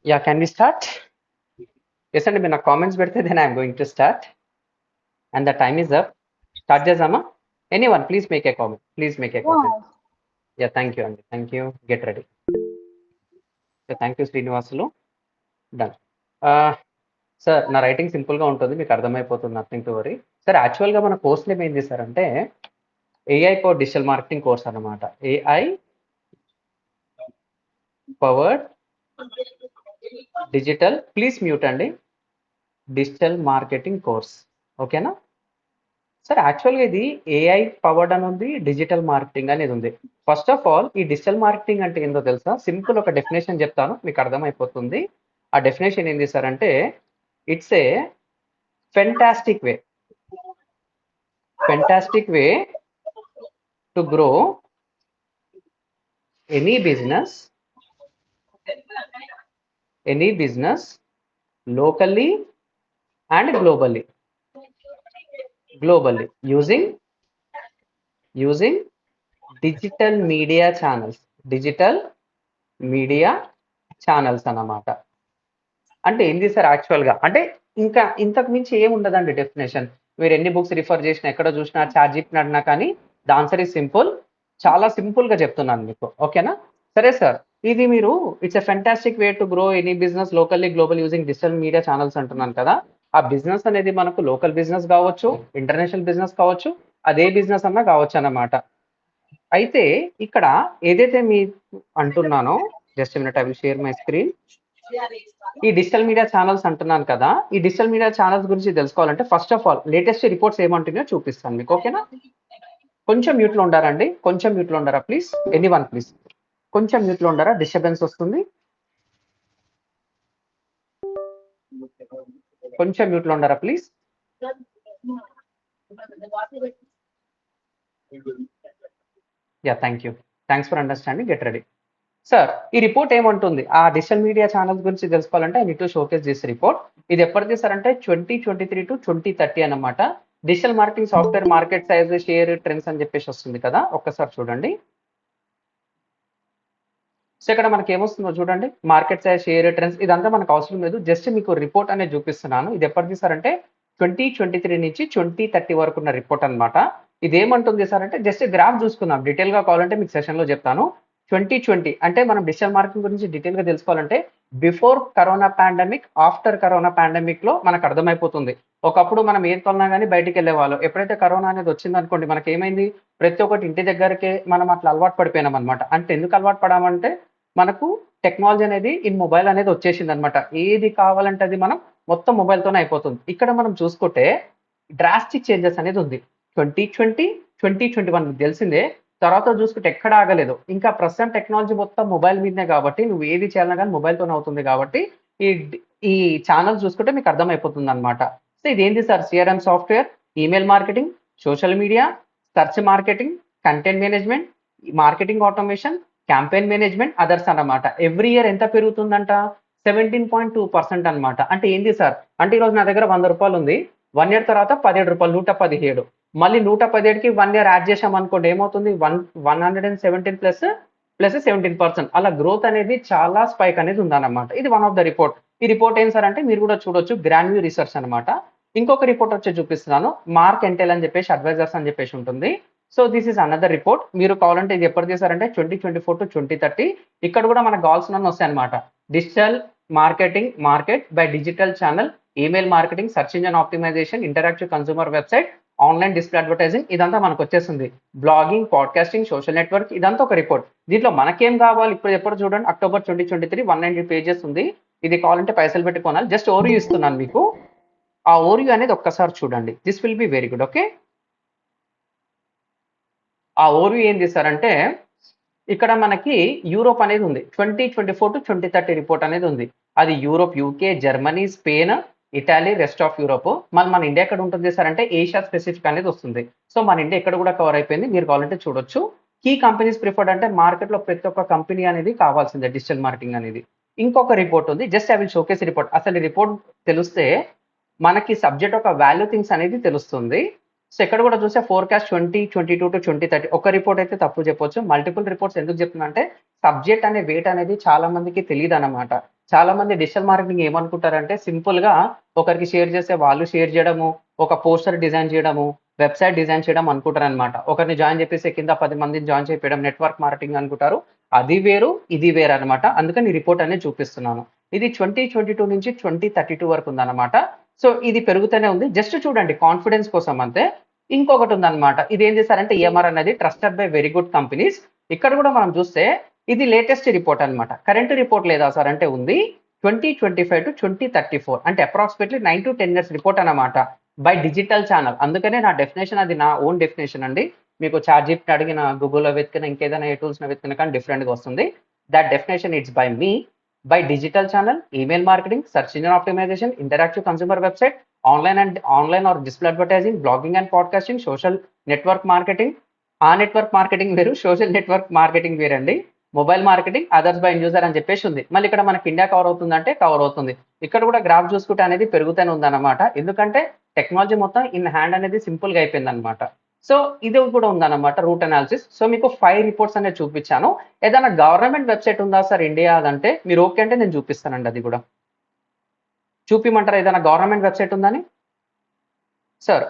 Yeah, can we start? Yes, and when comments better, then I'm going to start. And the time is up. Start Jazama. Anyone, please make a comment. Please make a comment. Yeah, Yeah, thank you, Andy. Thank you. Get ready. So thank you, Srinivasulu. Done. Sir నా writing సింపుల్గా ఉంటుంది, మీకు అర్థమైపోతుంది, nothing to worry. Sir యాక్చువల్గా మన course name ఏం చేశారంటే AI power digital marketing course అన్నమాట. AI powered digital, please mute అండి, డిజిటల్ మార్కెటింగ్ కోర్స్. ఓకేనా సార్? యాక్చువల్గా ఇది ఏఐ పవర్డ్ అని ఉంది, డిజిటల్ మార్కెటింగ్ అనేది ఉంది. ఫస్ట్ ఆఫ్ ఆల్ ఈ డిజిటల్ మార్కెటింగ్ అంటే ఏందో తెలుసా? సింపుల్ ఒక డెఫినేషన్ చెప్తాను, మీకు అర్థమైపోతుంది. ఆ డెఫినేషన్ ఏంది సార్ అంటే it's a fantastic way to grow any business locally and globally using digital media channels అన్నమాట. అంటే ఏంది సార్ యాక్చువల్గా? అంటే ఇంకా ఇంతకు మించి ఏమి ఉండదండి డెఫినేషన్. మీరు ఎన్ని బుక్స్ రిఫర్ చేసినా, ఎక్కడ చూసినా, చాట్ జీపీటీ అడినా కానీ ద ఆన్సర్ ఈజ్ సింపుల్. చాలా సింపుల్ గా చెప్తున్నాను మీకు, ఓకేనా? సరే సార్, ఇది మీరు it's a fantastic way to grow any business locally global using digital media channels అంటున్నాను కదా. ఆ బిజినెస్ అనేది మనకు లోకల్ బిజినెస్ కావచ్చు, ఇంటర్నేషనల్ బిజినెస్ కావచ్చు, అదే బిజినెస్ అన్నా కావచ్చు అన్నమాట. అయితే ఇక్కడ ఏదైతే మీకు అంటున్నానో, just minute I will share my screen. ఈ డిజిటల్ మీడియా ఛానల్స్ అంటున్నాను కదా, ఈ డిజిటల్ మీడియా ఛానల్స్ గురించి తెలుసుకోవాలంటే first of all latest reports ఏమంటున్నాయో చూపిస్తాను మీకు, ఓకేనా? కొంచెం మ్యూట్ లో ఉండారండి, కొంచెం మ్యూట్ లో ఉండారా ప్లీజ్, ఎనీవన్ ప్లీజ్, కొంచెం మ్యూట్ లో ఉండారా, డిస్టర్బెన్స్ వస్తుంది. కొంచెం మ్యూట్ లో ఉండారా please. Yeah, thank you, thanks for understanding. Get ready. Sir, ఈ రిపోర్ట్ ఏమంటుంది? ఆ డిజిటల్ మీడియా ఛానల్స్ గురించి తెలుసుకోవాలంటే I need to showcase this report. ఇది ఎప్పుడు తీసారంటే 2023 to 2030 అన్నమాట. Digital marketing software market size, share, trends అని చెప్పేసి వస్తుంది కదా, ఒక్కసారి చూడండి. సో ఇక్కడ మనకి ఏమొస్తుందో చూడండి, మార్కెట్ సైజ్, షేర్, ట్రెండ్స్, ఇదంతా మనకు అవసరం లేదు, జస్ట్ మీకు రిపోర్ట్ అనేది చూపిస్తున్నాను. ఇది ఎప్పుడు తీసారంటే 2023 నుంచి 2030 వరకు ఉన్న రిపోర్ట్ అనమాట. ఇది ఏమంటుంది సార్ అంటే జస్ట్ గ్రాఫ్ చూసుకుందాం, డీటెయిల్ గా కావాలంటే మీకు సెషన్ లో చెప్తాను. 2020 అంటే మనం డిజిటల్ మార్కెటింగ్ గురించి డీటెయిల్ గా తెలుసుకోవాలంటే before corona pandemic, after corona pandemic లో మనకు అర్థమైపోతుంది. ఒకప్పుడు మనం ఏం కొన్నా కానీ బయటికి వెళ్ళే వాళ్ళు, ఎప్పుడైతే కరోనా అనేది వచ్చింది అనుకోండి, మనకి ఏమైంది, ప్రతి ఒక్కటి ఇంటి దగ్గరకే మనం అట్లా అలవాటు పడిపోయినాం అనమాట. అంటే ఎందుకు అలవాటు పడామంటే మనకు టెక్నాలజీ అనేది ఇన్ మొబైల్ అనేది వచ్చేసింది అనమాట. ఏది కావాలంటే అది మనం మొత్తం మొబైల్తోనే అయిపోతుంది. ఇక్కడ మనం చూసుకుంటే డ్రాస్టిక్ చేంజెస్ అనేది ఉంది. 2020, 2021 మీకు తెలిసిందే. తర్వాత చూసుకుంటే ఎక్కడ ఆగలేదు. ఇంకా ప్రస్తుతం టెక్నాలజీ మొత్తం మొబైల్ మీదనే కాబట్టి నువ్వు ఏది చేయాలన్నా కానీ మొబైల్తోనే అవుతుంది కాబట్టి ఈ ఈ ఛానల్స్ చూసుకుంటే మీకు అర్థమైపోతుంది అనమాట. సో ఇదేంటి sir? CRM software, email marketing, social media, search marketing, content management, marketing automation, campaign management, others అన్నమాట. ఎవ్రీ ఇయర్ ఎంత పెరుగుతుందంట? 17.2% అనమాట. అంటే ఏంటి సార్ అంటే ఈరోజు నా దగ్గర 100 రూపాయలు ఉంది, 1 ఇయర్ తర్వాత 17 రూపాయలు, 117. మళ్ళీ 117కి 1 ఇయర్ యాడ్ చేసాం అనుకోండి, ఏమవుతుంది? 117 ప్లస్ 17%. అలా గ్రోత్ అనేది చాలా స్పైక్ అనేది ఉందన్నమాట. ఇది వన్ ఆఫ్ ద రిపోర్ట్. ఈ రిపోర్ట్ ఏం సార్ అంటే మీరు కూడా చూడొచ్చు, గ్రాన్యూ రీసెర్చ్ అనమాట. ఇంకొక రిపోర్ట్ వచ్చి చూపిస్తున్నాను, మార్క్ ఎంటెల్ అని చెప్పేసి, అడ్వైజర్స్ అని చెప్పేసి ఉంటుంది. So this is another report. మీరు కావాలంటే ఇది ఎప్పుడు చేశారంటే 2024 to 2030. ఇక్కడ కూడా మనకు కావాల్సిన వస్తాయి అనమాట. Digital marketing market by digital channel, email marketing, search engine optimisation, interactive consumer website, online display advertising, ఇదంతా మనకు వచ్చేస్తుంది. బ్లాగింగ్, పాడ్కాస్టింగ్, సోషల్ నెట్వర్క్, ఇదంతా ఒక రిపోర్ట్. దీంట్లో మనకేం కావాలి ఇప్పుడు ఎప్పుడు చూడండి, October 2023 190 పేజెస్ ఉంది. ఇది కావాలంటే పైసలు పెట్టి కొనాలి. జస్ట్ ఓరియూ ఇస్తున్నాను మీకు. ఆ ఓరియూ అనేది ఒక్కసారి చూడండి, this will be very good. Okay, ఆ ఓరియూ ఏం చేశారంటే ఇక్కడ మనకి యూరోప్ అనేది ఉంది, 2024 to 2030 రిపోర్ట్ అనేది ఉంది. అది Europe, UK, Germany, Spain, Italy, rest of Europe. మన ఇండియా ఎక్కడ ఉంటుంది సార్ అంటే ఏషియా స్పెసిఫిక్ అనేది వస్తుంది. సో మన ఇండియా ఎక్కడ కూడా కవర్ అయిపోయింది, మీరు కావాలంటే చూడొచ్చు. కీ కంపెనీస్ ప్రిఫర్డ్ అంటే మార్కెట్ లో ప్రతి ఒక్క కంపెనీ అనేది కావాల్సిందే డిజిటల్ మార్కెటింగ్ అనేది. ఇంకొక రిపోర్ట్ ఉంది, just I will showcase report. అసలు ఈ రిపోర్ట్ తెలిస్తే మనకి సబ్జెక్ట్ ఒక వాల్యూ థింగ్స్ అనేది తెలుస్తుంది. సో ఇక్కడ కూడా చూస్తే ఫోర్‌కాస్ట్ 2022-2030 ఒక రిపోర్ట్ అయితే తప్పు చెప్పొచ్చు. మల్టిపుల్ రిపోర్ట్స్ ఎందుకు చెప్తున్నా అంటే సబ్జెక్ట్ అనే వెయిట్ అనేది చాలా మందికి తెలీదనమాట. చాలా మంది డిజిటల్ మార్కెటింగ్ ఏమనుకుంటారంటే సింపుల్‌గా ఒకరికి షేర్ చేస్తే వాళ్ళు షేర్ చేయడము, ఒక పోస్టర్ డిజైన్ చేయడము, వెబ్‌సైట్ డిజైన్ చేయడం అనుకుంటారనమాట. ఒకరిని జాయిన్ చేపిస్తే కింద 10 మందిని జాయిన్ చేపియడం నెట్వర్క్ మార్కెటింగ్ అనుకుంటారు. అది వేరు, ఇది వేరనమాట. అందుకని ఈ రిపోర్ట్ అనేది చూపిస్తున్నాను. ఇది 2022 నుంచి 2032 వరకు ఉందన్నమాట. సో ఇది పెరుగుతూనే ఉంది. జస్ట్ చూడండి కాన్ఫిడెన్స్ కోసం అంతే. ఇంకొకటి ఉందన్నమాట. ఇదేం చేశారంటే ఈఎంఆర్ అనేది trusted by very good companies. ఇక్కడ కూడా మనం చూస్తే ఇది లేటెస్ట్ రిపోర్ట్ అన్నమాట. కరెంట్ రిపోర్ట్ లేదా సార్ అంటే ఉంది 2025-2034 అంటే అప్రాక్సిమేట్లీ 9-10 ఇయర్స్ రిపోర్ట్ అన్నమాట. By digital channel. అందుకనే నా డెఫినేషన్ అది నా ఓన్ డెఫినేషన్ అండి. మీకు చాట్‌జిపిటిని అడిగిన, గూగుల్‌లో వెతికిన, ఇంకేదైనా ఏ టూల్స్‌లో వెతికినా కానీ డిఫరెంట్‌గా వస్తుంది. That definition it's by me, by digital channel, email marketing, search engine optimisation, interactive consumer website, online or digital advertising, blogging and podcasting, social network marketing. ఆ నెట్వర్క్ మార్కెటింగ్ వేరు, సోషల్ నెట్వర్క్ మార్కెటింగ్ వేరండి. Mobile marketing, others by user అని చెప్పేసి ఉంది. మళ్ళీ ఇక్కడ మనకి India cover అవుతుందంటే కవర్ అవుతుంది. ఇక్కడ కూడా గ్రాఫ్ చూసుకుంటే అనేది పెరుగుతూనే ఉందన్నమాట. ఎందుకంటే టెక్నాలజీ మొత్తం ఇన్ హ్యాండ్ అనేది సింపుల్‌గా అయిపోయిందన్నమాట. సో ఇది కూడా ఉందన్నమాట రూట్ అనాలిసిస్. సో మీకు 5 రిపోర్ట్స్ అనేది చూపించాను. ఏదైనా గవర్నమెంట్ వెబ్‌సైట్ ఉందా సార్ ఇండియా అదంటే మీరు ఓకే అంటే నేను చూపిస్తానండి అది కూడా. చూపిమంటారా ఏదైనా గవర్నమెంట్ వెబ్‌సైట్ ఉందని? సార్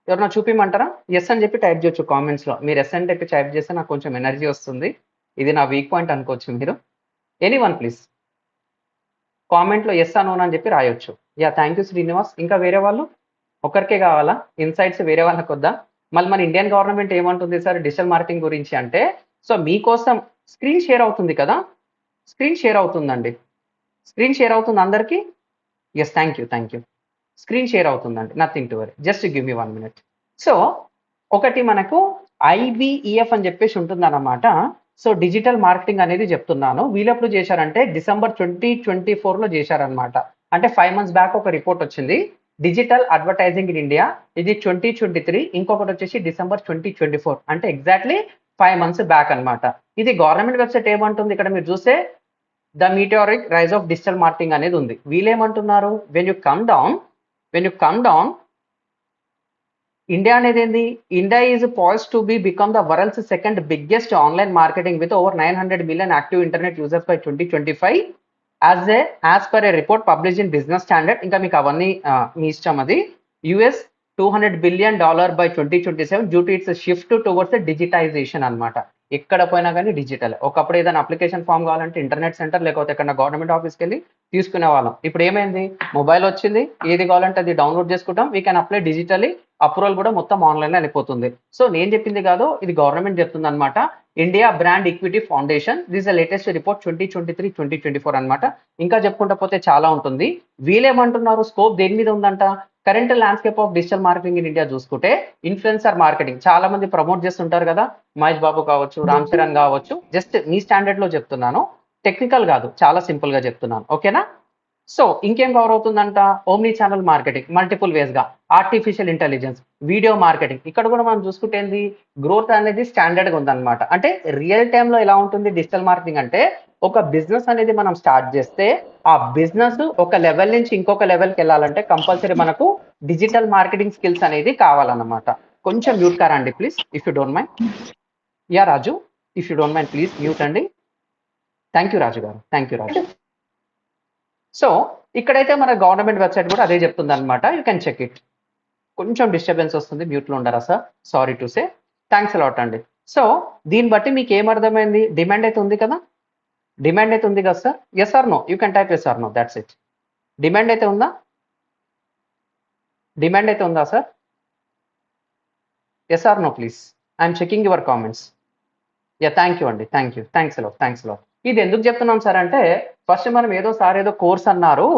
ఎవరైనా చూపిమంటారా? యెస్ అని చెప్పి టైప్ చేయొచ్చు కామెంట్స్‌లో. మీరు యెస్ అని చెప్పి టైప్ చేస్తే నాకు కొంచెం ఎనర్జీ వస్తుంది. ఇది నా వీక్ పాయింట్ అనుకోవచ్చు మీరు. Anyone please. కామెంట్‌లో యెస్ ఆర్ నో అని చెప్పి రాయొచ్చు. యాహ్! Thank you Srinivas. ఇంకా వేరే వాళ్ళు? ఒకరికే కావాలా? ఇన్‌సైట్స్ వేరే వాళ్ళకొద్దా? మళ్ళీ మన ఇండియన్ గవర్నమెంట్ ఏమంటుంది సార్ డిజిటల్ మార్కెటింగ్ గురించి అంటే, సో మీకోసం స్క్రీన్ షేర్ అవుతుంది కదా! స్క్రీన్ షేర్ అవుతుందండి. స్క్రీన్ షేర్ అవుతుందా అందరికి? Yes. Thank you. Screen share అవుతుందండి. Nothing to worry. Just give me 1 minute. So ఒకటి మనకు ఐబీఈఎఫ్ అని చెప్పేసి ఉంటుందన్నమాట. సో డిజిటల్ మార్కెటింగ్ అనేది చెప్తున్నాను. వీళ్ళెప్పుడు చేశారంటే డిసెంబర్ 2024లో చేశారన్నమాట. అంటే 5 మంత్స్ బ్యాక్ ఒక రిపోర్ట్ వచ్చింది. Digital advertising in India. ఇది 2023. ఇంకొకటి వచ్చేసి డిసెంబర్ 2024. అంటే ఎగ్జాక్ట్‌లీ 5 మంత్స్ బ్యాక్ అన్నమాట. ఇది గవర్నమెంట్ వెబ్‌సైట్ ఏమంటుంది ఇక్కడ మీరు చూస్తే the meteoric rise of digital marketing అనేది ఉంది. వీళ్ళేమంటున్నారు when you come down India అనేది ఏంది? India is poised to become the world's second biggest online marketing with over 900 million active internet users by 2025 as per a report published in business standard. ఇంకా మీకు అవన్నీ మీ ఇష్టం అది. US $200 billion by 2027 due to its shift towards digitization అన్నమాట. ఎక్కడ పోయినా కానీ డిజిటల్. ఒకప్పుడు ఏదైనా అప్లికేషన్ ఫామ్ కావాలంటే ఇంటర్నెట్ సెంటర్ లేకపోతే ఎక్కడ గవర్నమెంట్ ఆఫీస్కి వెళ్ళి తీసుకునే వాళ్ళం. ఇప్పుడు ఏమైంది? మొబైల్ వచ్చింది. ఏది కావాలంటే అది డౌన్లోడ్ చేసుకుంటాం. We can apply digitally. Approval కూడా మొత్తం ఆన్లైన్లో వెళ్ళిపోతుంది. సో నేను చెప్పింది కాదు, ఇది గవర్నమెంట్ చెప్తుంది అనమాట. India brand equity foundation this the latest report 2023-2024 అన్నమాట. ఇంకా చెప్పుకుంటా పోతే చాలా ఉంటుంది. వీళ్ళేమంటున్నారు స్కోప్ దేని మీద ఉందంట? Current landscape of digital marketing in India చూసుకుంటే ఇన్ఫ్లుయెన్సర్ మార్కెటింగ్ చాలా మంది ప్రమోట్ చేస్తుంటారు కదా. మహేష్ బాబు కావచ్చు, రామ్ చరణ్ కావచ్చు. జస్ట్ మీ స్టాండర్డ్ లో చెప్తున్నాను. టెక్నికల్ కాదు, చాలా సింపుల్ గా చెప్తున్నాను. ఓకేనా? సో ఇంకేం కవర్ అవుతుందంట? Omni channel marketing multiple ways గా, ఆర్టిఫిషియల్ ఇంటెలిజెన్స్, వీడియో మార్కెటింగ్. ఇక్కడ కూడా మనం చూసుకుంటే ఏంది గ్రోత్ అనేది స్టాండర్డ్ గా ఉందన్నమాట. అంటే రియల్ టైమ్ లో ఎలా ఉంటుంది డిజిటల్ మార్కెటింగ్ అంటే ఒక బిజినెస్ అనేది మనం స్టార్ట్ చేస్తే ఆ బిజినెస్ ఒక లెవెల్ నుంచి ఇంకొక లెవెల్కి వెళ్ళాలంటే కంపల్సరీ మనకు డిజిటల్ మార్కెటింగ్ స్కిల్స్ అనేది కావాలన్నమాట. కొంచెం మ్యూట్ కారండి please if you don't mind. Yeah Raju, if you don't mind please mute అండి. Thank you Raju garu. Thank you Raju. So ఇక్కడైతే మన గవర్నమెంట్ వెబ్సైట్ కూడా అదే చెప్తుంది అనమాట. You can check it. కొంచెం డిస్టర్బెన్స్ వస్తుంది, మ్యూట్లో ఉండరా sir? Sorry to say. Thanks a lot అండి. సో దీన్ని బట్టి మీకు ఏమర్థమైంది? డిమాండ్ అయితే ఉంది కదా? డిమాండ్ అయితే ఉంది కదా sir? Yes or no? You can type yes or no, that's it. Demand అయితే ఉందా? డిమాండ్ అయితే ఉందా sir? Yes or no please. I'm checking your comments. Yeah thank you అండి. Thanks a lot. ఇది ఎందుకు చెప్తున్నాం సార్ అంటే ఫస్ట్ మనం ఏదో కోర్స్ అన్నారు.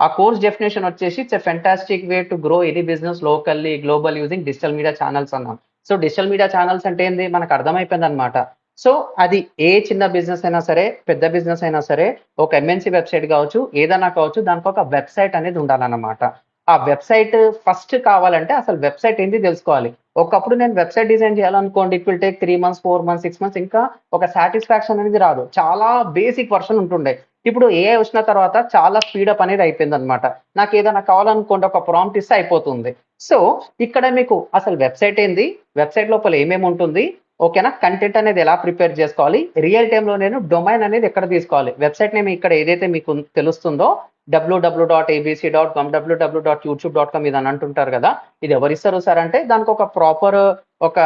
ఆ కోర్స్ డెఫినేషన్ వచ్చేసి it's a fantastic way to grow any business locally global using digital media channels అన్నాం. సో డిజిటల్ మీడియా ఛానల్స్ అంటే ఏంది మనకు అర్థమైపోయింది అనమాట. సో అది ఏ చిన్న బిజినెస్ అయినా సరే, పెద్ద బిజినెస్ అయినా సరే, ఒక ఎంఎన్సీ వెబ్సైట్ కావచ్చు, ఏదైనా కావచ్చు, దానికి ఒక వెబ్సైట్ అనేది ఉండాలన్నమాట. ఆ వెబ్సైట్ ఫస్ట్ కావాలంటే అసలు వెబ్సైట్ ఏంటి తెలుసుకోవాలి. ఒకప్పుడు నేను వెబ్సైట్ డిజైన్ చేయాలనుకోండి, it will take 3 months, 4 months, 6 months, ఇంకా ఒక సాటిస్ఫాక్షన్ అనేది రాదు. చాలా బేసిక్ వర్షన్ ఉంటుండే. ఇప్పుడు ఏఐ వచ్చిన తర్వాత చాలా స్పీడప్ అనేది అయిపోయిందనమాట. నాకు ఏదైనా కావాలనుకోండి ఒక ప్రాంప్ట్ ఇస్తే అయిపోతుంది. సో, ఇక్కడ మీకు అసలు వెబ్‌సైట్ ఏంది? వెబ్‌సైట్ లోపల ఏమేమి ఉంటుంది? ఓకేనా? కంటెంట్ అనేది ఎలా ప్రిపేర్ చేసుకోవాలి? రియల్ టైమ్‌లో నేను డొమైన్ అనేది ఎక్కడ తీసుకోవాలి? వెబ్‌సైట్ నేమ్ ఇక్కడ ఏదైతే మీకు తెలుస్తుందో www.abc.com, www.youtube.com ఇదని అంటుంటారు కదా! ఇది ఎవరిస్తారు సార్ అంటే దానికొక ప్రాపర్ ఒక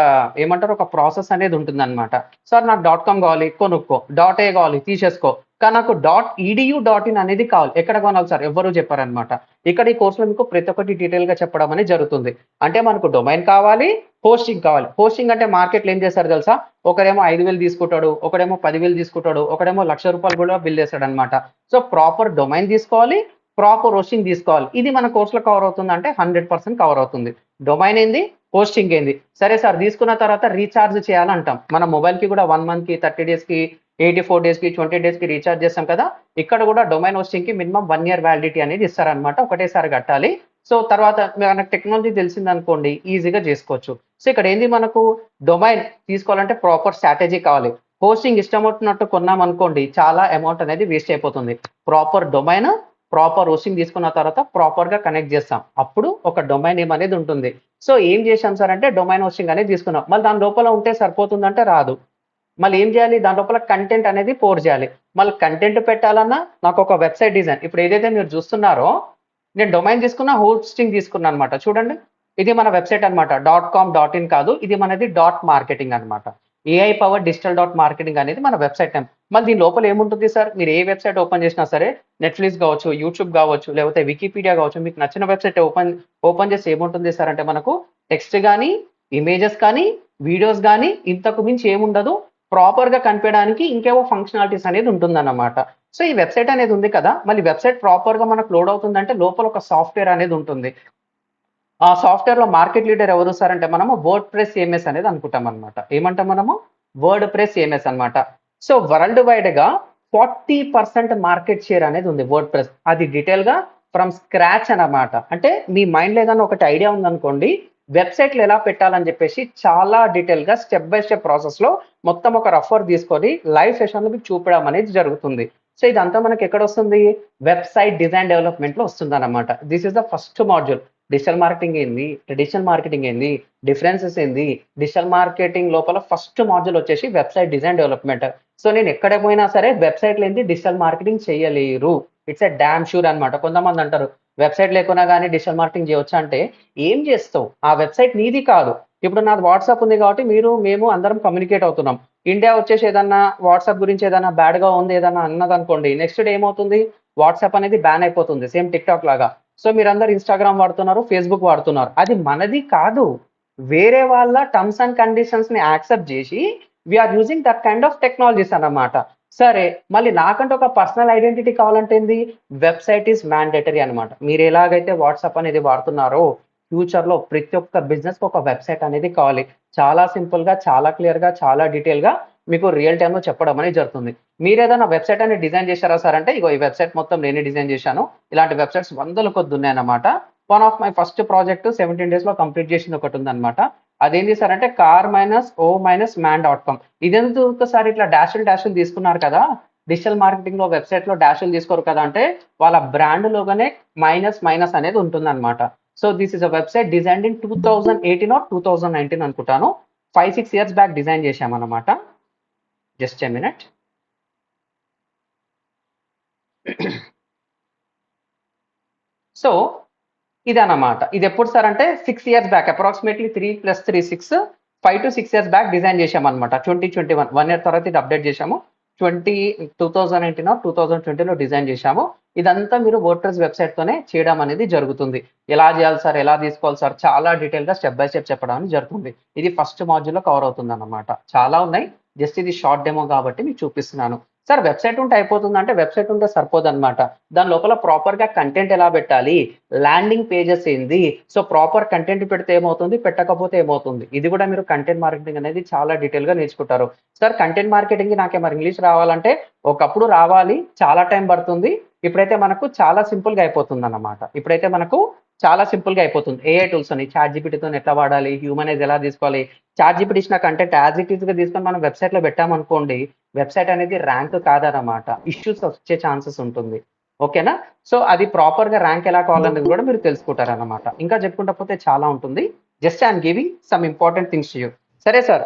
ఏమంటారు ఒక ప్రాసెస్ అనేది ఉంటుందన్నమాట. సార్ నాకు .com కావాలి కొనుక్కో. .a కావాలి తీసేసుకో. కానీ నాకు .edu.in అనేది కావాలి. ఎక్కడ కొనాలి సార్? ఎవ్వరు చెప్పరనమాట. ఇక్కడ ఈ కోర్స్‌లో మీకు ప్రతి ఒక్కటి డీటెయిల్‌గా చెప్పడం అనేది జరుగుతుంది. అంటే మనకు డొమైన్ కావాలి, హోస్టింగ్ కావాలి. హోస్టింగ్ అంటే మార్కెట్‌లో ఏం చేస్తారు తెలుసా? ఒకడేమో 5,000 తీసుకుంటాడు, ఒకడేమో 10,000 తీసుకుంటాడు, ఒకడేమో ₹1,00,000 కూడా బిల్ చేస్తాడనమాట. సో, ప్రాపర్ డొమైన్ తీసుకోవాలి, ప్రాపర్ హోస్టింగ్ తీసుకోవాలి. ఇది మన కోర్స్‌లో కవర్ అవుతుందంటే 100% కవర్ అవుతుంది. డొమైన్ ఏంది? హోస్టింగ్ ఏంది? సరే సార్ తీసుకున్న తర్వాత రీచార్జ్ చేయాలంటాం. మన మొబైల్‌కి కూడా 1 మంత్‌కి, 30 డేస్‌కి, 84 డేస్‌కి, 20 డేస్‌కి రీచార్జ్ చేస్తాం కదా! ఇక్కడ కూడా డొమైన్ హోస్టింగ్‌కి మినిమమ్ 1 ఇయర్ వ్యాలిడిటీ అనేది ఇస్తారనమాట. ఒకటేసారి కట్టాలి. సో, తర్వాత మనకు టెక్నాలజీ తెలిసిందనుకోండి ఈజీగా చేసుకోవచ్చు. సో, ఇక్కడ ఏంది మనకు డొమైన్ తీసుకోవాలంటే ప్రాపర్ స్ట్రాటజీ కావాలి. హోస్టింగ్ ఇష్టం వచ్చినట్టు కొన్నామనుకోండి చాలా అమౌంట్ అనేది వేస్ట్ అయిపోతుంది. ప్రాపర్ డొమైన్, ప్రాపర్ హోస్టింగ్ తీసుకున్న తర్వాత ప్రాపర్‌గా కనెక్ట్ చేస్తాం. అప్పుడు ఒక డొమైన్ నేమ్ అనేది ఉంటుంది. సో, ఏం చేశాం సార్ అంటే డొమైన్ హోస్టింగ్ అనేది తీసుకున్నాం. మళ్ళీ దాని లోపల ఉంటే సరిపోతుందంటే రాదు. మళ్ళీ ఏం చేయాలి? దాని లోపల కంటెంట్ అనేది పోర్ చేయాలి. మళ్ళీ కంటెంట్ పెట్టాలన్నా నాకొక వెబ్‌సైట్ డిజైన్ ఇప్పుడు ఏదైతే మీరు చూస్తున్నారో నేను డొమైన్ తీసుకున్నా, హోస్టింగ్ తీసుకున్నా అనమాట. చూడండి. ఇది మన వెబ్‌సైట్ అనమాట. .com, .in కాదు. ఇది మనది మార్కెటింగ్ అనమాట. ఏఐ పవర్ డిజిటల్ మార్కెటింగ్ అనేది మన వెబ్‌సైట్ నేమ్. మళ్ళీ దీని లోపల ఏముంటుంది సార్? మీరు ఏ వెబ్‌సైట్ ఓపెన్ చేసినా సరే నెట్‌ఫ్లిక్స్ కావచ్చు, యూట్యూబ్ కావచ్చు, లేకపోతే వికీపీడియా కావచ్చు, మీకు నచ్చిన వెబ్‌సైట్ ఓపెన్ చేసి ఏముంటుంది సార్ అంటే మనకు టెక్స్ట్ గాని, ఇమేజెస్ కానీ, వీడియోస్ గాని ఇంతకు మించి ఏముండదు. ప్రాపర్‌గా కనిపియడానికి ఇంకేవో ఫంక్షనాలిటీస్ అనేది ఉంటుందన్నమాట. సో, ఈ వెబ్‌సైట్ అనేది ఉంది కదా! మళ్ళీ వెబ్‌సైట్ ప్రాపర్‌గా మనకు లోడ్ అవుతుందంటే లోపల ఒక సాఫ్ట్‌వేర్ అనేది ఉంటుంది. ఆ సాఫ్ట్‌వేర్‌లో మార్కెట్ లీడర్ ఎవరు సార్ అంటే మనము వర్డ్‌ప్రెస్ CMS అనేది అనుకుంటామనమాట. ఏమంటాం మనము? వర్డ్‌ప్రెస్ CMS అనమాట. సో, వరల్డ్ వైడ్‌గా 40% మార్కెట్ షేర్ అనేది ఉంది వర్డ్‌ప్రెస్. అది డీటెయిల్‌గా ఫ్రమ్ స్క్రాచ్ అన్నమాట. అంటే మీ మైండ్‌లో ఏదైనా ఒకటి ఐడియా ఉందనుకోండి, వెబ్‌సైట్‌లో ఎలా పెట్టాలని చెప్పేసి చాలా డీటెయిల్‌గా స్టెప్ బై స్టెప్ ప్రాసెస్‌లో మొత్తం ఒక రఫ్ వర్క్ తీసుకొని లైవ్ సెషన్‌లో మీకు చూపడం అనేది జరుగుతుంది. సో, ఇదంతా మనకి ఎక్కడొస్తుంది? వెబ్‌సైట్ డిజైన్ డెవలప్‌మెంట్‌లో వస్తుందన్నమాట. This is the first module. Digital marketing ఏంది? ట్రెడిషనల్ మార్కెటింగ్ ఏంది? డిఫరెన్సెస్ ఏంది? డిజిటల్ మార్కెటింగ్ లోపల ఫస్ట్ మాడ్యూల్ వచ్చేసి వెబ్‌సైట్ డిజైన్ డెవలప్‌మెంట్. సో, నేను ఎక్కడ పోయినా సరే వెబ్‌సైట్ లేనిది డిజిటల్ మార్కెటింగ్ చేయలేరు. ఇట్స్ ఎ డామ్ ష్యూర్ అన్నమాట. కొంతమంది అంటారు వెబ్‌సైట్ లేకున్నా గాని డిజిటల్ మార్కెటింగ్ చేయొచ్చా అంటే, ఏం చేస్తావు? ఆ వెబ్‌సైట్ నీది కాదు. ఇప్పుడు నాది వాట్సాప్ ఉంది కాబట్టి మీరు, మేము అందరం కమ్యూనికేట్ అవుతున్నాం. ఇండియా వచ్చేసి ఏదన్నా వాట్సాప్ గురించి ఏదన్నా బ్యాడ్‌గా ఉంది ఏదన్నా అన్నదనుకోండి నెక్స్ట్ డే ఏమవుతుంది? వాట్సాప్ అనేది బ్యాన్ అయిపోతుంది. సేమ్ టిక్‌టాక్ లాగా. సో, మీరందరూ ఇన్‌స్టాగ్రామ్ వాడుతున్నారు, ఫేస్‌బుక్ వాడుతున్నారు. అది మనది కాదు. వేరే వాళ్ళ టర్మ్స్ అండ్ కండిషన్స్‌ని యాక్సెప్ట్ జేసి we are using that kind of technologies అన్నమాట. సరే, మళ్ళీ నాకంటూ ఒక పర్సనల్ ఐడెంటిటీ కావాలంటే ఏంది? వెబ్‌సైట్ ఈస్ మ్యాండేటరీ అన్నమాట. మీరెలాగైతే వాట్సాప్ అనేది వాడుతున్నారో ఫ్యూచర్‌లో ప్రతి ఒక్క బిజినెస్‌కి ఒక వెబ్‌సైట్ అనేది కావాలి. చాలా సింపుల్‌గా, చాలా క్లియర్‌గా, చాలా డీటెయిల్‌గా మీకు రియల్ టైమ్‌లో చెప్పడం అనేది జరుగుతుంది. మీరేదైనా వెబ్‌సైట్ అనేది డిజైన్ చేశారా సార్ అంటే, ఇగో ఈ వెబ్‌సైట్ మొత్తం నేనే డిజైన్ చేశాను. ఇలాంటి వెబ్‌సైట్స్ వందల కొద్దీ ఉన్నాయన్నమాట. One of my first project 17 డేస్‌లో కంప్లీట్ చేసింది ఒకటుందన్నమాట. అదేంటి సార్ అంటే car-o-man.com. ఇదెందుకు సార్ ఇట్లా డాష్‌లు తీసుకున్నారు కదా! డిజిటల్ మార్కెటింగ్‌లో వెబ్‌సైట్‌లో డాష్‌లు తీసుకోరు కదా! అంటే వాళ్ళ బ్రాండ్ లోగానే మైనస్ అనేది ఉంటుందన్నమాట. So, this is a website designed in 2018 or 2019 అనుకుంటాను. 5, 6 ఇయర్స్ బ్యాక్ డిజైన్ చేశామన్నమాట. Just a minute. సో, ఇదన్నమాట. ఇదెప్పుడు సార్ అంటే 6 years back approximately 3 + 3 6 5-6 years back design చేశామన్నమాట. 2021 1 ఇయర్ తర్వాత ఇది అప్‌డేట్ చేశాము. 2019 ఆర్ 2020లో డిజైన్ చేశాము. ఇదంతా మీరు వర్డ్‌ప్రెస్ వెబ్‌సైట్‌తోనే చేయడం అనేది జరుగుతుంది. ఎలా చేయాలి సార్? ఎలా తీసుకోవాలి సార్? చాలా డీటెయిల్‌గా స్టెప్ బై స్టెప్ చెప్పడం అనేది జరుగుతుంది. ఇది ఫస్ట్ మాడ్యూల్‌లో కవర్ అవుతుందన్నమాట. చాలా ఉన్నాయి. జస్ట్ ఇది షార్ట్ డెమో కాబట్టి మీకు చూపిస్తున్నాను. సార్ వెబ్‌సైట్ ఉంటే అయిపోతుందంటే వెబ్‌సైట్ ఉంటే సరిపోదన్నమాట. దాని లోపల ప్రాపర్‌గా కంటెంట్ ఎలా పెట్టాలి? ల్యాండింగ్ పేజెస్ ఏంది? సో, ప్రాపర్ కంటెంట్ పెడితే ఏమవుతుంది? పెట్టకపోతే ఏమవుతుంది? ఇది కూడా మీరు కంటెంట్ మార్కెటింగ్ అనేది చాలా డీటెయిల్‌గా నేర్చుకుంటారు. సార్ కంటెంట్ మార్కెటింగ్‌కి నాకేమైనా ఇంగ్లీష్ రావాలంటే ఒకప్పుడు రావాలి. చాలా టైం పడుతుంది. ఇప్పుడైతే మనకు చాలా సింపుల్‌గా అయిపోతుందన్నమాట. ఇప్పుడైతే మనకు చాలా సింపుల్గా అయిపోతుంది. ఏఐ టూల్స్ అని చాట్ జీపీటీతో ఎట్లా వాడాలి, హ్యూమనైజ్ ఎలా తీసుకోవాలి. చాట్ జీపీటీ ఇచ్చిన కంటెంట్ యాజ్ ఇట్ ఈస్గా తీసుకొని మనం వెబ్సైట్లో పెట్టామనుకోండి, వెబ్సైట్ అనేది ర్యాంక్ కాదనమాట, ఇష్యూస్ వచ్చే ఛాన్సెస్ ఉంటుంది. ఓకేనా? సో అది ప్రాపర్గా ర్యాంక్ ఎలా కావాలనేది కూడా మీరు తెలుసుకుంటారన్నమాట. ఇంకా చెప్పుకుంటా పోతే చాలా ఉంటుంది. Just I'm giving some important things to you. సరే సార్,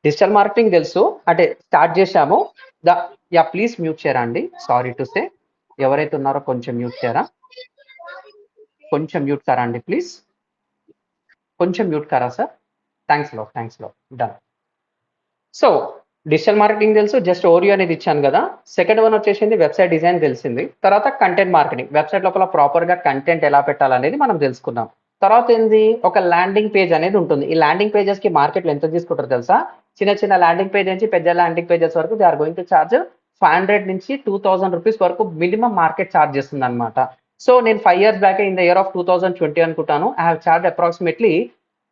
డిజిటల్ మార్కెటింగ్ తెలుసు అంటే స్టార్ట్ చేశాము. యా ప్లీజ్ మ్యూట్ చేయరా అండి, సారీ టు సే. ఎవరైతే ఉన్నారో కొంచెం మ్యూట్ చేయరా, కొంచెం మ్యూట్ కరా అండి ప్లీజ్, కొంచెం మ్యూట్ కరా సార్. థ్యాంక్స్ లో డన్. సో డిజిటల్ మార్కెటింగ్ తెలుసు, జస్ట్ ఓరియో అనేది ఇచ్చాను కదా. సెకండ్ వన్ వచ్చేసింది వెబ్సైట్ డిజైన్ తెలిసింది. తర్వాత కంటెంట్ మార్కెటింగ్, వెబ్సైట్ లోపల ప్రాపర్గా కంటెంట్ ఎలా పెట్టాలనేది మనం తెలుసుకున్నాం. తర్వాత ఏంది, ఒక ల్యాండింగ్ పేజ్ అనేది ఉంటుంది. ఈ ల్యాండింగ్ పేజెస్ కి మార్కెట్లో ఎంత తీసుకుంటారు తెలుసా? చిన్న చిన్న ల్యాండింగ్ పేజ్ నుంచి పెద్ద ల్యాండింగ్ పేజెస్ వరకు they are going to charge 500 నుంచి 2000 రూపీస్ వరకు మినిమం మార్కెట్ ఛార్జ్ చేస్తుంది అనమాట. సో నేను 5 years back in the year of 2020 అనుకుంటాను, I have charge approximately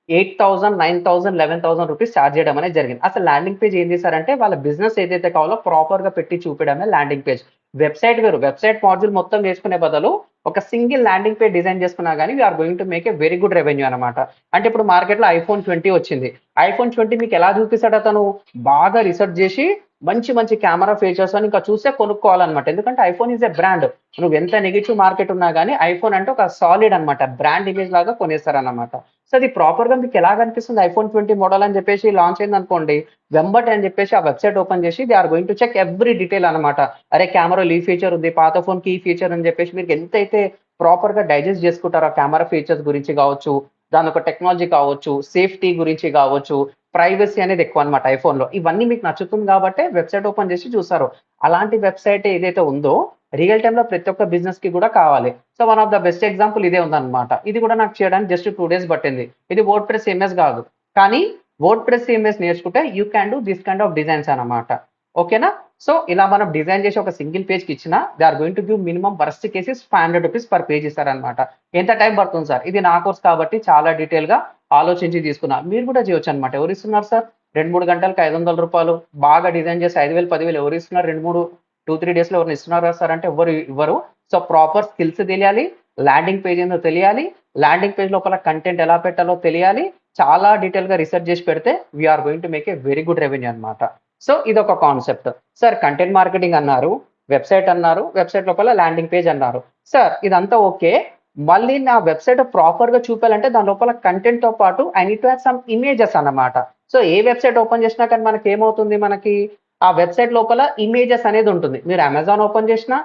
8,000, 9,000, 11,000 rupees charge చేయడం అనేది జరిగింది. అసలు ల్యాండింగ్ పేజ్ ఏం చేశారంటే వాళ్ళ బిజినెస్ ఏదైతే కావాలో ప్రాపర్ గా పెట్టి చూపించడమే ల్యాండింగ్ పేజ్. వెబ్సైట్ వేరు, వెబ్సైట్ మాడ్యూల్ మొత్తం చేసుకునే బదులు ఒక సింగిల్ ల్యాండింగ్ పేజ్ డిజైన్ చేసుకున్నా కానీ we're going to make a very good revenue అనమాట. అంటే ఇప్పుడు మార్కెట్లో iPhone 20 వచ్చింది. iPhone 20 మీకు ఎలా చూపిస్తాడు అతను, బాగా రీసెర్చ్ చేసి మంచి మంచి కెమెరా ఫీచర్స్ అని ఇంకా చూస్తే కొనుక్కోవాలన్నమాట. ఎందుకంటే ఐఫోన్ ఈజ్ ఎ బ్రాండ్. నువ్వు ఎంత నెగిటివ్ మార్కెట్ ఉన్నా కానీ ఐఫోన్ అంటే ఒక సాలిడ్ అనమాట, బ్రాండ్ ఇమేజ్ లాగా కొనేస్తారన్నమాట. సో అది ప్రాపర్ గా మీకు ఎలా కనిపిస్తుంది, iPhone 20 మోడల్ అని చెప్పేసి లాంచ్ అయింది అనుకోండి, వెంబట్ అని చెప్పేసి ఆ వెబ్సైట్ ఓపెన్ చేసి they are going to check every detail అనమాట. అరే కెమెరాలో ఈ ఫీచర్ ఉంది, పాత ఫోన్ కి ఈ ఫీచర్ అని చెప్పేసి మీరు ఎంతైతే ప్రాపర్ గా డైజెస్ట్ చేసుకుంటారో ఆ కెమెరా ఫీచర్స్ గురించి కావచ్చు, దాని ఒక టెక్నాలజీ కావచ్చు, సేఫ్టీ గురించి కావచ్చు, ప్రైవసీ అనేది ఎక్కువ అనమాట ఐఫోన్ లో. ఇవన్నీ మీకు నచ్చుతుంది కాబట్టి వెబ్సైట్ ఓపెన్ చేసి చూసారు. అలాంటి వెబ్సైట్ ఏదైతే ఉందో రియల్ టైమ్ లో ప్రతి ఒక్క బిజినెస్ కి కూడా కావాలి. So one of the best example ఇదే ఉందన్నమాట. ఇది కూడా నాకు చేయడానికి జస్ట్ 2 days పట్టింది. ఇది వర్డ్ ప్రెస్ CMS కాదు, కానీ వర్డ్ ప్రెస్ CMS నేర్చుకుంటే you can do this kind of designs అనమాట. ఓకేనా? సో ఇలా మనం డిజైన్ చేసి ఒక సింగిల్ పేజ్ కి ఇచ్చినా they are going to give minimum worst cases 500 rupees per page ఇస్తారనమాట. ఎంత టైం పడుతుంది సార్? ఇది నా కోర్స్ కాబట్టి చాలా డీటెయిల్ గా ఆలోచించి తీసుకున్నా. మీరు కూడా చేయొచ్చు అనమాట. ఎవరు ఇస్తున్నారు సార్ 2-3 గంటలకు 500 రూపాయలు బాగా డిజైన్ చేసి 5,000 10,000 ఎవరు ఇస్తున్నారు? 2-3 days లో ఎవరు ఇస్తున్నారు సార్ అంటే ఎవరు ఇవ్వరు. సో ప్రాపర్ స్కిల్స్ తెలియాలి, ల్యాండింగ్ పేజ్ ఏందో తెలియాలి, ల్యాండింగ్ పేజ్ లోపల కంటెంట్ ఎలా పెట్టాలో తెలియాలి. చాలా డీటెయిల్ గా రీసెర్చ్ చేసి పెడితే we are going to make a very good revenue అనమాట. సో ఇదొక కాన్సెప్ట్. సార్ కంటెంట్ మార్కెటింగ్ అన్నారు, వెబ్సైట్ అన్నారు, వెబ్సైట్ లోపల ల్యాండింగ్ పేజ్ అన్నారు. సార్ ఇదంతా ఓకే, మళ్ళీ నా వెబ్సైట్ ప్రాపర్ గా చూపాలంటే దాని లోపల కంటెంట్ తో పాటు I need to have some images అన్నమాట. సో ఏ వెబ్సైట్ ఓపెన్ చేసినా కానీ మనకి ఏమవుతుంది, మనకి ఆ వెబ్సైట్ లోపల ఇమేజెస్ అనేది ఉంటుంది. మీరు అమెజాన్ ఓపెన్ చేసినా,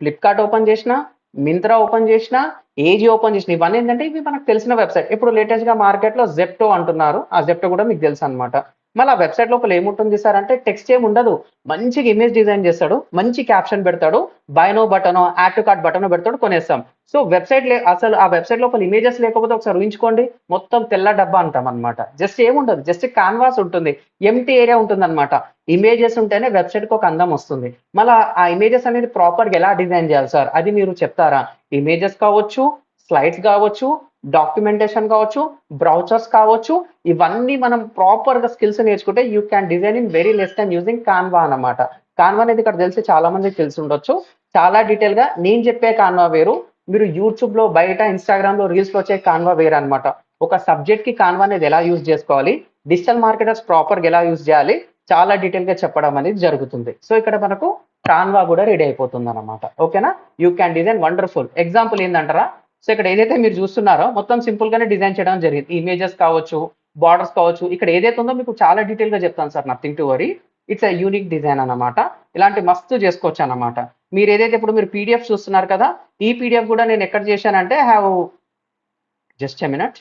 ఫ్లిప్కార్ట్ ఓపెన్ చేసినా, మింత్రా ఓపెన్ చేసినా, ఏజీ ఓపెన్ చేసిన, ఇవన్నీ ఏంటంటే ఇవి మనకు తెలిసిన వెబ్సైట్. ఇప్పుడు లేటెస్ట్ గా మార్కెట్ లో జెప్టో అంటున్నారు, ఆ జెప్టో కూడా మీకు తెలుసు అనమాట. మళ్ళీ ఆ వెబ్సైట్ లోపల ఏముంటుంది సార్ అంటే టెక్స్ట్ ఏమి ఉండదు, మంచిగా ఇమేజ్ డిజైన్ చేస్తాడు, మంచి క్యాప్షన్ పెడతాడు, బైనో బటనో యాడ్ టు కార్ట్ బటనో పెడతాడు, కొనేస్తాం. సో వెబ్సైట్ అసలు ఆ వెబ్సైట్ లోపల ఇమేజెస్ లేకపోతే ఒకసారి ఊహించుకోండి, మొత్తం తెల్ల డబ్బా అంటాం అనమాట. జస్ట్ ఏముండదు, జస్ట్ కాన్వాస్ ఉంటుంది, ఎంటీ ఏరియా ఉంటుంది అనమాట. ఇమేజెస్ ఉంటేనే వెబ్సైట్ కి ఒక అందం వస్తుంది. మళ్ళీ ఆ ఇమేజెస్ అనేది ప్రాపర్ గా ఎలా డిజైన్ చేయాలి సార్, అది మీరు చెప్తారా? ఇమేజెస్ కావచ్చు, స్లైడ్స్ కావచ్చు, డాక్యుమెంటేషన్ కావచ్చు, బ్రౌచర్స్ కావచ్చు, ఇవన్నీ మనం ప్రాపర్ గా స్కిల్స్ నేర్చుకుంటే you can design in very less time using Canva అనమాట. కాన్వా అనేది ఇక్కడ తెలిసి చాలా మందికి తెలిసి ఉండొచ్చు. చాలా డీటెయిల్ గా నేను చెప్పే కాన్వా వేరు, మీరు యూట్యూబ్ లో బయట ఇన్స్టాగ్రామ్ లో రీల్స్ లో వచ్చే కాన్వా వేరు అనమాట. ఒక సబ్జెక్ట్ కి కాన్వా అనేది ఎలా యూజ్ చేసుకోవాలి, డిజిటల్ మార్కెటర్స్ ప్రాపర్ గా ఎలా యూజ్ చేయాలి, చాలా డీటెయిల్ గా చెప్పడం అనేది జరుగుతుంది. సో ఇక్కడ మనకు కాన్వా కూడా రెడీ అయిపోతుంది అనమాట. ఓకేనా? You can design wonderful. Example ఏంటంటారా? సో ఇక్కడ ఏదైతే మీరు చూస్తున్నారో మొత్తం సింపుల్ గానే డిజైన్ చేయడం జరిగింది. ఇమేజెస్ కావచ్చు, బార్డర్స్ కావచ్చు, ఇక్కడ ఏదైతే ఉందో మీకు చాలా డీటెయిల్ గా చెప్తాను sir, nothing to worry. It's a unique design అన్నమాట. ఇలాంటి మస్తు చేసుకోవచ్చు అన్నమాట. మీరు ఏదైతే ఇప్పుడు మీరు పీడిఎఫ్ చూస్తున్నారు కదా, ఈ పీడిఎఫ్ కూడా నేను ఎక్కడ చేశానంటే have just a minute.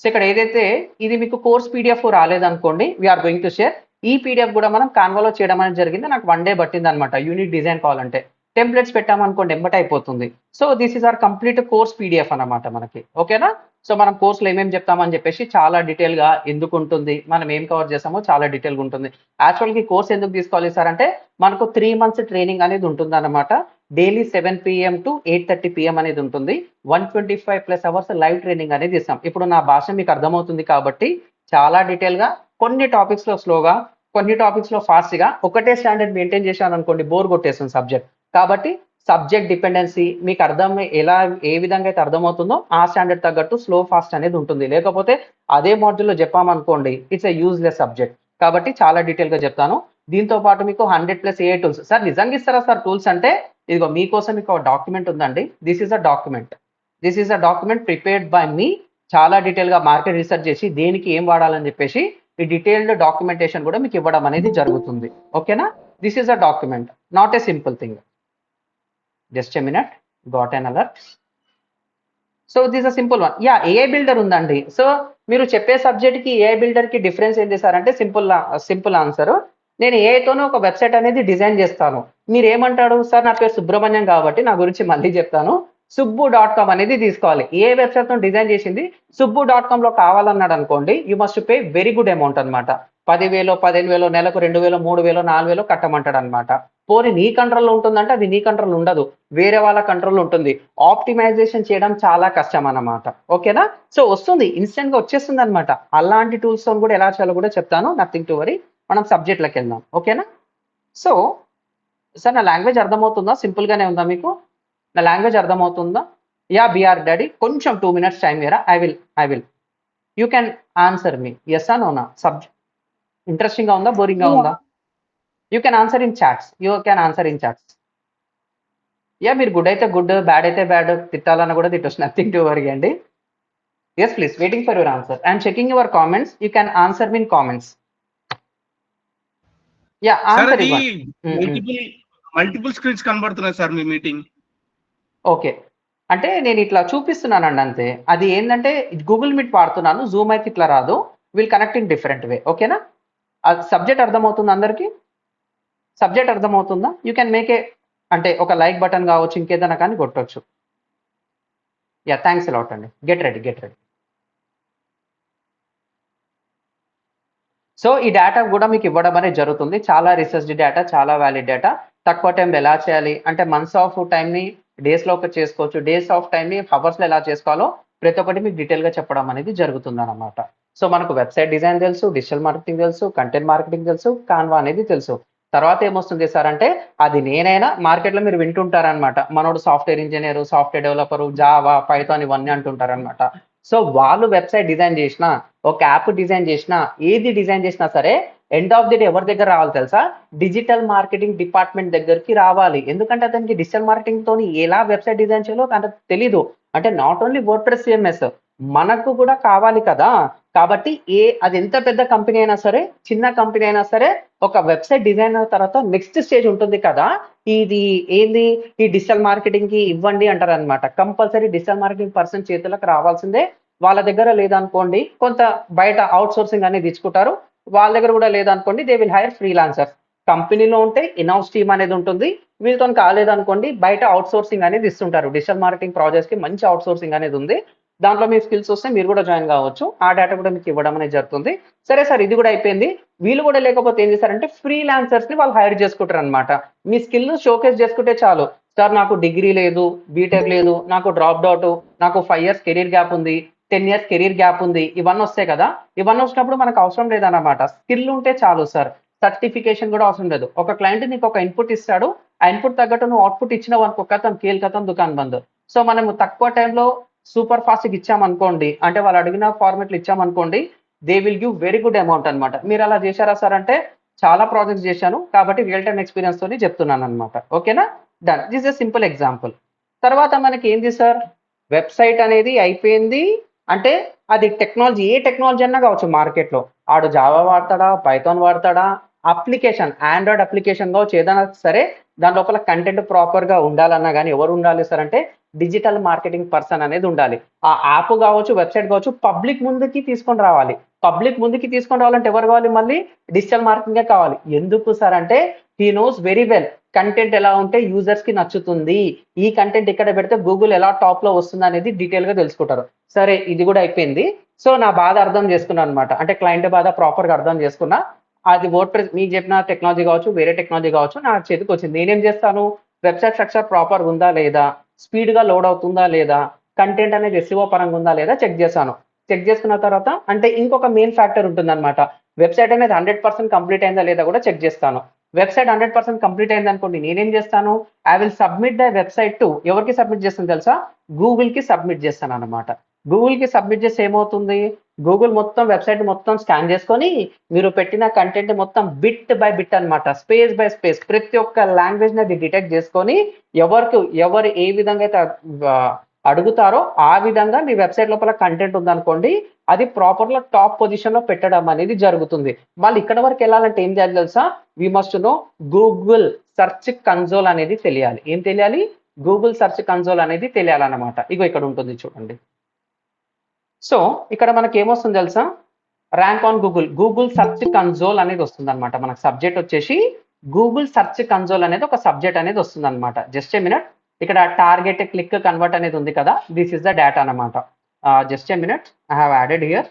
So ఇక్కడ ఏదైతే ఇది మీకు కోర్స్ పీడిఎఫ్ రాలేదనుకోండి, వీఆర్ గోయింగ్ టు షేర్. ఈ పీడిఎఫ్ కూడా మనం కాన్వాలో చేయడం అనేది జరిగింది. నాకు 1 day పట్టింది అనమాట. యూనిక్ డిజైన్ కావాలంటే టెంప్లెట్స్ పెట్టామనుకోండి ఎంబట అయిపోతుంది. So this is our complete course PDF అన్నమాట మనకి. ఓకేనా? సో మనం కోర్సులో ఏమేమి చెప్తామని చెప్పేసి చాలా డీటెయిల్ గా ఎందుకు ఉంటుంది, మనం ఏం కవర్ చేస్తామో చాలా డీటెయిల్ గా ఉంటుంది. యాక్చువల్గా ఈ కోర్స్ ఎందుకు తీసుకోవాలి సార్ అంటే మనకు 3 months ట్రైనింగ్ అనేది ఉంటుంది అనమాట. డైలీ 7 PM to 8:30 PM అనేది ఉంటుంది. 125+ hours లైవ్ ట్రైనింగ్ అనేది ఇస్తాం. ఇప్పుడు నా భాష మీకు అర్థమవుతుంది కాబట్టి చాలా డీటెయిల్ గా కొన్ని టాపిక్స్ లో స్లోగా, కొన్ని టాపిక్స్ లో ఫాస్ట్ గా, ఒకటే స్టాండర్డ్ మెయింటైన్ చేశాను అనుకోండి బోర్ కొట్టేస్తుంది సబ్జెక్ట్. కాబట్టి సబ్జెక్ట్ డిపెండెన్సీ మీకు ఏ విధంగా అయితే అర్థమవుతుందో ఆ స్టాండర్డ్ తగ్గట్టు స్లో ఫాస్ట్ అనేది ఉంటుంది. లేకపోతే అదే మాడ్యూల్లో చెప్పామనుకోండి ఇట్స్ ఎ యూజ్లెస్ సబ్జెక్ట్. కాబట్టి చాలా డీటెయిల్గా చెప్తాను. దీంతో పాటు మీకు 100+ AI టూల్స్. సార్ నిజంగా ఇస్తారా సార్ టూల్స్ అంటే? ఇదిగో మీకోసం మీకు డాక్యుమెంట్ ఉందండి. This is a document prepared by me. చాలా డీటెయిల్గా మార్కెట్ రీసెర్చ్ చేసి దేనికి ఏం వాడాలని చెప్పేసి ఈ డీటెయిల్డ్ డాక్యుమెంటేషన్ కూడా మీకు ఇవ్వడం అనేది జరుగుతుంది. ఓకేనా? This is a document, not a simple thing. Just a minute, got N alert. So this a simple one. Yeah, AI builder ఉందండి. సో మీరు చెప్పే సబ్జెక్ట్కి ఏఐ బిల్డర్కి డిఫరెన్స్ ఏంటి సార్ అంటే సింపుల్ ఆన్సర్. నేను ఏఐతోనే ఒక వెబ్సైట్ అనేది డిజైన్ చేస్తాను. మీరు ఏమంటాడు సార్? నా పేరు సుబ్రహ్మణ్యం కాబట్టి నా గురించి మళ్ళీ చెప్తాను. subbu.com అనేది తీసుకోవాలి. ఏ వెబ్సైట్తో డిజైన్ చేసింది subbu.comలో కావాలన్నాడు అనుకోండి, you must pay very good amount అనమాట. 10,000 15,000 నెలకు 2,000 3,000 4,000 కట్టమంటాడు అనమాట. పోనీ నీ కంట్రోల్లో ఉంటుందంటే అది నీ కంట్రోల్ ఉండదు, వేరే వాళ్ళ కంట్రోల్ ఉంటుంది. ఆప్టిమైజేషన్ చేయడం చాలా కష్టం అన్నమాట. ఓకేనా? సో వస్తుంది, ఇన్స్టెంట్గా వచ్చేస్తుంది అనమాట. అలాంటి టూల్స్తో కూడా ఎలా చేయాలో కూడా చెప్తాను. Nothing to worry. మనం సబ్జెక్ట్లోకి వెళ్దాం. ఓకేనా? సో సార్ నా లాంగ్వేజ్ అర్థమవుతుందా? సింపుల్గానే ఉందా మీకు? నా లాంగ్వేజ్ అర్థమవుతుందా? యా బిఆర్ డాడీ, కొంచెం 2 minutes టైం ఇయరా. I will you can answer me yes or నోనా. ఇంట్రెస్టింగ్గా ఉందా, బోరింగ్గా ఉందా? You can answer in chats. Yeah, మీరు గుడ్ అయితే గుడ్, బ్యాడ్ అయితే బ్యాడ్, తిట్టాలన్నా కూడా తిట్టొచ్చు. నథింగ్ టు వరీ అండి. Yes please, waiting for your answer. I'm checking your comments. You can answer me in comments. Yeah, answer ఇవ్వండి. Multiple screens కనబడుతున్నాయి sir మీ మీటింగ్. ఓకే, అంటే నేను ఇట్లా చూపిస్తున్నానండి అంతే. అది ఏంటంటే గూగుల్ మీట్ వాడుతున్నాను, జూమ్ అయితే ఇట్లా రాదు. Will connect in different way. ఓకేనా? అది సబ్జెక్ట్ అర్థమవుతుంది అందరికీ? సబ్జెక్ట్ అర్థమవుతుందా? యూ కెన్ మేక్ ఏ అంటే ఒక లైక్ బటన్ కావచ్చు, ఇంకేదైనా కానీ కొట్టవచ్చు. యా, థ్యాంక్స్ అలాట్ అండి. Get ready. సో ఈ డేటా కూడా మీకు ఇవ్వడం అనేది జరుగుతుంది. చాలా రీసెర్చ్ డేటా, చాలా వ్యాలిడ్ డేటా. తక్కువ టైంలో ఎలా చేయాలి అంటే మంత్స్ ఆఫ్ టైంని డేస్లో ఒకటి చేసుకోవచ్చు, డేస్ ఆఫ్ టైంని హవర్స్లో ఎలా చేసుకోవాలో ప్రతి ఒక్కటి మీకు డీటెయిల్గా చెప్పడం అనేది జరుగుతుంది అన్నమాట. సో మనకు వెబ్సైట్ డిజైన్ తెలుసు, డిజిటల్ మార్కెటింగ్ తెలుసు, కంటెంట్ మార్కెటింగ్ తెలుసు, కాన్వా అనేది తెలుసు. తర్వాత ఏమొస్తుంది సార్ అంటే అది నేనైనా మార్కెట్లో మీరు వింటుంటారనమాట, మనోడు software engineer, software developer, Java, Python ఇవన్నీ అంటుంటారనమాట. సో వాళ్ళు వెబ్సైట్ డిజైన్ చేసినా, ఒక యాప్ డిజైన్ చేసినా, ఏది డిజైన్ చేసినా సరే ఎండ్ ఆఫ్ ది డే ఎవరి దగ్గర రావాలి తెలుసా? డిజిటల్ మార్కెటింగ్ డిపార్ట్మెంట్ దగ్గరికి రావాలి. ఎందుకంటే అతనికి డిజిటల్ మార్కెటింగ్ తోని ఎలా వెబ్సైట్ డిజైన్ చేయాలో అంత తెలీదు. అంటే నాట్ ఓన్లీ వర్డ్ప్రెస్ సిఎంఎస్ మనకు కూడా కావాలి కదా. కాబట్టి అది ఎంత పెద్ద కంపెనీ అయినా సరే, చిన్న కంపెనీ అయినా సరే, ఒక వెబ్సైట్ డిజైన్ అయిన తర్వాత నెక్స్ట్ స్టేజ్ ఉంటుంది కదా. ఇది ఏంది, ఈ డిజిటల్ మార్కెటింగ్ కి ఇవ్వండి అంటారు అనమాట. కంపల్సరీ డిజిటల్ మార్కెటింగ్ పర్సన్ చేతులకు రావాల్సిందే. వాళ్ళ దగ్గర లేదనుకోండి కొంత బయట అవుట్ సోర్సింగ్ అనేది ఇచ్చుకుంటారు. వాళ్ళ దగ్గర కూడా లేదనుకోండి దే విల్ హైర్ ఫ్రీలాన్సర్స్. కంపెనీలో ఉంటే ఇన్హౌస్ టీమ్ అనేది ఉంటుంది. వీళ్ళతో కాలేదనుకోండి బయట అవుట్ సోర్సింగ్ అనేది ఇస్తుంటారు. డిజిటల్ మార్కెటింగ్ ప్రాజెక్ట్స్ కి మంచి అవుట్ సోర్సింగ్ అనేది ఉంది. దాంట్లో మీ స్కిల్స్ వస్తే మీరు కూడా జాయిన్ కావచ్చు. ఆ డేటా కూడా మీకు ఇవ్వడం అనేది జరుగుతుంది. సరే సార్, ఇది కూడా అయిపోయింది. వీళ్ళు కూడా లేకపోతే ఏం చేస్తారంటే ఫ్రీలాన్సర్స్ ని వాళ్ళు హైర్ చేసుకుంటారు అనమాట. మీ స్కిల్ షోకేస్ చేసుకుంటే చాలు. సార్ నాకు డిగ్రీ లేదు, బీటెక్ లేదు, నాకు డ్రాప్ అవుట్, నాకు 5 years కెరీర్ గ్యాప్ ఉంది, 10 years కెరీర్ గ్యాప్ ఉంది, ఇవన్నీ వస్తాయి కదా. ఇవన్నీ వచ్చినప్పుడు మనకు అవసరం లేదన్నమాట. స్కిల్ ఉంటే చాలు సార్. సర్టిఫికేషన్ కూడా అవసరం లేదు. ఒక క్లయింట్ నీకు ఒక ఇన్పుట్ ఇస్తాడు, ఆ ఇన్పుట్ తగ్గట్టు నువ్వు అవుట్పుట్ ఇచ్చినావు అనుకో, కథం కేల్ కథం దుకాన్ బంద్. సో మనము తక్కువ టైంలో సూపర్ ఫాస్ట్గా ఇచ్చామనుకోండి, అంటే వాళ్ళు అడిగిన ఫార్మెట్లు ఇచ్చామనుకోండి, they will give very good amount అనమాట. మీరు అలా చేశారా సార్ అంటే చాలా ప్రాజెక్ట్స్ చేశాను కాబట్టి రియల్ టైమ్ ఎక్స్పీరియన్స్ తోని చెప్తున్నాను అనమాట. ఓకేనా? Done. This a simple example. తర్వాత మనకి ఏంది సార్, వెబ్సైట్ అనేది అయిపోయింది. అంటే అది టెక్నాలజీ, ఏ టెక్నాలజీ అన్నా కావచ్చు మార్కెట్లో. ఆడు జావా వాడతాడా, పైథాన్ వాడతాడా, అప్లికేషన్ ఆండ్రాయిడ్ అప్లికేషన్ కావచ్చు, ఏదైనా సరే దాని లోపల కంటెంట్ ప్రాపర్గా ఉండాలన్నా కానీ ఎవరు ఉండాలి సార్ అంటే డిజిటల్ మార్కెటింగ్ పర్సన్ అనేది ఉండాలి. ఆ యాప్ కావచ్చు, వెబ్సైట్ కావచ్చు, పబ్లిక్ ముందుకి తీసుకొని రావాలి. పబ్లిక్ ముందుకి తీసుకొని రావాలంటే ఎవరు కావాలి? మళ్ళీ డిజిటల్ మార్కెటింగే కావాలి. ఎందుకు సార్ అంటే he knows very well content ఎలా ఉంటే యూజర్స్ కి నచ్చుతుంది, ఈ కంటెంట్ ఇక్కడ పెడితే గూగుల్ ఎలా టాప్ లో వస్తుంది అనేది డీటెయిల్ గా తెలుసుకుంటారు. సరే, ఇది కూడా అయిపోయింది. సో నా బాధ అర్థం చేసుకున్నాను అనమాట. అంటే క్లయింట్ బాధ ప్రాపర్ గా అర్థం చేసుకున్నా. అది వర్డ్ప్రెస్ మీకు చెప్పిన టెక్నాలజీ కావచ్చు, వేరే టెక్నాలజీ కావచ్చు, నా చేతికి వచ్చింది. నేనేం చేస్తాను, వెబ్సైట్ స్ట్రక్చర్ ప్రాపర్ ఉందా లేదా, స్పీడ్ గా లోడ్ అవుతుందా లేదా, కంటెంట్ అనేది ఎస్ఈఓ పరంగా ఉందా లేదా చెక్ చేశాను. చెక్ చేసుకున్న తర్వాత అంటే ఇంకొక మెయిన్ ఫ్యాక్టర్ ఉంటుంది అనమాట. వెబ్సైట్ అనేది 100% కంప్లీట్ అయిందా లేదా కూడా చెక్ చేస్తాను. వెబ్సైట్ 100% కంప్లీట్ అయింది అనుకోండి, నేనేం చేస్తాను, I will submit the website to ఎవరికి సబ్మిట్ చేస్తాను తెలుసా, గూగుల్కి సబ్మిట్ చేస్తాను అనమాట. గూగుల్కి సబ్మిట్ చేస్తే ఏమవుతుంది, గూగుల్ మొత్తం వెబ్సైట్ మొత్తం స్కాన్ చేసుకొని మీరు పెట్టిన కంటెంట్ మొత్తం బిట్ బై బిట్ అనమాట, స్పేస్ బై స్పేస్ ప్రతి ఒక్క లాంగ్వేజ్ని అది డిటెక్ట్ చేసుకొని ఎవరు ఏ విధంగా అయితే అడుగుతారో ఆ విధంగా మీ వెబ్సైట్ లోపల కంటెంట్ ఉందనుకోండి, అది ప్రాపర్గా టాప్ పొజిషన్లో పెట్టడం అనేది జరుగుతుంది. మళ్ళీ ఇక్కడ వరకు వెళ్ళాలంటే ఏం చేయాలి తెలుసా, we must know Google search console అనేది తెలియాలి. ఏం తెలియాలి, గూగుల్ సెర్చ్ కన్సోల్ అనేది తెలియాలన్నమాట. ఇగో ఇక్కడ ఉంటుంది చూడండి. సో ఇక్కడ మనకి ఏమొస్తుంది తెలుసా, rank on Google search console అనేది వస్తుంది అనమాట. మనకు సబ్జెక్ట్ వచ్చేసి గూగుల్ సెర్చ్ కన్సోల్ అనేది ఒక సబ్జెక్ట్ అనేది వస్తుంది అనమాట. జస్ట్ ఏ మినిట్, ఇక్కడ టార్గెట్ క్లిక్ కన్వర్ట్ అనేది ఉంది కదా, దిస్ ఇస్ ద డేటా అనమాట. Just a minute, I have added here.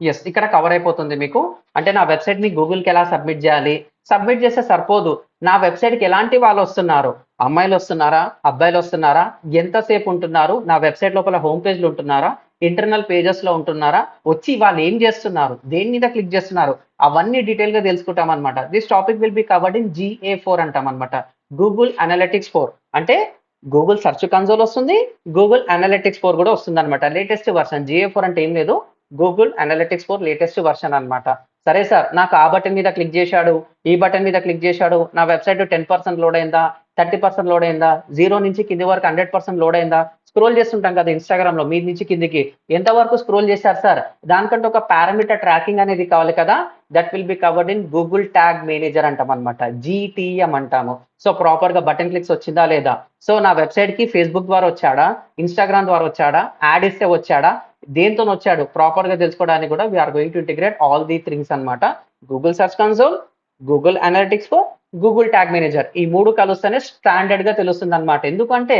Yes, ఇక్కడ కవర్ అయిపోతుంది మీకు. అంటే నా వెబ్సైట్ని గూగుల్కి ఎలా సబ్మిట్ చేయాలి, సబ్మిట్ చేస్తే సరిపోదు, నా వెబ్సైట్కి ఎలాంటి వాళ్ళు వస్తున్నారు, అమ్మాయిలు వస్తున్నారా, అబ్బాయిలు వస్తున్నారా, ఎంతసేపు ఉంటున్నారు, నా వెబ్సైట్ లోపల హోమ్ పేజ్లు ఉంటున్నారా, ఇంటర్నల్ పేజెస్లో ఉంటున్నారా, వచ్చి వాళ్ళు ఏం చేస్తున్నారు, దేని మీద క్లిక్ చేస్తున్నారు, అవన్నీ డీటెయిల్గా తెలుసుకుంటాం అనమాట. This topic will be covered in GA4 అంటాం అనమాట, గూగుల్ అనలిటిక్స్ 4. అంటే గూగుల్ సెర్చ్ కన్సోల్ వస్తుంది, గూగుల్ అనలిటిక్స్ 4 కూడా వస్తుంది అనమాట, లేటెస్ట్ వర్షన్. GA4 అంటే ఏం లేదు, గూగుల్ అనలిటిక్స్ 4 లేటెస్ట్ వర్షన్ అనమాట. సరే సార్, నాకు ఆ బటన్ మీద క్లిక్ చేశాడు, ఈ బటన్ మీద క్లిక్ చేశాడు, నా వెబ్సైట్ 10% లోడ్ అయిందా, 30% లోడ్ అయిందా, 0 నుంచి కింది వరకు 100% లోడ్ అయిందా, స్క్రోల్ చేస్తుంటాం కదా ఇన్స్టాగ్రామ్ లో, మీద నుంచి కిందికి ఎంతవరకు స్క్రోల్ చేశారు సార్, దానికంటే ఒక పారామీటర్ ట్రాకింగ్ అనేది కావాలి కదా, that will be covered in Google tag manager అంటాం అనమాట, GTM అంటాము. సో ప్రాపర్ గా బటన్ క్లిక్స్ వచ్చిందా లేదా, సో నా వెబ్సైట్ కి ఫేస్బుక్ ద్వారా వచ్చాడా, ఇన్స్టాగ్రామ్ ద్వారా వచ్చాడా, యాడ్ ఇస్తే వచ్చాడా, దేంతో వచ్చాడు, ప్రాపర్ గా తెలుసుకోవడానికి కూడా we are going to integrate all the things అనమాట. Google search console, Google analytics 4, Google tag manager, ఈ 3 కలిస్తేనే స్టాండర్డ్ గా తెలుస్తుంది అనమాట. ఎందుకంటే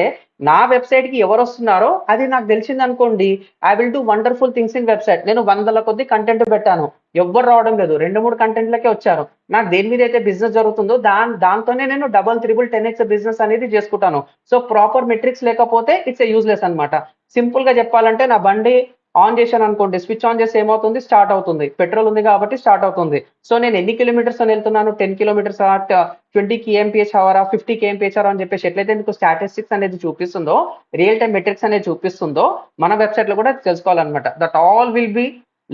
నా వెబ్సైట్ కి ఎవరు వస్తున్నారో అది నాకు తెలిసింది అనుకోండి, I will do wonderful things in website. నేను 100ల కొద్ది కంటెంట్ పెట్టాను, ఎవ్వరు రావడం లేదు, 2-3 కంటెంట్లకే వచ్చారు. నాకు దేని మీద అయితే బిజినెస్ జరుగుతుందో దాంతోనే నేను డబల్ 3-10x బిజినెస్ అనేది చేసుకుంటాను. సో ప్రాపర్ మెట్రిక్స్ లేకపోతే ఇట్స్ యూజ్లెస్ అనమాట. సింపుల్ గా చెప్పాలంటే నా బండి ఆన్ చేశాను అనుకోండి, స్విచ్ ఆన్ చేస్తే ఏమవుతుంది, స్టార్ట్ అవుతుంది, పెట్రోల్ ఉంది కాబట్టి స్టార్ట్ అవుతుంది. సో నేను ఎన్ని కిలోమీటర్స్ అని వెళ్తున్నాను, 10 కిలోమీటర్స్ 20 kmph 50 kmph అని చెప్పేసి ఎట్లయితే మీకు స్టాటిస్టిక్స్ అనేది చూపిస్తుందో, రియల్ టైం మెట్రిక్స్ అనేది చూపిస్తుందో, మన వెబ్సైట్ లో కూడా తెలుసుకోవాలన్నమాట. That all will be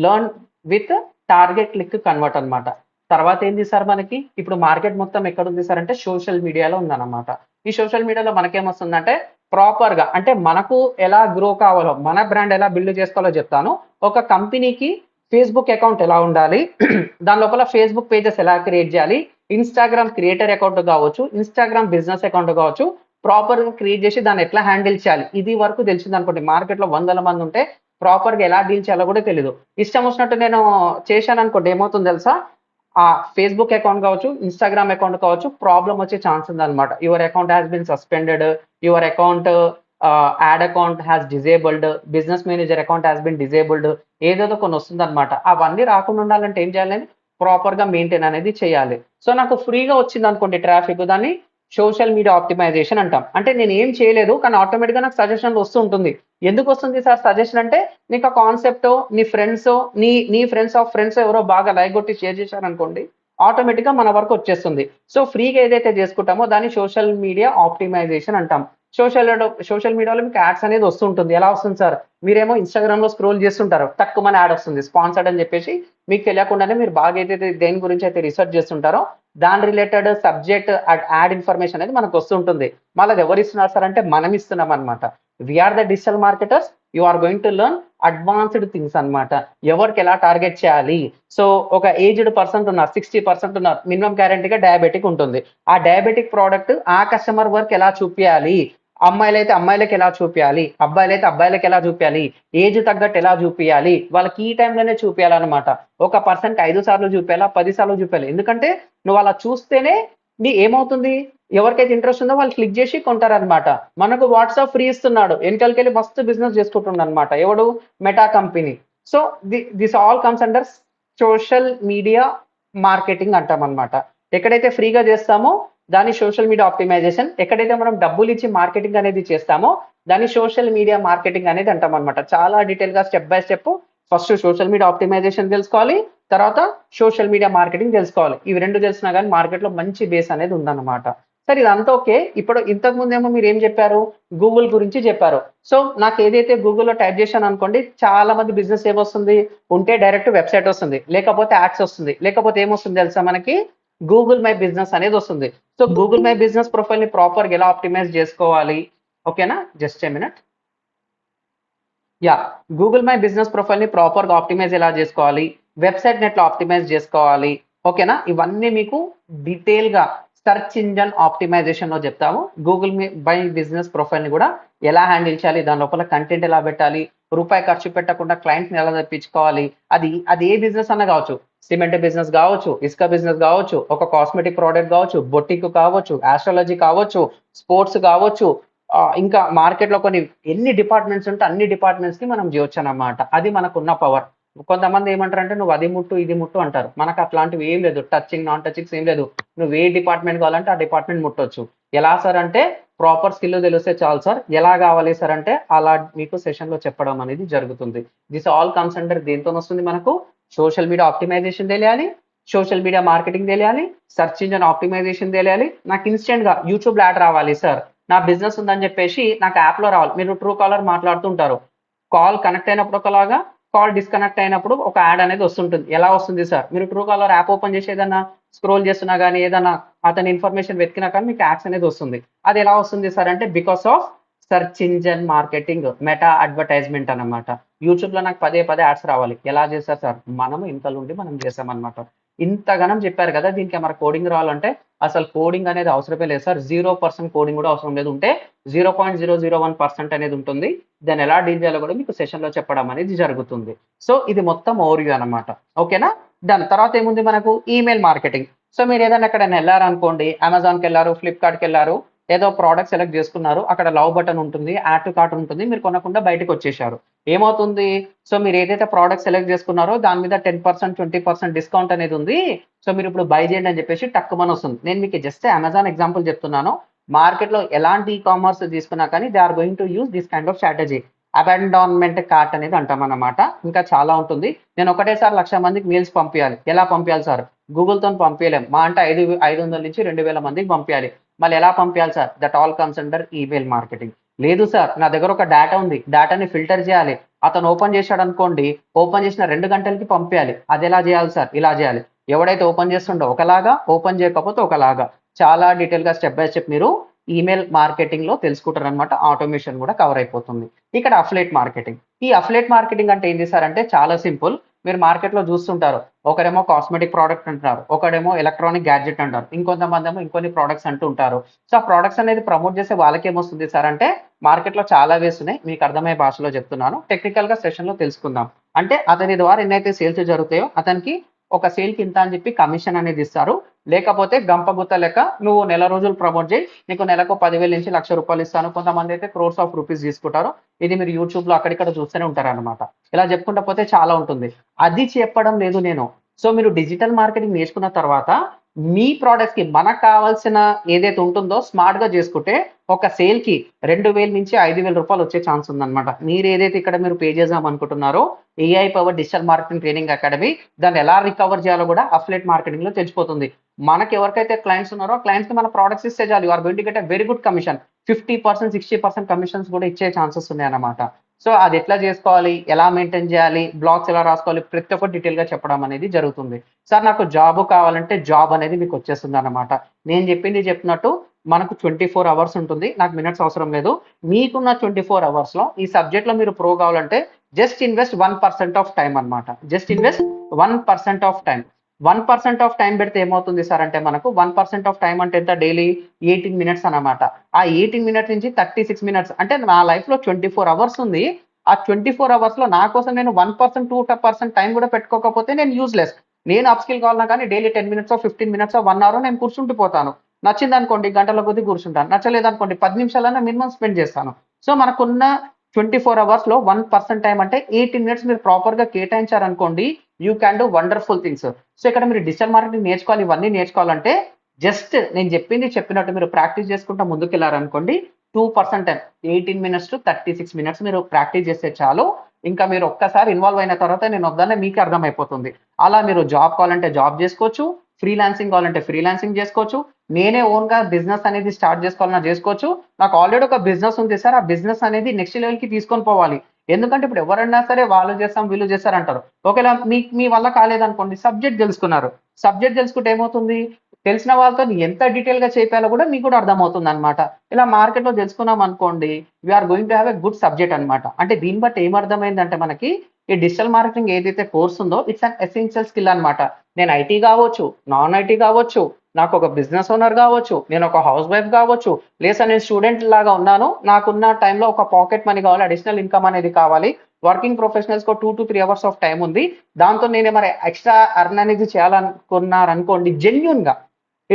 learn with target click convert అనమాట. తర్వాత ఏంది సార్, మనకి ఇప్పుడు మార్కెట్ మొత్తం ఎక్కడ ఉంది సార్ అంటే సోషల్ మీడియాలో ఉందన్నమాట. ఈ సోషల్ మీడియాలో మనకేమొస్తుందంటే ప్రాపర్ గా, అంటే మనకు ఎలా గ్రో కావాలో, మన బ్రాండ్ ఎలా బిల్డ్ చేసుకోవాలో చెప్తాను. ఒక కంపెనీకి ఫేస్బుక్ అకౌంట్ ఎలా ఉండాలి, దాని లోపల ఫేస్బుక్ పేజెస్ ఎలా క్రియేట్ చేయాలి, ఇన్స్టాగ్రామ్ క్రియేటర్ అకౌంట్ కావచ్చు, ఇన్స్టాగ్రామ్ బిజినెస్ అకౌంట్ కావచ్చు, ప్రాపర్ గా క్రియేట్ చేసి దాన్ని ఎట్లా హ్యాండిల్ చేయాలి, ఇది వరకు తెలిసింది అనుకోండి. మార్కెట్ లో 100ల మంది ఉంటే ప్రాపర్ గా ఎలా డీల్ చేయాలో కూడా తెలియదు. ఇష్టం వచ్చినట్టు నేను చేశాను అనుకోండి, ఏమవుతుంది తెలుసా, ఆ ఫేస్బుక్ అకౌంట్ కావచ్చు, ఇన్స్టాగ్రామ్ అకౌంట్ కావచ్చు, ప్రాబ్లం వచ్చే ఛాన్స్ ఉంది అనమాట. Your account has been suspended, your account add account has disabled, business manager account has been disabled, ఏదేదో కొన్ని వస్తుంది అనమాట. అవన్నీ రాకుండా ఉండాలంటే ఏం చేయాలని, ప్రాపర్ గా మెయింటైన్ అనేది చేయాలి. సో నాకు ఫ్రీగా వచ్చింది అనుకోండి ట్రాఫిక్, దాన్ని సోషల్ మీడియా ఆప్టిమైజేషన్ అంటాం. అంటే నేను ఏం చేయలేదు, కానీ ఆటోమేటిక్గా నాకు సజెషన్ వస్తూ ఉంటుంది. ఎందుకు వస్తుంది సార్ సజెషన్ అంటే, నీకు ఆ కాన్సెప్ట్ నీ ఫ్రెండ్స్ నీ ఫ్రెండ్స్ ఆఫ్ ఫ్రెండ్స్ ఎవరో బాగా లైక్ కొట్టి షేర్ చేశారనుకోండి, ఆటోమేటిక్గా మన వరకు వచ్చేస్తుంది. సో ఫ్రీగా ఏదైతే చేసుకుంటామో దాన్ని సోషల్ మీడియా ఆప్టిమైజేషన్ అంటాం. సోషల్ మీడియాలో మీకు యాడ్స్ అనేది వస్తుంటుంది. ఎలా వస్తుంది సార్, మీరేమో ఇన్స్టాగ్రామ్ లో స్క్రోల్ చేస్తుంటారు, తక్కువ మన యాడ్ వస్తుంది స్పాన్సర్డ్ అని చెప్పేసి, మీకు తెలియకుండానే మీరు బాగా ఏదైతే దేని గురించి అయితే రీసెర్చ్ చేస్తుంటారో దాని రిలేటెడ్ సబ్జెక్ట్ యాడ్ ఇన్ఫర్మేషన్ అనేది మనకు వస్తుంటుంది. మళ్ళీ అది ఎవరు ఇస్తున్నారు సార్ అంటే మనం ఇస్తున్నాం అనమాట. We are the digital marketers, you are going to learn advanced things అనమాట. ఎవరికి ఎలా టార్గెట్ చేయాలి, సో ఒక ఏజ్డ్ పర్సన్ ఉన్నారు, 60% ఉన్నారు, మినిమం గ్యారంటీగా డయాబెటిక్ ఉంటుంది, ఆ డయాబెటిక్ ప్రోడక్ట్ ఆ కస్టమర్ వరకు ఎలా చూపించాలి, అమ్మాయిలైతే అమ్మాయిలకి ఎలా చూపించాలి, అబ్బాయిలైతే అబ్బాయిలకి ఎలా చూపించాలి, ఏజ్ తగ్గట్టు ఎలా చూపించాలి, వాళ్ళకి ఈ టైంలోనే చూపించాలన్నమాట. ఒక పర్సన్కి 5 సార్లు చూపించాలా, 10 సార్లు చూపించాలి. ఎందుకంటే నువ్వు అలా చూస్తేనే నీ ఏమవుతుంది, ఎవరికైతే ఇంట్రెస్ట్ ఉందో వాళ్ళు క్లిక్ చేసి కొంటారనమాట. మనకు వాట్సాప్ ఫ్రీ ఇస్తున్నాడు, వెనకాలకెళ్ళి మస్తు బిజినెస్ చేసుకుంటున్నాడు అనమాట, ఎవడు, meta company. So this all comes under social media marketing అంటాం అనమాట. ఎక్కడైతే ఫ్రీగా చేస్తామో దాని సోషల్ మీడియా ఆప్టిమైజేషన్, ఎక్కడైతే మనం డబ్బులు ఇచ్చి మార్కెటింగ్ అనేది చేస్తామో దాన్ని సోషల్ మీడియా మార్కెటింగ్ అనేది అంటాం అనమాట. చాలా డీటెయిల్ గా step by step first social media optimisation తెలుసుకోవాలి, తర్వాత సోషల్ మీడియా మార్కెటింగ్ తెలుసుకోవాలి. ఇవి 2 తెలిసినా గానీ మార్కెట్‌లో మంచి బేస్ అనేది ఉందన్నమాట. సరే ఇదంతా ఓకే. ఇప్పుడు ఇంతకు ముందేమో మీరేం జెప్పారు? గూగుల్ గురించి జెప్పారు. సో, నాకేదైతే గూగుల్‌లో టైప్ జేశాననుకోండి, చాలా మంది బిజినెస్ ఏమొస్తుంది? ఉంటే డైరెక్ట్ వెబ్‌సైట్ వస్తుంది. లేకపోతే యాడ్స్ వస్తుంది. లేకపోతే ఏమొస్తుంది తెలుసా మనకి? గూగుల్ మై బిజినెస్ అనేదొస్తుంది. సో, గూగుల్ మై బిజినెస్ ప్రొఫైల్‌ని ప్రాపర్‌గా ఎలా ఆప్టిమైజ్ జేసుకోవాలి? ఓకేనా? Just a minute. Yeah! Google my business ప్రొఫైల్‌ని ప్రాపర్‌గా ఆప్టిమైజ్ ఎలా జేసుకోవాలి? వెబ్‌సైట్‌ని ఎట్లా ఆప్టిమైజ్ జేసుకోవాలి? ఓకేనా? ఇవన్నీ మీకు డీటెయిల్‌గా సెర్చ్ ఇంజిన్ ఆప్టిమైజేషన్‌లో జెప్తాము. గూగుల్ మై బిజినెస్ ప్రొఫైల్‌ని గూడా ఎలా హ్యాండిల్ చేయాలి? దాని లోపల కంటెంట్ ఎలా బెట్టాలి? రూపాయి ఖర్చు పెట్టకుండా క్లయింట్స్‌ని ఎలా తెప్పించుకోవాలి? అది ఏ బిజినెస్ అన్నా గావచ్చు. సిమెంట్ బిజినెస్ గావచ్చు, ఇసుక బిజినెస్ గావచ్చు, ఒక కాస్మెటిక్ ప్రొడక్ట్ గావచ్చు, బొటిక్ కావచ్చు, ఆస్ట్రాలజీ కావచ్చు, స్పోర్ట్స్ గావచ్చు, ఇంకా మార్కెట్‌లో ఎన్ని డిపార్ట్‌మెంట్స్ ఉంటే అన్ని డిపార్ట్‌మెంట్స్‌కి మనం జేయొచ్చనమాట. అది మనకున్న పవర్. కొంతమంది ఏమంటారంటే నువ్వు అది ముట్టు, ఇది ముట్టు అంటారు. మనకు అట్లాంటివి ఏం లేదు. టచింగ్, నాన్ టచింగ్స్ ఏం లేదు. నువ్వు ఏ డిపార్ట్‌మెంట్ కావాలంటే ఆ డిపార్ట్‌మెంట్ ముట్టొచ్చు. ఎలా సార్ అంటే ప్రాపర్ స్కిల్ తెలిస్తే చాలు సార్. ఎలా కావాలి సార్ అంటే అలా మీకు సెషన్‌లో చెప్పడం అనేది జరుగుతుంది. దిస్ ఆల్ కమ్స్ అండర్ దేనితోనొస్తుంది మనకు? సోషల్ మీడియా ఆప్టిమైజేషన్ తెలియాలి. సోషల్ మీడియా మార్కెటింగ్ తెలియాలి. సెర్చ్ ఇంజిన్ ఆప్టిమైజేషన్ తెలియాలి. నాకు ఇన్‌స్టెంట్‌గా యూట్యూబ్‌లో యాడ్ రావాలి సార్. నా బిజినెస్ ఉందని చెప్పేసి నాకు యాప్‌లో రావాలి. మీరు ట్రూ కాలర్ మాట్లాడుతుంటారు. కాల్ కనెక్ట్ అయినప్పుడు ఒకలాగా, కాల్ డిస్కనెక్ట్ అయినప్పుడు ఒక యాడ్ అనేది వస్తుంటుంది. ఎలా వస్తుంది సార్? మీరు ట్రూ కాలర్ యాప్ ఓపెన్ చేసి ఏదన్నా స్క్రోల్ చేస్తున్నా గాని, ఏదన్నా అతని ఇన్ఫర్మేషన్ వెతికినా కానీ మీకు యాడ్స్ అనేది వస్తుంది. అది ఎలా వస్తుంది సార్ అంటే because of search engine marketing, meta advertisement అన్నమాట. యూట్యూబ్‌లో నాకు పదే పదే యాడ్స్ రావాలి. ఎలా చేశారు సార్? మనము వెనకాలుండి మనం చేశామన్నమాట. ఇంతగనం చెప్పారు కదా! దీనికేమైనా కోడింగ్ రావాలంటే అసలు కోడింగ్ అనేది అవసరమే లేదు సార్. 0% కోడింగ్ కూడా అవసరం లేదు. ఉంటే 0.001% అనేది ఉంటుంది. దాన్ని ఎలా డీల్ చేయాలో కూడా మీకు సెషన్‌లో చెప్పడం అనేది జరుగుతుంది. సో, ఇది మొత్తం ఓవర్‌వ్యూ అన్నమాట. ఓకేనా? డన్. తర్వాత ఏముంది మనకు ఈమెయిల్ మార్కెటింగ్. సో, మీరేదైనా ఎక్కడైనా ఎళ్లారనుకోండి, అమెజాన్‌కెళ్లారు, ఫ్లిప్‌కార్ట్‌కెళ్లారు, ఏదో ప్రొడక్ట్ సెలెక్ట్ చేసుకున్నారు. అక్కడ లవ్ బటన్ ఉంటుంది, యాడ్ టు కార్ట్ ఉంటుంది. మీరు కొనకుండా బయటకొచ్చేశారు. ఏమవుతుంది? సో, మీరేదైతే ప్రొడక్ట్ సెలెక్ట్ చేసుకున్నారో దాని మీద 10%, 20% డిస్కౌంట్ అనేది ఉంది. సో, మీరిప్పుడు బై చేయండి అని చెప్పేసి టక్కుమనొస్తుంది. నేను మీకు జస్ట్ అమెజాన్ ఎగ్జాంపుల్ చెప్తున్నాను. మార్కెట్‌లో ఎలాంటి ఈ కామర్స్ తీసుకున్నా కానీ they are going to use this kind of strategy. Abandonment cart అనేది అంటామన్నమాట. ఇంకా చాలా ఉంటుంది. నేను ఒకటేసారి 1,00,000 మందికి మెయిల్స్ పంపియాలి. ఎలా పంపియాలి సార్? గూగుల్‌తోని పంపియలేం. మా అంటే 500 నుంచి 2,000 మందికి పంపియాలి. మళ్ళీ ఎలా పంపియాలి sir? That all comes under email marketing. లేదు సార్ నా దగ్గర ఒక డేటా ఉంది. డేటాని ఫిల్టర్ చేయాలి. అతను ఓపెన్ చేశాడనుకోండి, ఓపెన్ చేసిన 2 గంటలకి పంపియాలి. అదెలా చేయాలి సార్? ఇలా చేయాలి. ఎవడైతే ఓపెన్ చేస్తుండో ఒకలాగా, ఓపెన్ చేయకపోతే ఒకలాగా. చాలా డీటెయిల్‌గా స్టెప్ బై స్టెప్ మీరు ఈమెయిల్ మార్కెటింగ్‌లో తెలుసుకుంటారనమాట. ఆటోమేషన్ కూడా కవర్ అయిపోతుంది. ఇక్కడ అఫిలియేట్ మార్కెటింగ్. ఈ అఫిలియేట్ మార్కెటింగ్ అంటే ఏంటి సార్ అంటే చాలా సింపుల్. మీరు మార్కెట్‌లో చూస్తుంటారు. ఒకరేమో కాస్మెటిక్ ప్రొడక్ట్ అంటారు. ఒకడేమో ఎలక్ట్రానిక్ గ్యాడ్జెట్ అంటారు. ఇంకొంతమందేమో ఇంకొన్ని ప్రొడక్ట్స్ అంటూ ఉంటారు. సో, ఆ ప్రొడక్ట్స్ అనేది ప్రమోట్ చేసే వాళ్ళకేమొస్తుంది సార్ అంటే మార్కెట్‌లో చాలా వేస్ ఉన్నాయి. మీకు అర్థమయ్యే భాషలో చెప్తున్నాను. టెక్నికల్‌గా సెషన్‌లో తెలుసుకుందాం. అంటే అతని ద్వారా ఎన్నైతే సేల్స్ జరుగుతాయో అతనికి ఒక సేల్‌కి ఇంత అని చెప్పి కమిషన్ అనేది ఇస్తారు. లేకపోతే గంపగుత్త లెక్క నువ్వు నెల రోజులు ప్రమోట్ చేయి. నీకు నెలకు 10,000 నుంచి ₹1,00,000 ఇస్తాను. కొంతమందైతే క్రోర్స్ ఆఫ్ రూపీస్ తీసుకుంటారు. ఇది మీరు యూట్యూబ్‌లో అక్కడిక్కడ చూస్తూనే ఉంటారనమాట. ఇలా చెప్పుకుంటా పోతే చాలా ఉంటుంది. అది చెప్పడం లేదు నేను. సో, మీరు డిజిటల్ మార్కెటింగ్ నేర్చుకున్న తర్వాత మీ ప్రొడక్ట్స్‌కి మనకు కావాల్సిన ఏదైతే ఉంటుందో స్మార్ట్‌గా చేసుకుంటే ఒక సేల్‌కి 2,000 నుంచి ₹5,000 వచ్చే ఛాన్స్ ఉందన్నమాట. మీరేదైతే ఇక్కడ మీరు పే చేద్దాం అనుకుంటున్నారో AI power digital marketing training academy దాన్ని ఎలా రికవర్ చేయాలో కూడా అఫిలియేట్ మార్కెటింగ్‌లో తెలిసిపోతుంది. మనకి ఎవరికైతే క్లయింట్స్ ఉన్నారో క్లయింట్స్‌కి మన ప్రొడక్ట్స్ ఇస్తే చాలు. You are going to get a very good commission. 50%, 60% commissions కూడా ఇచ్చే ఛాన్సెస్ ఉన్నాయన్నమాట. సో, అది ఎట్లా చేసుకోవాలి? ఎలా మెయింటైన్ చేయాలి? బ్లాగ్స్ ఎలా రాసుకోవాలి? ప్రతి ఒక్కటి డీటెయిల్‌గా చెప్పడం అనేది జరుగుతుంది. సార్ నాకు జాబ్ కావాలంటే జాబ్ అనేది మీకు వచ్చేస్తుందన్నమాట. నేను చెప్పింది చెప్పినట్టు మనకు 24 అవర్స్ ఉంటుంది. నాకు మినిట్స్ అవసరం లేదు. మీకున్న 24 అవర్స్‌లో ఈ సబ్జెక్ట్‌లో మీరు ప్రో కావాలంటే జస్ట్ ఇన్వెస్ట్ 1% ఆఫ్ టైమ్ అన్నమాట. Just invest 1% of time. 1% of time పెడితే ఏమవుతుంది సార్ అంటే మనకు 1% ఆఫ్ టైమ్ అంటే ఎంత డైలీ 18 మినిట్స్ అన్నమాట. ఆ 18 మినిట్స్ నుంచి 36 మినిట్స్ అంటే నా లైఫ్‌లో 24 అవర్స్ ఉంది. ఆ 24 అవర్స్‌లో నా కోసం నేను 1%, 2% టైమ్ కూడా పెట్టుకోకపోతే నేను యూజ్‌లెస్. నేను అప్ స్కిల్ కావాలన్నా కానీ డైలీ 10 మినిట్సో, 15 మినిట్సో, 1 అవరో నేను కూర్చుండిపోతాను. నచ్చిందనుకోండి గంటల కొద్దీ కూర్చుంటాను. నచ్చలేదనుకోండి 10 నిమిషాలన్నా మినిమమ్ స్పెండ్ చేస్తాను. సో, మనకున్న 24 అవర్స్‌లో 1% టైమ్ అంటే 18 మినిట్స్ మీరు ప్రాపర్‌గా కేటాయించారనుకోండి you can do wonderful things. So, ఇక్కడ మీరు డిజిటల్ మార్కెటింగ్ నేర్చుకోవాలి. ఇవన్నీ నేర్చుకోవాలంటే జస్ట్ నేను చెప్పింది చెప్పినట్టు మీరు ప్రాక్టీస్ చేసుకుంటా ముందుకెళ్లారనుకోండి 2% టైమ్ 18 మినిట్స్ టు 36 మినిట్స్ మీరు ప్రాక్టీస్ చేస్తే చాలు. ఇంకా మీరు ఒక్కసారి ఇన్వాల్వ్ అయిన తర్వాత నేను వద్దనే మీకు అర్థమైపోతుంది. అలా మీరు జాబ్ కావాలంటే జాబ్ చేసుకోవచ్చు, ఫ్రీలాన్సింగ్ కావాలంటే ఫ్రీలాన్సింగ్ చేసుకోవచ్చు, నేనే ఓన్గా బిజినెస్ అనేది స్టార్ట్ చేసుకోవాలన్నా చేసుకోవచ్చు. నాకు ఆల్రెడీ ఒక బిజినెస్ ఉంది సార్, ఆ బిజినెస్ అనేది నెక్స్ట్ లెవెల్కి తీసుకొని పోవాలి. ఎందుకంటే ఇప్పుడు ఎవరన్నా సరే వాళ్ళు చేస్తాం వీళ్ళు చేస్తారు అంటారు. ఒకవేళ మీ వల్ల కాలేదనుకోండి, సబ్జెక్ట్ తెలుసుకున్నారు, సబ్జెక్ట్ తెలుసుకుంటే ఏమవుతుంది, తెలిసిన వాళ్ళతో ఎంత డీటెయిల్ గా చెప్పాలో కూడా మీకు కూడా అర్థమవుతుంది అనమాట. ఇలా మార్కెట్ లో తెలుసుకున్నాం అనుకోండి, we are going to have a good subject అనమాట. అంటే దీన్ని బట్టి ఏమర్థమైందంటే మనకి ఈ డిజిటల్ మార్కెటింగ్ ఏదైతే కోర్స్ ఉందో ఇట్స్ అన్ ఎసెన్షియల్ స్కిల్ అనమాట. నేను ఐటీ కావచ్చు, నాన్ ఐటీ కావచ్చు, నాకు ఒక బిజినెస్ ఓనర్ కావచ్చు, నేను ఒక హౌస్ వైఫ్ కావచ్చు, లేదా నేను స్టూడెంట్ లాగా ఉన్నాను, నాకున్న టైంలో ఒక పాకెట్ మనీ కావాలి, అడిషనల్ ఇన్కమ్ అనేది కావాలి, వర్కింగ్ ప్రొఫెషనల్స్ కు 2 to 3 hours ఆఫ్ టైం ఉంది, దాంతో నేను మరి ఎక్స్ట్రా అర్న్ అనేది చేయాలనుకున్నారనుకోండి, జెన్యున్ గా,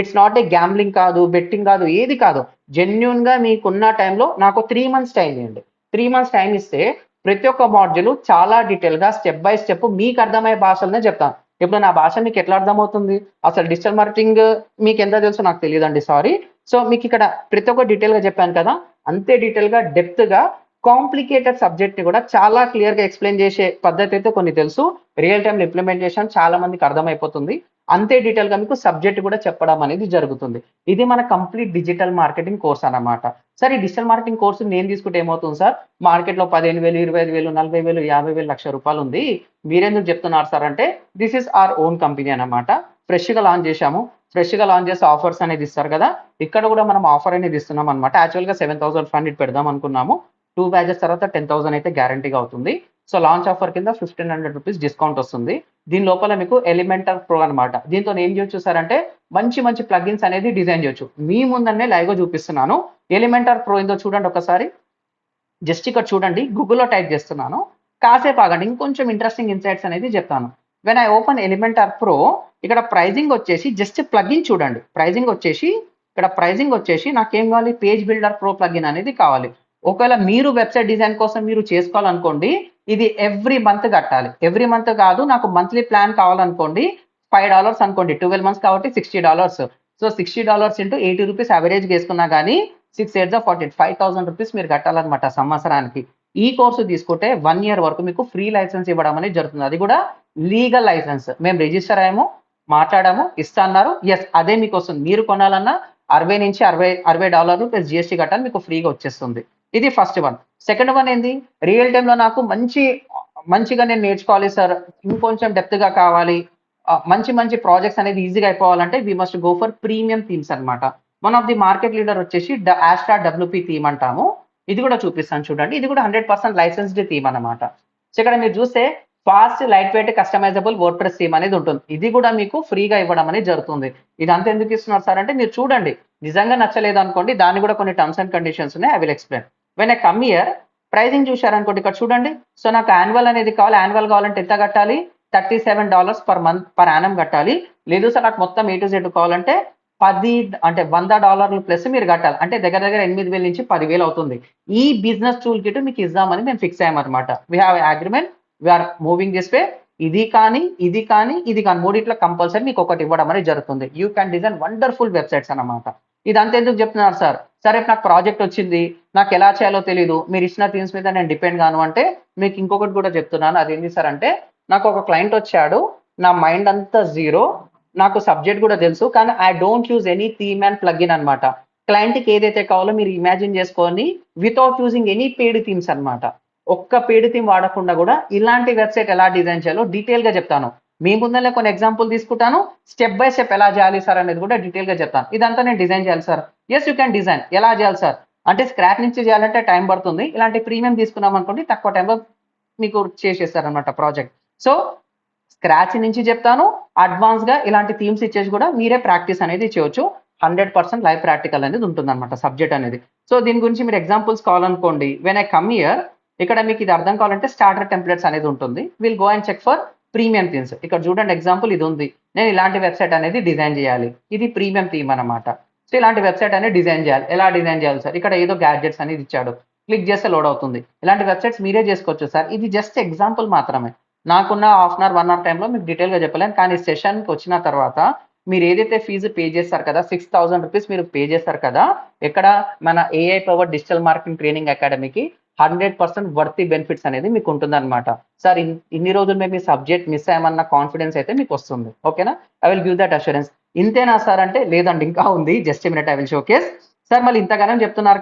ఇట్స్ నాట్ ఏ గ్యాంబ్లింగ్ కాదు, బెట్టింగ్ కాదు, ఏది కాదు, జెన్యున్ గా మీకున్న టైంలో నాకు 3 months టైం ఇవ్వండి. 3 months టైం ఇస్తే ప్రతి ఒక్క మాడ్యూల్ చాలా డీటెయిల్ గా స్టెప్ బై స్టెప్ మీకు అర్థమయ్యే భాషలనే చెప్తాను. ఇప్పుడు నా భాష మీకు ఎట్లా అర్థమవుతుంది, అసలు డిజిటల్ మార్కెటింగ్ మీకు ఎంత తెలుసు నాకు తెలియదండి, సారీ. సో మీకు ఇక్కడ ప్రతి ఒక్క డీటెయిల్ గా చెప్పాను కదా, అంతే డీటెయిల్ గా డెప్త్ గా కాంప్లికేటెడ్ సబ్జెక్ట్ ని కూడా చాలా క్లియర్ గా ఎక్స్ప్లెయిన్ చేసే పద్ధతి అయితే కొన్ని తెలుసు. రియల్ టైమ్ ఇంప్లిమెంటేషన్ చాలా మందికి అర్థమైపోతుంది. అంతే డీటెయిల్ గా మీకు సబ్జెక్ట్ కూడా చెప్పడం అనేది జరుగుతుంది. ఇది మన కంప్లీట్ డిజిటల్ మార్కెటింగ్ కోర్స్ అన్నమాట. సార్ ఈ డిజిటల్ మార్కెటింగ్ కోర్సు నేను తీసుకుంటే ఏమవుతుంది సార్, మార్కెట్ లో 15,000, 25,000, 40,000, 50,000, ₹1,00,000 ఉంది, మీరెందుకు చెప్తున్నారు సార్ అంటే, this is our own company అన్నమాట. ఫ్రెష్ గా లాంచ్ చేశాము, ఫ్రెష్ గా లాంచ్ చేసి ఆఫర్స్ అనేది ఇస్తారు కదా, ఇక్కడ కూడా మనం ఆఫర్ అనేది ఇస్తున్నాం అనమాట. యాక్చువల్ గా 7,500 పెడదాం అనుకున్నాము, 2 batches తర్వాత 10,000 అయితే గ్యారంటీగా అవుతుంది. సో లాంచ్ ఆఫర్ కింద ₹1,500 డిస్కౌంట్ వస్తుంది. దీని లోపల మీకు ఎలిమెంటర్ ప్రో అనమాట. దీంతో ఏం చేయొచ్చు సార్ అంటే, మంచి మంచి ప్లగిన్స్ అనేది డిజైన్ చేయొచ్చు. మీ ముందనే లైవ్ గా చూపిస్తున్నాను. ఎలిమెంటర్ ప్రో ఏందో చూడండి ఒకసారి, జస్ట్ ఇక్కడ చూడండి, గూగుల్లో టైప్ చేస్తున్నాను, కాసేపు ఆగండి, ఇంకొంచెం ఇంట్రెస్టింగ్ ఇన్సైట్స్ అనేది చెప్తాను. When I open Elementor pro, ఇక్కడ ప్రైజింగ్ వచ్చేసి జస్ట్ ప్లగిన్ చూడండి, ప్రైజింగ్ వచ్చేసి నాకేం కావాలి, పేజ్ బిల్డర్ ప్రో ప్లగిన్ అనేది కావాలి. ఒకవేళ మీరు వెబ్సైట్ డిజైన్ కోసం మీరు చేసుకోవాలనుకోండి, ఇది ఎవ్రీ మంత్ కట్టాలి. ఎవ్రీ మంత్ కాదు, నాకు మంత్లీ ప్లాన్ కావాలనుకోండి, $5 అనుకోండి, 12 months కాబట్టి $60. సో $60 ఇంటూ ₹80 యావరేజ్ వేసుకున్నా కానీ 6 8 48, ₹5,000 మీరు కట్టాలన్నమాట సంవత్సరానికి. ఈ కోర్సు తీసుకుంటే 1 year వరకు మీకు ఫ్రీ లైసెన్స్ ఇవ్వడం అనేది జరుగుతుంది. అది కూడా లీగల్ లైసెన్స్. మేము రిజిస్టర్ అయ్యాము, మాట్లాడాము, ఇస్తా అన్నారు, ఎస్ అదే మీకు వస్తుంది. మీరు కొనాలన్నా 60 నుంచి $60 ప్లస్ జిఎస్టీ కట్టాలి, మీకు ఫ్రీగా వచ్చేస్తుంది. ఇది ఫస్ట్ వన్. సెకండ్ వన్ ఏంది, రియల్ టైమ్ లో నాకు మంచిగా నేను నేర్చుకోవాలి సార్, ఇంకొంచెం డెప్త్ గా కావాలి, మంచి మంచి ప్రాజెక్ట్స్ అనేది ఈజీగా అయిపోవాలంటే we must go for premium themes అన్నమాట. One of the market leader వచ్చేసి ఆస్ట్రా WP థీమ్ అంటాము. ఇది కూడా చూపిస్తాను చూడండి, ఇది కూడా 100% లైసెన్స్డ్ థీమ్ అన్నమాట. సో ఇక్కడ మీరు చూస్తే fast, light weight, customisable word press theme అనేది ఉంటుంది. ఇది కూడా మీకు ఫ్రీగా ఇవ్వడం అనేది జరుగుతుంది. ఇదంతా ఎందుకు ఇస్తున్నారు సార్ అంటే, మీరు చూడండి, నిజంగా నచ్చలేదు అనుకోండి, దాన్ని కూడా కొన్ని టర్మ్స్ అండ్ కండిషన్స్ ఉన్నాయి, I will explain. When I come here, pricing చూశారనుకోండి, ఇక్కడ చూడండి. సో నాకు యాన్యువల్ అనేది కావాలి, యాన్యువల్ కావాలంటే ఎంత కట్టాలి, $37 per month per annum కట్టాలి. లేదు సార్ నాకు మొత్తం A to Z కావాలంటే $100 ప్లస్ మీరు కట్టాలి, అంటే దగ్గర దగ్గర 8,000 నుంచి 10,000 అవుతుంది. ఈ బిజినెస్ టూల్ కిట్ మీకు ఇద్దామని మేము ఫిక్స్ అయ్యామన్నమాట. We have agreement, we're moving this way. ఇది కానీ మూడిట్లో కంపల్సరీ మీకు ఒకటి ఇవ్వడం అనేది జరుగుతుంది. You can design wonderful websites అన్నమాట. ఇదంతా ఎందుకు చెప్తున్నారు సార్, సరే నాకు ప్రాజెక్ట్ వచ్చింది, నాకు ఎలా చేయాలో తెలియదు, మీరు ఇచ్చిన థీమ్స్ మీద నేను డిపెండ్ కాను అంటే, మీకు ఇంకొకటి కూడా చెప్తున్నాను. అదేంటి సార్ అంటే, నాకు ఒక క్లయింట్ వచ్చాడు, నా మైండ్ అంతా జీరో, నాకు సబ్జెక్ట్ కూడా తెలుసు, కానీ I don't use any theme and plugin అనమాట. క్లయింట్కి ఏదైతే కావాలో మీరు ఇమాజిన్ చేసుకొని without using any paid themes అనమాట. ఒక్క పెయిడ్ థీమ్ వాడకుండా కూడా ఇలాంటి వెబ్సైట్ ఎలా డిజైన్ చేయాలో డీటెయిల్ గా చెప్తాను. మీ ముందర కొన్ని ఎగ్జాంపుల్ తీసుకుంటాను, స్టెప్ బై స్టెప్ ఎలా చేయాలి సార్ అనేది కూడా డీటెయిల్ గా చెప్తాను. ఇదంతా నేను డిజైన్ చేయాలి sir, yes you can design. ఎలా చేయాలి సార్ అంటే, స్క్రాచ్ నుంచి చేయాలంటే టైం పడుతుంది, ఇలాంటి ప్రీమియం తీసుకున్నాం అనుకోండి, తక్కువ టైంలో మీకు చేసేస్తారనమాట ప్రాజెక్ట్. సో స్క్రాచ్ నుంచి చెప్తాను, అడ్వాన్స్ గా ఇలాంటి థీమ్స్ ఇచ్చేసి కూడా మీరే ప్రాక్టీస్ అనేది చేయొచ్చు. 100% లైవ్ ప్రాక్టికల్ అనేది ఉంటుంది అనమాట సబ్జెక్ట్ అనేది. సో దీని గురించి మీరు ఎగ్జాంపుల్స్ కావాలనుకోండి, వెన్ ఐ కమ్ హియర్, ఇక్కడ మీకు ఇది అర్థం కావాలంటే స్టార్టర్ టెంప్లెట్స్ అనేది ఉంటుంది. Will go and check for premium themes. ఇక్కడ చూడండి ఎగ్జాంపుల్ ఇది ఉంది, నేను ఇలాంటి వెబ్సైట్ అనేది డిజైన్ చేయాలి, ఇది ప్రీమియం థీమ్ అనమాట. సో ఇలాంటి వెబ్సైట్ అనేది డిజైన్ చేయాలి. ఎలా డిజైన్ చేయాలి సార్, ఇక్కడ ఏదో గ్యాడ్జెట్స్ అనేది ఇచ్చాడు, క్లిక్ చేస్తే లోడ్ అవుతుంది. ఇలాంటి వెబ్సైట్స్ మీరే చేసుకోవచ్చు సార్. ఇది జస్ట్ ఎగ్జాంపుల్ మాత్రమే, నాకున్న హాఫ్ అన్ అవర్ 1 hour టైంలో మీకు డీటెయిల్గా చెప్పలేను. కానీ సెషన్కి వచ్చిన తర్వాత మీరు ఏదైతే ఫీజు పే చేస్తారు కదా, $6,000 మీరు పే చేస్తారు కదా, ఎక్కడ మన AI power digital marketing training అకాడమీకి, 100% వర్తీ బెనిఫిట్స్ అనేది మీకు ఉంటుందన్నమాట. సార్ ఇన్ని రోజులు మేము ఈ సబ్జెక్ట్ మిస్ అయ్యామన్న కాన్ఫిడెన్స్ అయితే మీకు వస్తుంది. ఓకేనా? I will give that assurance. ఇంతేనా సార్ అంటే లేదండి ఇంకా ఉంది. Just a minute I will showcase. Sir మళ్ళీ ఇంతగానం చెప్తున్నారు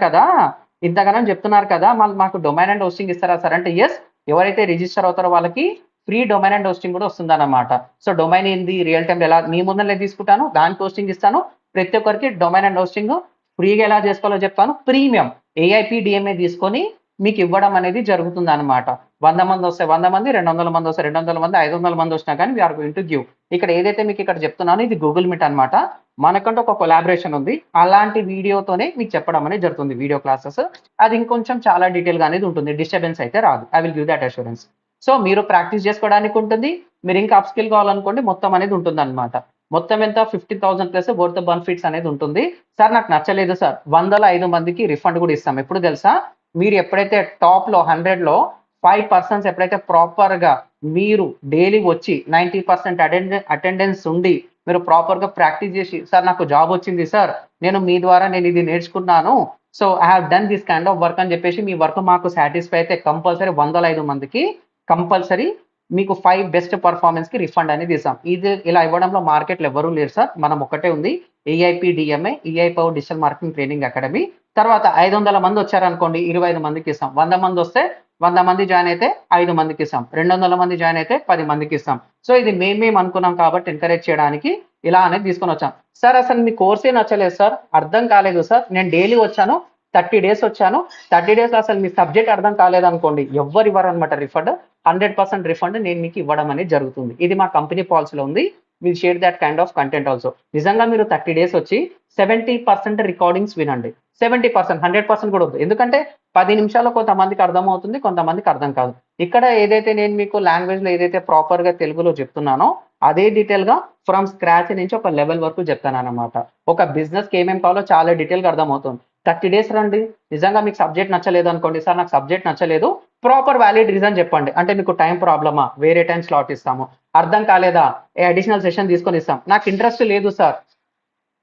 కదా మళ్ళీ మాకు డొమైన్ అండ్ హోస్టింగ్ ఇస్తారా సార్ అంటే ఎస్, ఎవరైతే రిజిస్టర్ అవుతారో వాళ్ళకి ఫ్రీ డొమైన్ అండ్ హోస్టింగ్ కూడా వస్తుందన్నమాట. సో డొమైన్ ఏంది, రియల్ టైం ఎలా మీ ముందర తీసుకుంటాను, దానికి హోస్టింగ్ ఇస్తాను. ప్రతి ఒక్కరికి డొమైన్ అండ్ హోస్టింగ్ ఫ్రీగా ఎలా చేసుకోవాలో చెప్తాను. ప్రీమియం ఏఐపి డిఎంఏ తీసుకొని మీకు ఇవ్వడం అనేది జరుగుతుంది అనమాట. 100 మంది వస్తే 100 మంది, 200 మంది వస్తే 200 మంది, 500 మంది వచ్చినా కానీ వీఆర్ గోయింగ్ టు గివ్. ఇక్కడ ఏదైతే మీకు ఇక్కడ చెప్తున్నానో ఇది గూగుల్ మీట్ అనమాట. మనకంటూ ఒక కొలాబరేషన్ ఉంది. అలాంటి వీడియోతోనే మీకు చెప్పడం అనేది జరుగుతుంది, వీడియో క్లాసెస్. అది ఇంకొంచెం చాలా డీటెయిల్గా అనేది ఉంటుంది. డిస్టర్బెన్స్ అయితే రాదు. I will give that assurance. So మీరు ప్రాక్టీస్ చేసుకోవడానికి ఉంటుంది. మీరు ఇంకా అప్ స్కిల్ కావాలనుకోండి, మొత్తం అనేది ఉంటుంది అనమాట. మొత్తం ఎంత 50,000 ప్లస్ వర్త్ బెనిఫిట్స్ అనేది ఉంటుంది. సార్ నాకు నచ్చలేదు సార్, 105 మందికి రిఫండ్ కూడా ఇస్తాం. ఎప్పుడు తెలుసా? మీరు ఎప్పుడైతే టాప్ లో 100లో 5% ఎప్పుడైతే ప్రాపర్ గా మీరు డైలీ వచ్చి 90% అటెండెన్స్ ఉండి మీరు ప్రాపర్ గా ప్రాక్టీస్ చేసి సార్ నాకు జాబ్ వచ్చింది సార్, మీ ద్వారా నేను ఇది నేర్చుకున్నాను, so I have done this kind of work అని చెప్పేసి మీ వర్క్ మాకు సాటిస్ఫై అయితే కంపల్సరీ 105 మందికి కంపల్సరీ మీకు 5 బెస్ట్ పర్ఫార్మెన్స్ కి రిఫండ్ అనేది ఇస్తాం. ఇది ఇలా ఇవ్వడంలో మార్కెట్లో ఎవరూ లేరు సార్, మనం ఒక్కటే ఉంది. AIP DMA, AI power digital marketing training academy. తర్వాత 500 మంది వచ్చారనుకోండి, 25 మందికి ఇస్తాం. 100 మంది వస్తే 100 మంది జాయిన్ అయితే 5 మందికి ఇస్తాం. 200 మంది జాయిన్ అయితే 10 మందికి ఇస్తాం. సో ఇది మేము అనుకున్నాం కాబట్టి ఎంకరేజ్ చేయడానికి ఇలా అనేది తీసుకొని వచ్చాం. సార్ అసలు మీ కోర్సే నచ్చలేదు సార్, అర్థం కాలేదు సార్, నేను డైలీ వచ్చాను, 30 డేస్ వచ్చాను, 30 డేస్ అసలు మీ సబ్జెక్ట్ అర్థం కాలేదు అనుకోండి, ఎవ్వరు ఇవ్వరు అనమాట రిఫండ్. 100% రిఫండ్ నేను మీకు ఇవ్వడం అనేది జరుగుతుంది. ఇది మా కంపెనీ పాలసీలో ఉంది. Will share that kind of content also. నిజంగా మీరు 30 డేస్ వచ్చి 70% రికార్డింగ్స్ వినండి. 70%, 100% కూడా వద్దు. ఎందుకంటే 10 నిమిషాల్లో కొంతమందికి అర్థమవుతుంది, కొంతమందికి అర్థం కాదు. ఇక్కడ ఏదైతే నేను మీకు లాంగ్వేజ్ లో ఏదైతే ప్రాపర్ గా తెలుగులో చెప్తున్నానో అదే డీటెయిల్ గా ఫ్రమ్ స్క్రాచ్ నుంచి ఒక లెవెల్ వరకు చెప్తాను అనమాట. ఒక బిజినెస్ కి ఏమేమి కావాలో చాలా డీటెయిల్ గా అర్థమవుతుంది. 30 డేస్ రండి. నిజంగా మీకు సబ్జెక్ట్ నచ్చలేదు అనుకోండి, సార్ నాకు సబ్జెక్ట్ నచ్చలేదు, ప్రాపర్ వ్యాలిడ్ రీజన్ చెప్పండి. అంటే మీకు టైం ప్రాబ్లమా, వేరే టైం స్లాట్ ఇస్తాము. అర్థం కాలేదా, అడిషనల్ సెషన్ తీసుకొని ఇస్తాం. నాకు ఇంట్రెస్ట్ లేదు సార్,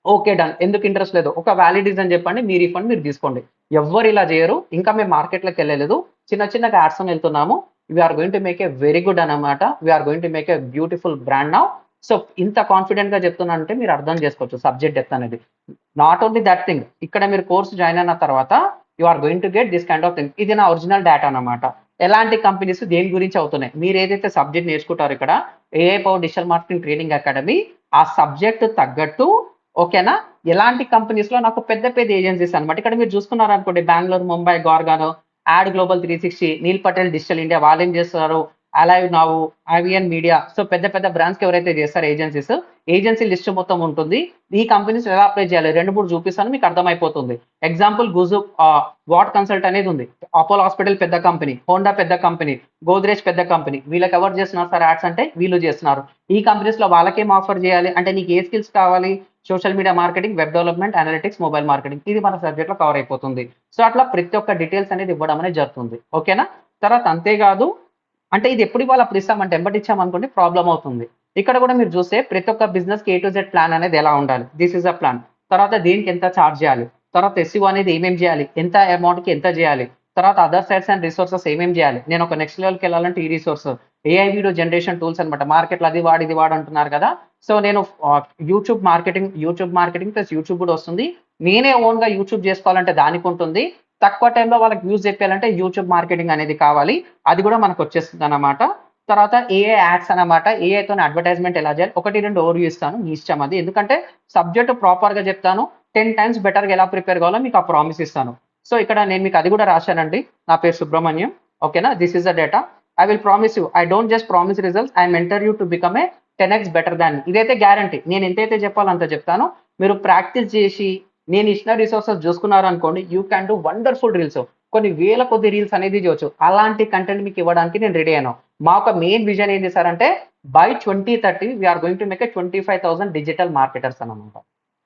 ఓకే డన్. ఎందుకు ఇంట్రెస్ట్ లేదు, ఒక వ్యాలిడ్ రీజన్ చెప్పండి, మీ రిఫండ్ మీరు తీసుకోండి. ఎవ్వరు ఇలా చేయరు. ఇంకా మేము మార్కెట్లోకి వెళ్ళలేదు, చిన్నగా యాడ్స్ వెళ్తున్నాము. We're going to make a very good అనమాట. We're going to make a beautiful brand now. So ఇంత కాన్ఫిడెంట్ గా చెప్తున్నాను అంటే మీరు అర్థం చేసుకోవచ్చు సబ్జెక్ట్ డెప్త్ అనేది. నాట్ ఓన్లీ దట్ థింగ్, ఇక్కడ మీరు కోర్స్ జాయిన్ అయిన తర్వాత you are going to get this kind of thing. ఇది నా ఒరిజినల్ డేటా అనమాట. ఎలాంటి కంపెనీస్ దేని గురించి అవుతున్నాయి, మీరు ఏదైతే సబ్జెక్ట్ నేర్చుకుంటారో ఇక్కడ AI power digital marketing training academy, ఆ సబ్జెక్ట్ తగ్గట్టు ఓకేనా, ఎలాంటి కంపెనీస్ లో నాకు పెద్ద ఏజెన్సీస్ అనమాట. ఇక్కడ మీరు చూసుకున్నారు అనుకోండి, బెంగళూరు, ముంబై, గార్గానో, ad global 360, Neil Patel digital India, వాళ్ళు ఏం చేస్తున్నారు, alive now, Avian media. So పెద్ద బ్రాండ్స్ కి ఎవరైతే చేస్తారో ఏజెన్సీ లిస్ట్ మొత్తం ఉంటుంది. ఈ కంపెనీస్ ఎలా అప్లై చేయాలి 2-3 చూపిస్తాను, మీకు అర్థమైపోతుంది. ఎగ్జాంపుల్ గుజు వాట్ కన్సల్ట్ అనేది ఉంది, అపోలో హాస్పిటల్ పెద్ద కంపెనీ, హోండా పెద్ద కంపెనీ, గోద్రేజ్ పెద్ద కంపెనీ. వీళ్ళకి ఎవరు చేస్తున్నారు సార్ యాడ్స్ అంటే వీళ్ళు చేస్తున్నారు. ఈ కంపెనీస్ లో వాళ్ళకేం ఆఫర్ చేయాలి అంటే నీకు ఏ స్కిల్స్ కావాలి, social media marketing, web development, analytics, mobile marketing, ఇది మన సబ్జెక్ట్ లో కవర్ అయిపోతుంది. సో అట్లా ప్రతి ఒక్క డీటెయిల్స్ అనేది ఇవ్వడం అనేది జరుగుతుంది. ఓకేనా? తర్వాత అంతేకాదు, అంటే ఇది ఎప్పుడు ఇవ్వాలి అప్పుడు ఇస్తామంటే ఎంబటి ఇచ్చామనుకోండి ప్రాబ్లం అవుతుంది. ఇక్కడ కూడా మీరు చూస్తే ప్రతి ఒక్క బిజినెస్ కి A to Z ప్లాన్ అనేది ఎలా ఉండాలి, దిస్ ఇస్ అ ప్లాన్. తర్వాత దీనికి ఎంత ఛార్జ్ చేయాలి, తర్వాత SEO అనేది ఏమేమి చేయాలి, ఎంత అమౌంట్ కి ఎంత చేయాలి, తర్వాత అదర్ సైడ్స్ అండ్ రిసోర్సెస్ ఏమేమి చేయాలి. నేను ఒక నెక్స్ట్ లెవెల్కి వెళ్ళాలంటే ఈ resource, AI video generation tools అనమాట. మార్కెట్లో అది వాడు అంటున్నారు కదా. సో నేను యూట్యూబ్ మార్కెటింగ్ ప్లస్ యూట్యూబ్ కూడా వస్తుంది. నేనే ఓన్ గా యూట్యూబ్ చేసుకోవాలంటే దానికి ఉంటుంది. తక్కువ టైంలో వాళ్ళకి వ్యూస్ చెప్పాలంటే యూట్యూబ్ మార్కెటింగ్ అనేది కావాలి, అది కూడా మనకు వచ్చేస్తుంది అనమాట. తర్వాత ఏఐ యాడ్స్ అనమాట. ఏఐతో అడ్వర్టైజ్మెంట్ ఎలా చేయాలి, 1-2 ఓవర్వ్యూ ఇస్తాను, మీ ఇష్టం అది. ఎందుకంటే సబ్జెక్ట్ ప్రాపర్ గా చెప్తాను, 10 టైమ్స్ బెటర్ గా ఎలా ప్రిపేర్ కావాలో మీకు ఆ ప్రామిస్ ఇస్తాను. సో ఇక్కడ నేను మీకు అది కూడా రాశానండి. నా పేరు సుబ్రహ్మణ్యం. ఓకేనా? This is the data. I will promise you, I don't just promise results, I mentor you to become a 10x better than. ఇదైతే గ్యారంటీ. నేను ఎంతైతే చెప్పాలో అంత చెప్తాను. మీరు ప్రాక్టీస్ చేసి నేను ఇచ్చిన రిసోర్సెస్ చూసుకున్నారు అనుకోండి, you can do wonderful reels. కొన్ని వేల కొద్ది రీల్స్ అనేది చేయవచ్చు. అలాంటి కంటెంట్ మీకు ఇవ్వడానికి నేను రెడీ అయ్యాను. మా ఒక మెయిన్ విజన్ ఏంటి సార్ అంటే by 2030 we are going to make 25,000 digital marketers అనమాట.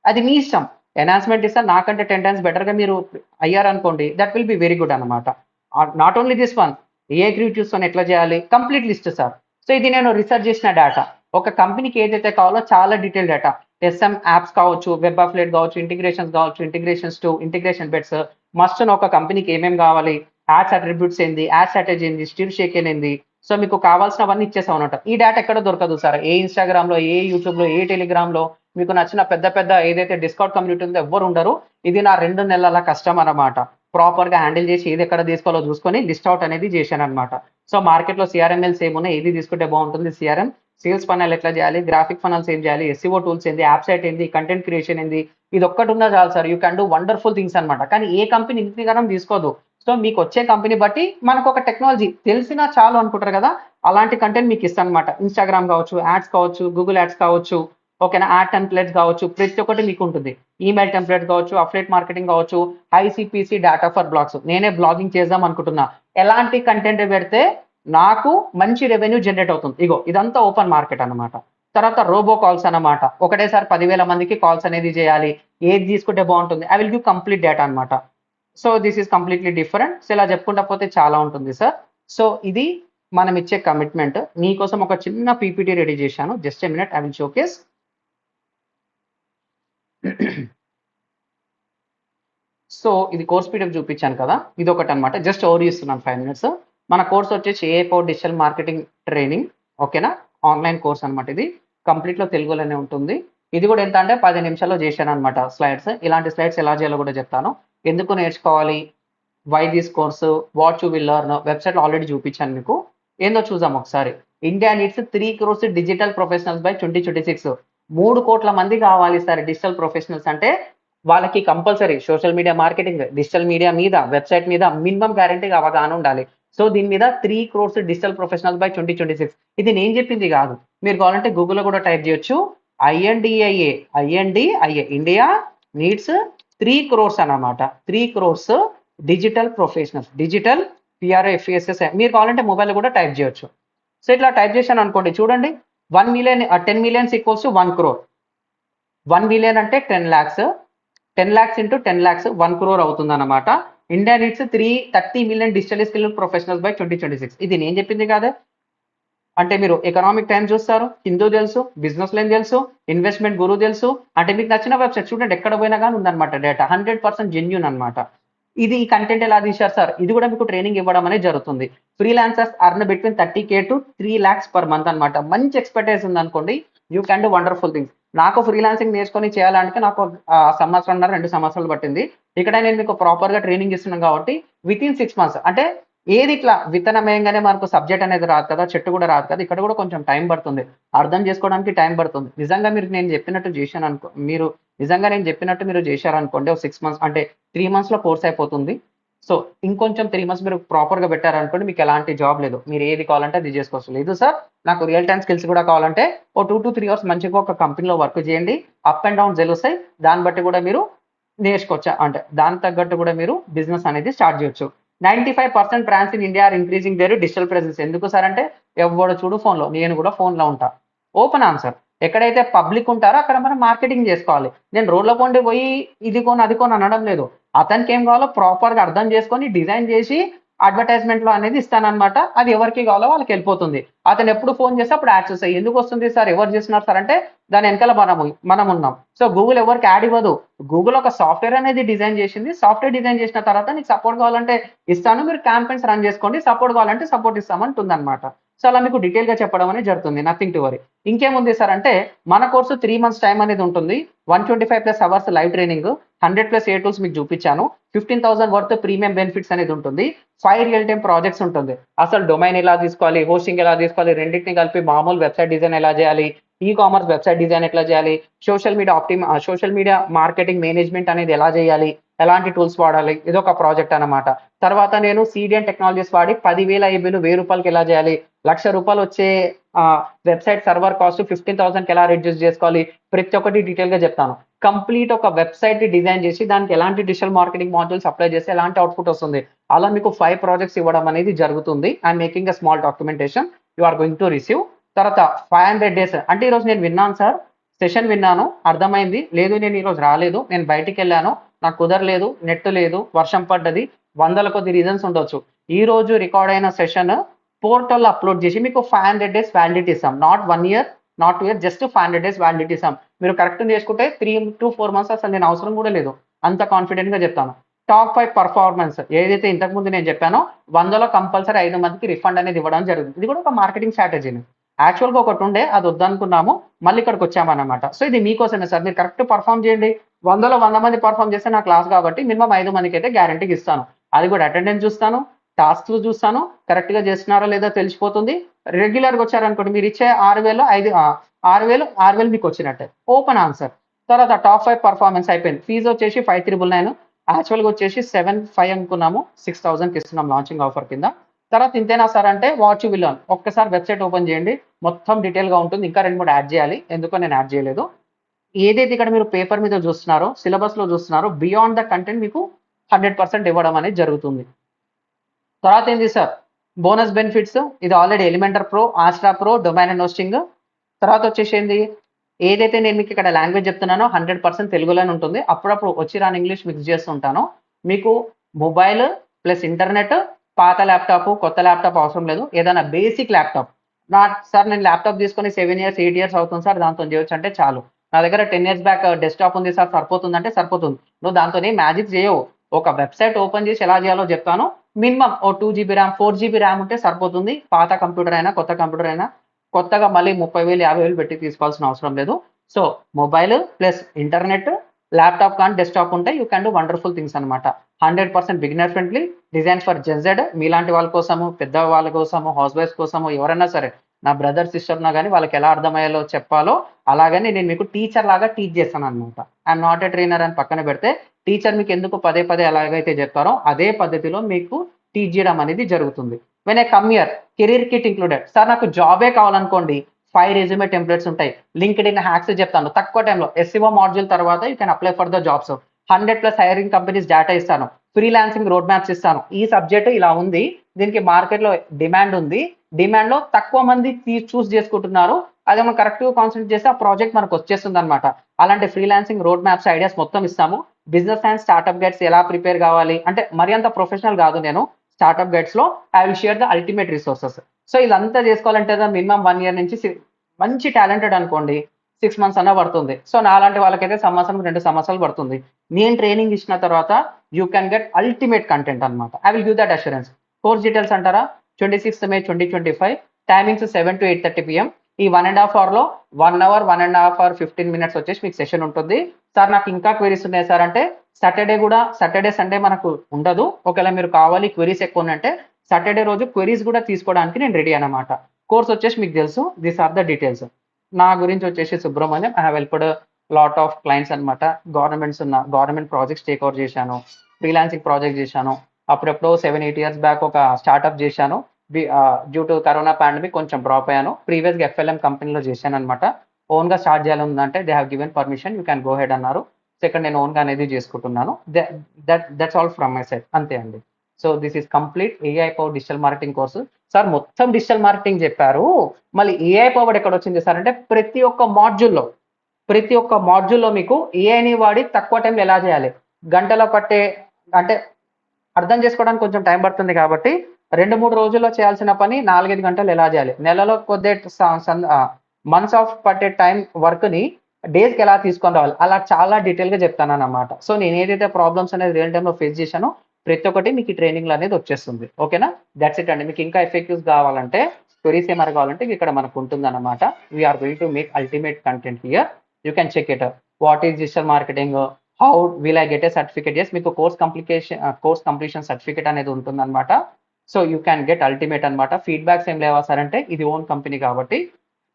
అది మీ ఇష్టం. ఎన్హాన్స్మెంట్ ఇస్తా, నాకంటే 10 టైమ్స్ బెటర్ గా మీరు అయ్యారనుకోండి, that will be very good అనమాట. నాట్ ఓన్లీ దిస్ వన్, ఏ క్రియేటివ్స్ ఎట్లా చేయాలి, కంప్లీట్ లిస్ట్ సార్. సో ఇది నేను రీసెర్చ్ చేసిన డేటా. ఒక కంపెనీకి ఏదైతే కావాలో చాలా డీటెయిల్ డేటా. ఎస్ఎం యాప్స్ కావచ్చు, వెబ్ అఫ్లెట్ కావచ్చు, ఇంటిగ్రేషన్స్ కావచ్చు, integrations to integration beds must ఒక కంపెనీకి ఏమేమి కావాలి, యాడ్స్ అట్రిబ్యూట్స్ ఏంది, యాడ్ స్ట్రాటజీ ఏంది, స్టిర్ షేకెన్ ఏంది. సో మీకు కావాల్సినవన్నీ ఇచ్చేసాం అన్నమాట. ఈ డేటా ఎక్కడ దొరకదు సార్. ఏ ఇన్‌స్టాగ్రామ్‌లో, ఏ యూట్యూబ్‌లో, ఏ టెలిగ్రామ్‌లో మీకు నచ్చిన పెద్ద పెద్ద ఏదైతే డిస్కౌంట్ కమ్యూనిటీ ఉందో ఎవ్వరు ఉండరు. ఇది నా 2 నెలల కష్టం అన్నమాట. ప్రాపర్‌గా హ్యాండిల్ చేసి ఏది ఎక్కడ తీసుకోవాలో చూసుకొని లిస్ట్ ఔట్ అనేది చేశానన్నమాట. సో మార్కెట్‌లో సీఆర్ఎంఎల్స్ ఏమున్నాయి, ఏది తీసుకుంటే బాగుంటుంది, సీఆర్ఎం, సేల్స్ ఫనల్ ఎట్లా చేయాలి, గ్రాఫిక్ ఫనల్స్ ఏం చేయాలి, ఎస్ఈఓ టూల్స్ ఏంది, యాప్ సైట్ ఏంది, కంటెంట్ క్రియేషన్ ఏంది, ఇది ఒక్కటి ఉన్నా చాలు sir. You can do wonderful things అన్నమాట. కానీ ఏ కంపెనీ ఇంతగానం తీసుకోదు. సో మీకు వచ్చే కంపెనీ బట్టి మనకు ఒక టెక్నాలజీ తెలిసినా చాలు అనుకుంటారు కదా, అలాంటి కంటెంట్ మీకు ఇస్తాను అనమాట. ఇన్‌స్టాగ్రామ్ కావచ్చు, యాడ్స్ కావచ్చు, గూగుల్ యాడ్స్ కావచ్చు, ఓకేనా, యాడ్ టెంప్లెట్స్ కావచ్చు, ప్రతి ఒక్కటి మీకు ఉంటుంది. ఈమెయిల్ టెంప్లెట్స్ కావచ్చు, అఫిలియేట్ మార్కెటింగ్ కావచ్చు, ఐసీపీసీ డేటా ఫర్ బ్లాగ్స్. నేనే బ్లాగింగ్ చేద్దాం అనుకుంటున్నా. ఎలాంటి కంటెంట్ పెడితే నాకు మంచి రెవెన్యూ జనరేట్ అవుతుంది. ఇగో ఇదంతా ఓపెన్ మార్కెట్ అన్నమాట. తర్వాత రోబో కాల్స్ అన్నమాట. ఒకటేసారి 10,000 మందికి కాల్స్ అనేది చేయాలి. ఏది తీసుకుంటే బాగుంటుంది, I will give complete data అన్నమాట. So this is completely different. So ఇలా చెప్పుకుంటా పోతే చాలా ఉంటుంది సార్. సో ఇది మనం ఇచ్చే కమిట్మెంట్. మీకోసం ఒక చిన్న పీపీటీ రెడీ చేశాను. Just a minute, I will showcase. So ఇది కోర్స్ పీడిఎఫ్ చూపించాను కదా, ఇది ఒకటి అనమాట. జస్ట్ ఓవర్ ఇస్తున్నాను 5 మినిట్స్. మన కోర్స్ వచ్చేసి ఏ పవర్ డిజిటల్ మార్కెటింగ్ ట్రైనింగ్, ఓకేనా, ఆన్లైన్ కోర్స్ అనమాట. ఇది కంప్లీట్లో తెలుగులోనే ఉంటుంది. ఇది కూడా ఎంత అంటే 10 నిమిషాల్లో చేశాను అనమాట స్లైడ్స్. ఇలాంటి స్లైడ్స్ ఎలా చేయాలో కూడా చెప్తాను. ఎందుకు నేర్చుకోవాలి, why this course, what you will learn, వెబ్సైట్లో ఆల్రెడీ చూపించాను మీకు. ఏందో చూద్దాం ఒకసారి. India needs 3 crores digital professionals by 2026. 3 కోట్ల మంది కావాలి సార్ డిజిటల్ ప్రొఫెషనల్స్ అంటే. వాళ్ళకి compulsory social media marketing, digital media మీద, వెబ్సైట్ మీద మినిమం గ్యారంటీగా అవగాహన ఉండాలి. సో దీని మీద 3 crores డిజిటల్ ప్రొఫెషనల్స్ బై 2026. ఇది నేను చెప్పింది కాదు. మీరు కావాలంటే గూగుల్లో కూడా టైప్ చేయొచ్చు. ఐఎన్డిఐఏ ఇండియా నీడ్స్ 3 crores అన్నమాట. 3 crores డిజిటల్ ప్రొఫెషనల్స్, డిజిటల్ పిఆర్ఎఫ్ఎస్ఎస్. మీరు కావాలంటే మొబైల్ కూడా టైప్ చేయొచ్చు. సో ఇట్లా టైప్ చేశాను అనుకోండి, చూడండి 1 million 10 millions equals 1 crore. 1 million అంటే 10 lakhs, 10 lakhs into 10 lakhs 1 crore అవుతుంది అన్నమాట. India needs 30 million digital skill professionals by 2026. ఇది నేను చెప్పింది కాదే. అంటే మీరు ఎకనామిక్ టైమ్ చూస్తారు, హిందూ తెలుసు, బిజినెస్ లైన్ తెలుసు, ఇన్వెస్ట్మెంట్ గురు తెలుసు. అంటే మీకు నచ్చిన వెబ్సైట్ చూడండి, ఎక్కడ పోయినా కానీ ఉందన్నమాట డేటా. 100% జెన్యూన్ అనమాట. ఇది ఈ కంటెంట్ ఎలా తీశారు సార్, ఇది కూడా మీకు ట్రైనింగ్ ఇవ్వడం అనేది జరుగుతుంది. Freelancers earn between 30K to 3 lakhs per month అనమాట. మంచి ఎక్స్పర్టైజ్ ఉంది అనుకోండి, you can do wonderful things. నాకు ఫ్రీలాన్సింగ్ నేర్చుకొని చేయాలంటే నాకు సంవత్సరంన్నర 2 సంవత్సరాలు పట్టింది. ఇక్కడ నేను మీకు ప్రాపర్గా ట్రైనింగ్ ఇస్తున్నాను కాబట్టి వితిన్ 6 months. అంటే ఏది ఇట్లా విత్తనమయంగానే మనకు సబ్జెక్ట్ అనేది రాదు కదా, చెట్టు కూడా రాదు కదా. ఇక్కడ కూడా కొంచెం టైం పడుతుంది, అర్థం చేసుకోవడానికి టైం పడుతుంది. నిజంగా మీరు నేను చెప్పినట్టు చేశాను అనుకో, మీరు నిజంగా నేను చెప్పినట్టు మీరు చేశారనుకోండి, ఒక 6 months అంటే 3 months లో కోర్స్ అయిపోతుంది. సో ఇంకొంచెం 3 months మీరు ప్రాపర్గా పెట్టారనుకోండి, మీకు ఎలాంటి జాబ్ లేదు, మీరు ఏది కావాలంటే అది చేసుకోవచ్చు. లేదు సార్ నాకు రియల్ టైం స్కిల్స్ కూడా కావాలంటే ఓ 2 to 3 hours మంచిగా ఒక కంపెనీలో వర్క్ చేయండి. అప్ అండ్ డౌన్ తెలుస్తాయి, దాన్ని బట్టి కూడా మీరు నేర్చుకోవచ్చా అంటే దానికి తగ్గట్టు కూడా మీరు బిజినెస్ అనేది స్టార్ట్ చేయొచ్చు. 95% brands in India are increasing their digital presence. ఎందుకు సార్ అంటే ఎవడు చూడు ఫోన్లో, నేను కూడా ఫోన్లో ఉంటా. Open answer. ఎక్కడైతే పబ్లిక్ ఉంటారో అక్కడ మనం మార్కెటింగ్ చేసుకోవాలి. నేను రోడ్ల కొండి పోయి ఇది కొని అది కొని అనడం లేదు. అతనికి ఏం కావాలో ప్రాపర్గా అర్థం చేసుకొని డిజైన్ చేసి అడ్వర్టైజ్మెంట్లో అనేది ఇస్తానన్నమాట. అది ఎవరికి కావాలో వాళ్ళకి వెళ్ళిపోతుంది. అతను ఎప్పుడు ఫోన్ చేస్తే అప్పుడు యాడ్స్ వస్తాయి. ఎందుకు వస్తుంది సార్, ఎవరు చేస్తున్నారు సార్ అంటే దాని వెనకాల మనం ఉన్నాం. సో గూగుల్ ఎవరికి యాడ్ ఇవ్వదు. గూగుల్ ఒక సాఫ్ట్వేర్ అనేది డిజైన్ చేసింది. సాఫ్ట్వేర్ డిజైన్ చేసిన తర్వాత నీకు సపోర్ట్ కావాలంటే ఇస్తాను, మీరు క్యాంపెయిన్స్ రన్ చేసుకోండి, సపోర్ట్ కావాలంటే సపోర్ట్ ఇస్తామంటుంది అనమాట. సో అలా మీకు డీటెయిల్గా చెప్పడం అనేది జరుగుతుంది. Nothing to worry. ఇంకేముంది సార్ అంటే మన కోర్సు 3 months టైం అనేది ఉంటుంది. 125+ hours లైవ్ ట్రైనింగ్, 100+ ఏ టూల్స్ మీకు చూపించాను. 15,000 వర్త్ ప్రీమియం బెనిఫిట్స్ అనేది ఉంటుంది. 5 రియల్ టైమ్ ప్రాజెక్ట్స్ ఉంటుంది. అసలు డొమైన్ ఎలా తీసుకోవాలి, హోస్టింగ్ ఎలా తీసుకోవాలి, రెండింటిని కలిపి మామూలు వెబ్సైట్ డిజైన్ ఎలా చేయాలి, ఈ కామర్స్ వెబ్సైట్ డిజైన్ ఎట్లా చేయాలి, సోషల్ మీడియా మార్కెటింగ్ మేనేజ్మెంట్ అనేది ఎలా చేయాలి, ఎలాంటి టూల్స్ వాడాలి, ఇదొక ప్రాజెక్ట్ అన్నమాట. తర్వాత నేను సిడిఎన్ టెక్నాలజీస్ వాడి 10,000 ఐబీలు 1,000 రూపాయలకి ఎలా చేయాలి, ₹1,00,000 వచ్చే వెబ్సైట్ సర్వర్ కాస్ట్ 15,000కి ఎలా రిడ్యూస్ చేసుకోవాలి, ప్రతి ఒక్కటి డీటెయిల్గా చెప్తాను. కంప్లీట్ ఒక వెబ్సైట్ డిజైన్ చేసి దానికి ఎలాంటి డిజిటల్ మార్కెటింగ్ మాడ్యూల్స్ అప్లై చేస్తే ఎలాంటి అవుట్పుట్ వస్తుంది, అలా మీకు 5 projects ఇవ్వడం అనేది జరుగుతుంది. I'm making a small documentation, you are going to receive. తర్వాత 500 days అంటే ఈరోజు నేను విన్నాను సార్, సెషన్ విన్నాను, అర్థమైంది. లేదు నేను ఈరోజు రాలేదు, నేను బయటికి వెళ్ళాను, నాకు కుదరలేదు, నెట్ లేదు, వర్షం పడ్డది, 100 కొద్ది రీజన్స్ ఉండొచ్చు. ఈ రోజు రికార్డ్ అయిన సెషన్ పోర్టల్లో అప్లోడ్ చేసి మీకు 500 days వ్యాలిడిటీ ఇస్తాం. Not 1 year, not 2 years, just 500 days validity ఇస్తాం. మీరు కరెక్ట్ చేసుకుంటే 3 to 4 months అసలు నేను అవసరం కూడా లేదు, అంత కాన్ఫిడెంట్గా చెప్తాను. టాప్ 5 పర్ఫార్మెన్స్ ఏదైతే ఇంతకుముందు నేను చెప్పానో 100లో కంపల్సరీ 5 మందికి రిఫండ్ అనేది ఇవ్వడం జరుగుతుంది. ఇది కూడా ఒక మార్కెటింగ్ స్ట్రాటజీనే. యాక్చువల్‌గా ఒకటుండే అది వద్దనుకున్నాము. మళ్ళీ ఇక్కడికొచ్చామన్నమాట. సో ఇది మీకోసమే సార్. మీరు కరెక్ట్ పర్ఫార్మ్ చేయండి. 100లో 100 మంది పర్ఫార్మ్ చేస్తే నా క్లాస్ కాబట్టి మినిమమ్ 5 మందికైతే గ్యారంటీగా ఇస్తాను. అది కూడా అటెండెన్స్ చూస్తాను, టాస్క్‌లు చూస్తాను, కరెక్ట్‌గా చేస్తున్నారో లేదో తెలిసిపోతుంది. రెగ్యులర్‌గా వచ్చారనుకోండి మీరిచ్చే 6,000లో 6,000 మీకొచ్చినట్టే. Open answer. తర్వాత టాప్ 5 పర్ఫార్మెన్స్ అయిపోయింది. ఫీజ్ వచ్చేసి 5,999 యాక్చువల్‌గా వచ్చేసి 7,500 అనుకున్నాము. 6,000కి ఇస్తున్నాం లాంచింగ్ ఆఫర్ కింద. తర్వాత ఇంతేనా సార్ అంటే వాట్ యూ విల్ లెర్న్. ఒక్కసారి వెబ్‌సైట్ ఓపెన్ చేయండి. మొత్తం డీటెయిల్‌గా ఉంటుంది. ఇంకా 2, 3 యాడ్ చేయాలి. ఎందుకో నేను యాడ్ చేయలేదు. ఏదైతే ఇక్కడ మీరు పేపర్ మీద చూస్తున్నారో, సిలబస్‌లో చూస్తున్నారో బియాండ్ ద కంటెంట్ మీకు 100% ఇవ్వడం అనేది జరుగుతుంది. తర్వాత ఏంది సార్ బోనస్ బెనిఫిట్స్ ఇది already Elementor pro, Astra pro, domain and hosting. తర్వాత వచ్చేసి ఏంది ఏదైతే నేను మీకు ఇక్కడ లాంగ్వేజ్ చెప్తున్నానో 100% తెలుగులోనే ఉంటుంది. అప్పుడప్పుడు వచ్చి రాని ఇంగ్లీష్ మిక్స్ చేస్తుంటాను. మీకు మొబైల్ ప్లస్ ఇంటర్నెట్, పాత ల్యాప్టాప్, కొత్త ల్యాప్టాప్ అవసరం లేదు. ఏదైనా బేసిక్ ల్యాప్టాప్ సార్ నేను ల్యాప్టాప్ తీసుకొని 7 ఇయర్స్ 8 ఇయర్స్ అవుతుంది సార్ దాంతో చేయొచ్చు అంటే చాలు. నా దగ్గర 10 ఇయర్స్ బ్యాక్ డెస్క్టాప్ ఉంది సార్ సరిపోతుందంటే సరిపోతుంది. నువ్వు దాంతోనే మ్యాజిక్ చేయవు. ఒక వెబ్సైట్ ఓపెన్ చేసి ఎలా చేయాలో చెప్తాను. మినిమమ్ ఓ 2 జీబీ ర్యామ్ 4 జీబీ ర్యామ్ ఉంటే సరిపోతుంది. పాత కంప్యూటర్ అయినా కొత్త కంప్యూటర్ అయినా కొత్తగా మళ్ళీ 30,000 50,000 పెట్టి తీసుకోవాల్సిన అవసరం లేదు. So mobile plus internet, laptop కానీ డెస్క్టాప్ ఉంటే you can do wonderful things అనమాట. 100% beginner friendly, designs for Gen Z మీలాంటి వాళ్ళ కోసము, పెద్ద వాళ్ళ కోసము, హౌస్ వైఫ్స్ కోసము ఎవరైనా సరే నా బ్రదర్ సిస్టర్ ఉన్నా కానీ వాళ్ళకి ఎలా అర్థమయ్యేలో చెప్పాలో అలాగని నేను మీకు టీచర్ లాగా టీచ్ చేస్తాను అనమాట. ఐఎమ్ నాట్ ఏ ట్రైనర్ అని పక్కన పెడితే టీచర్ మీకు ఎందుకు పదే పదే ఎలాగైతే చెప్తారో అదే పద్ధతిలో మీకు టీచ్ చేయడం అనేది జరుగుతుంది. When I come here career kit included. Sir నాకు జాబే కావాలనుకోండి 5 రెజ్యూమే టెంప్లెట్స్ ఉంటాయి. లింక్డ్ఇన్ హ్యాక్స్ చెప్తాను. తక్కువ టైంలో ఎస్ఈఓ మాడ్యూల్ తర్వాత you can apply for the jobs. 100+ hiring companies data ఇస్తాను. ఫ్రీలాన్సింగ్ రోడ్ మ్యాప్స్ ఇస్తాను. ఈ సబ్జెక్ట్ ఇలా ఉంది. దీనికి మార్కెట్‌లో డిమాండ్ ఉంది. డిమాండ్‌లో తక్కువ మంది చూస్ చేసుకుంటున్నారు. అదే మనం కరెక్ట్‌గా కాన్సంట్రేట్ చేస్తే ఆ ప్రాజెక్ట్ మనకు వచ్చేస్తుందన్నమాట. అలాంటి ఫ్రీలాన్సింగ్ రోడ్ మ్యాప్స్ ఐడియాస్ మొత్తం ఇస్తాము. బిజినెస్ అండ్ స్టార్టప్ గైడ్స్ ఎలా ప్రిపేర్ కావాలి అంటే మరి అంత ప్రొఫెషనల్ కాదు నేను. స్టార్టప్ గైడ్స్‌లో I will share the ultimate resources. So ఇదంతా చేసుకోవాలంటే మినిమమ్ 1 ఇయర్ నుంచి మంచి టాలెంటెడ్ అనుకోండి 6 మంత్స్ అన్నా పడుతుంది. సో నాలాంటి వాళ్ళకైతే సంవత్సరం 2 సంవత్సరాలు పడుతుంది. నేను ట్రైనింగ్ ఇచ్చిన తర్వాత you can get ultimate content అనమాట. I will give that assurance. Course details అంటారా 26th May 2025 timings 7 to 8:30 PM. ఈ 1.5 అవర్లో 1 అవర్ 1.5 అవర్ 15 మినిట్స్ వచ్చేసి మీకు సెషన్ ఉంటుంది. సార్ నాకు ఇంకా క్వెరీస్ ఉన్నాయి సార్ అంటే సాటర్డే సండే మనకు ఉండదు. ఒకవేళ మీరు కావాలి క్వెరీస్ ఎక్కువ ఉన్నాయంటే సాటర్డే రోజు క్వెరీస్ కూడా తీసుకోవడానికి నేను రెడీ అనమాట. కోర్స్ వచ్చేసి మీకు తెలుసు. These are the details. నా గురించి వచ్చేసి Subrahmanyam. I have helped lot of clients అనమాట. గవర్నమెంట్ ప్రాజెక్ట్స్ టేక్ ఓవర్ చేశాను. ఫ్రీలాన్సింగ్ ప్రాజెక్ట్ చేశాను. అప్పుడెప్పుడో 7, 8 ఇయర్స్ బ్యాక్ ఒక స్టార్ట్అప్ చేశాను. డ్యూ టు కరోనా పాండమిక్ కొంచెం డ్రాప్ అయ్యాను. ప్రీవియస్‌గా ఎఫ్ఎల్ఎం కంపెనీలో చేశాను అనమాట. ఓన్‌గా స్టార్ట్ చేయాలనుందంటే they have given permission you can go head అన్నారు. సెకండ్ నేను ఓన్‌గా అనేది చేసుకుంటున్నాను. That's all from my side అంతే అండి. So this is complete AI power digital marketing course. Sir మొత్తం డిజిటల్ మార్కెటింగ్ చెప్పారు. మళ్ళీ ఏఐ పవర్ ఎక్కడొచ్చింది సార్ అంటే ప్రతి ఒక్క మాడ్యూల్‌లో మీకు ఏఐని వాడి తక్కువ టైంలో ఎలా చేయాలి? గంటలో పట్టే అంటే అర్థం చేసుకోవడానికి కొంచెం టైం పడుతుంది కాబట్టి 2, 3 రోజుల్లో చేయాల్సిన పని 4, 5 గంటలు ఎలా చేయాలి? నెలలో మంత్స్ ఆఫ్ పట్టే టైం వర్క్‌ని డేస్‌కి ఎలా తీసుకొని రావాలి? అలా చాలా డీటెయిల్‌గా చెప్తానన్నమాట. సో నేను ఏదైతే ప్రాబ్లమ్స్ అనేది రియల్ టైమ్‌లో ఫేస్ చేశానో ప్రతి ఒక్కటి మీకు ఈ ట్రైనింగ్‌లో అనేది వచ్చేస్తుంది. ఓకేనా? దట్స్ ఇట్ అండి. మీకు ఇంకా ఎఫెక్టివ్స్ కావాలంటే క్వెరీస్ ఏమైనా కావాలంటే ఇక్కడ మనకు ఉంటుందన్నమాట. We are going to make ultimate content here. You can check it. What is digital marketing? How will I get a certificate? Yes మీకు కోర్స్ కంప్లీషన్ సర్టిఫికేట్ అనేది ఉంటుందన్నమాట. So you can get ultimate అనమాట. Feedbacks ఏం లేవా sir అంటే ఇది own company కాబట్టి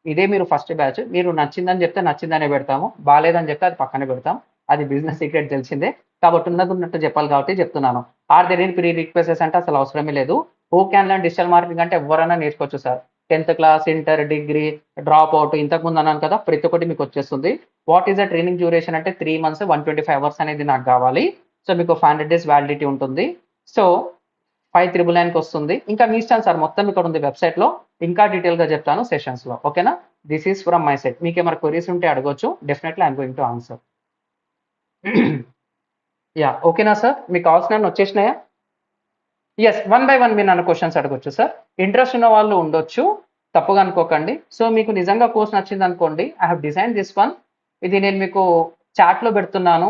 ఇదే మీరు ఫస్ట్ బ్యాచ్. మీరు నచ్చిందని చెప్తే నచ్చిందనే పెడతాము. బాలేదని చెప్తే అది పక్కనే పెడతాం. అది బిజినెస్ సీక్రెట్ తెలిసిందే. కాబట్టి ఉన్నది ఉన్నట్టు చెప్పాలి కాబట్టి చెప్తున్నాను. Are there any prerequisites అంటే అసలు అవసరమే లేదు. Who can learn digital marketing అంటే ఎవరైనా నేర్చుకోవచ్చు sir. 10th class, inter, degree, drop out ఇంతకుముందు అన్నాను కదా ప్రతి ఒక్కటి మీకు వచ్చేస్తుంది. What is the training duration అంటే 3 months 125 అవర్స్ అనేది నాకు కావాలి. సో మీకు 500 days వ్యాలిడిటీ ఉంటుంది. సో 5,999కి వస్తుంది. ఇంకా మీ ఇష్టం సార్ మొత్తం ఇక్కడ ఉంది వెబ్‌సైట్‌లో. ఇంకా డీటెయిల్‌గా చెప్తాను సెషన్స్‌లో. ఓకేనా? This is from my side. మీకేమైనా క్వెరీస్ ఉంటే అడగొచ్చు. Definitely I am going to answer. Yeah! ఓకేనా సార్? మీకు కావాల్సినవన్నీ వచ్చేసినాయా? యెస్. వన్ బై వన్ మీరు నన్ను క్వెషన్స్ అడగొచ్చు సార్. ఇంట్రెస్ట్ ఉన్న వాళ్ళు ఉండొచ్చు. తప్పుగా అనుకోకండి. సో మీకు నిజంగా కోర్స్ నచ్చిందనుకోండి I have designed this one. ఇది నేను మీకు చాట్‌లో పెడుతున్నాను.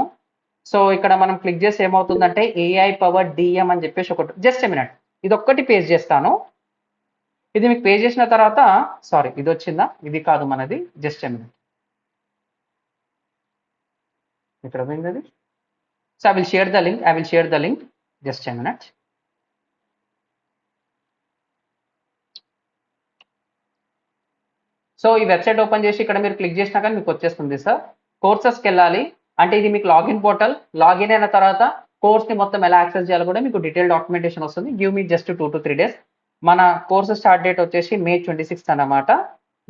సో ఇక్కడ మనం క్లిక్ చేసి ఏమవుతుందంటే ఏఐ పవర్ డిఎం అని చెప్పేసి ఒకటి, జస్ట్ ఎ మినిట్, ఇది ఒక్కటి పేస్ట్ చేస్తాను. ఇది మీకు పే చేసిన తర్వాత, సారీ ఇది వచ్చిందా, ఇది కాదు మనది, జస్ట్ ఎ మినిట్, ఇక్కడ పోయింది అది. So I will share the link, just a minute. So ఈ వెబ్సైట్ ఓపెన్ చేసి ఇక్కడ మీరు క్లిక్ చేసినా కానీ మీకు వచ్చేస్తుంది సార్. కోర్సెస్కి వెళ్ళాలి, అంటే ఇది మీకు లాగిన్ పోర్టల్. లాగిన్ అయిన తర్వాత కోర్స్ని మొత్తం ఎలా యాక్సెస్ చేయాలో కూడా మీకు డీటెయిల్ డాక్యుమెంటేషన్ వస్తుంది. Give me just 2 to 3 days. మన కోర్సు స్టార్ట్ డేట్ వచ్చేసి May 26th అన్నమాట.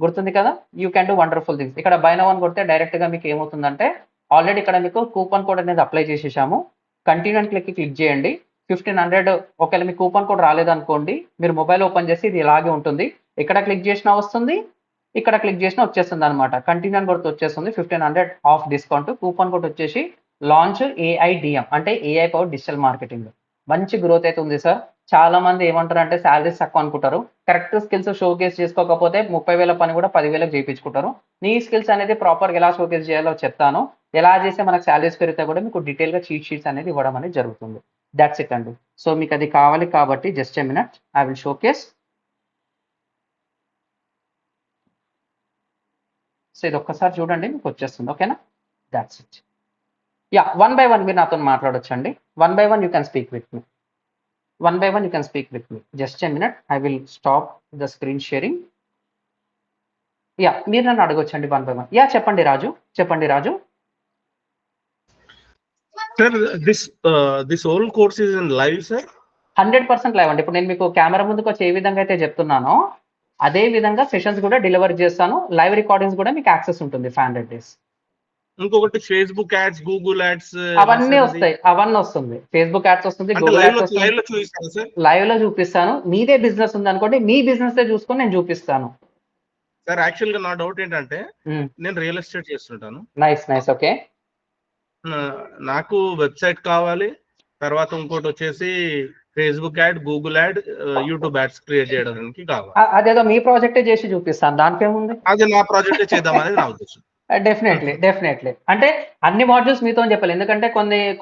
గుర్తుంది కదా. You can do wonderful things. ఇక్కడ బై నౌ అని కొడితే డైరెక్ట్గా మీకు ఏమవుతుందంటే ఆల్రెడీ ఇక్కడ మీకు కూపన్ కోడ్ అనేది అప్లై చేసేసాము. కంటిన్యూ అని క్లిక్ చేయండి. 1500 ఒకవేళ మీకు కూపన్ కోడ్ రాలేదనుకోండి, మీరు మొబైల్ ఓపెన్ చేసి ఇది ఇలాగే ఉంటుంది. ఇక్కడ క్లిక్ చేసినా వస్తుంది, ఇక్కడ క్లిక్ చేసినా వచ్చేస్తుంది అనమాట. కంటిన్యూ అని కొడితే వచ్చేస్తుంది 1500 ఆఫ్ డిస్కౌంట్. కూపన్ కోడ్ వచ్చేసి లాంచ్ ఏఐడిఎం, అంటే ఏఐ పవర్ డిజిటల్ మార్కెటింగ్. మంచి గ్రోత్ అయితే ఉంది సార్. చాలా మంది ఏమంటారు అంటే శాలరీస్ తక్కువ అనుకుంటారు. కరెక్ట్ స్కిల్స్ షోకేస్ చేసుకోకపోతే 30,000 పని కూడా 10,000 చేయించుకుంటారు. నీ స్కిల్స్ అనేది ప్రాపర్గా ఎలా షోకేస్ చేయాలో చెప్తాను. ఎలా చేస్తే మనకు శాలరీస్ పెరిగితే కూడా మీకు డీటెయిల్గా చీట్ షీట్స్ అనేది ఇవ్వడం అనేది జరుగుతుంది. దాట్స్ ఇట్ అండి. సో మీకు అది కావాలి కాబట్టి just a minute, I will showcase. So ఇది ఒక్కసారి చూడండి, మీకు వచ్చేస్తుంది. ఓకేనా, దాట్స్ ఇట్. యా, 1 by 1 మీరు నాతో మాట్లాడొచ్చండి. 1 by 1 you can speak with me. 1 by 1 you can speak with me. Just a minute, I will stop the screen sharing. Yeah, మీరు నన్ను అడగొచ్చండి 1 by 1. యా, చెప్పండి రాజు. Sir, this whole course is in live, sir? 100% live అండి. ఇప్పుడు నేను మీకు camera ముందుకు వచ్చి ఏ విధంగా అయితే చెప్తున్నానో అదే విధంగా సెషన్స్ కూడా డెలివర్ చేస్తాను. లైవ్ రికార్డింగ్స్ కూడా మీకు యాక్సెస్ ఉంటుంది 500 days. ఇంకొకటి ఫేస్బుక్ యాడ్స్, గూగుల్ యాడ్స్ అవన్నీ వస్తుంది. ఫేస్బుక్ యాడ్స్ వస్తుంది, గూగుల్ యాడ్స్ వస్తుంది. లైవ్ లో చూపిస్తాను. మీదే బిజినెస్ ఉంది అనుకోండి, మీ బిజినెస్ చూసుకొని నేను చూపిస్తాను. సార్ యాక్చువల్ గా నా డౌట్ ఏంటంటే, నేను రియల్ ఎస్టేట్ చేస్తుంటాను. నైస్. ఓకే, నాకు వెబ్సైట్ కావాలి, తర్వాత ఇంకోటి వచ్చేసి Facebook add, Google add, YouTube ads create చేయడానికి కావాలి. అదేదో మీ ప్రాజెక్టే చేసి చూపిస్తాను, దానికేముంది. అది నా ప్రాజెక్టే చేద్దాం అనేది నా ఉద్దేశం. డెఫినెట్లీ. అంటే అన్ని మాడ్యూల్స్ మీతో చెప్పాలి, ఎందుకంటే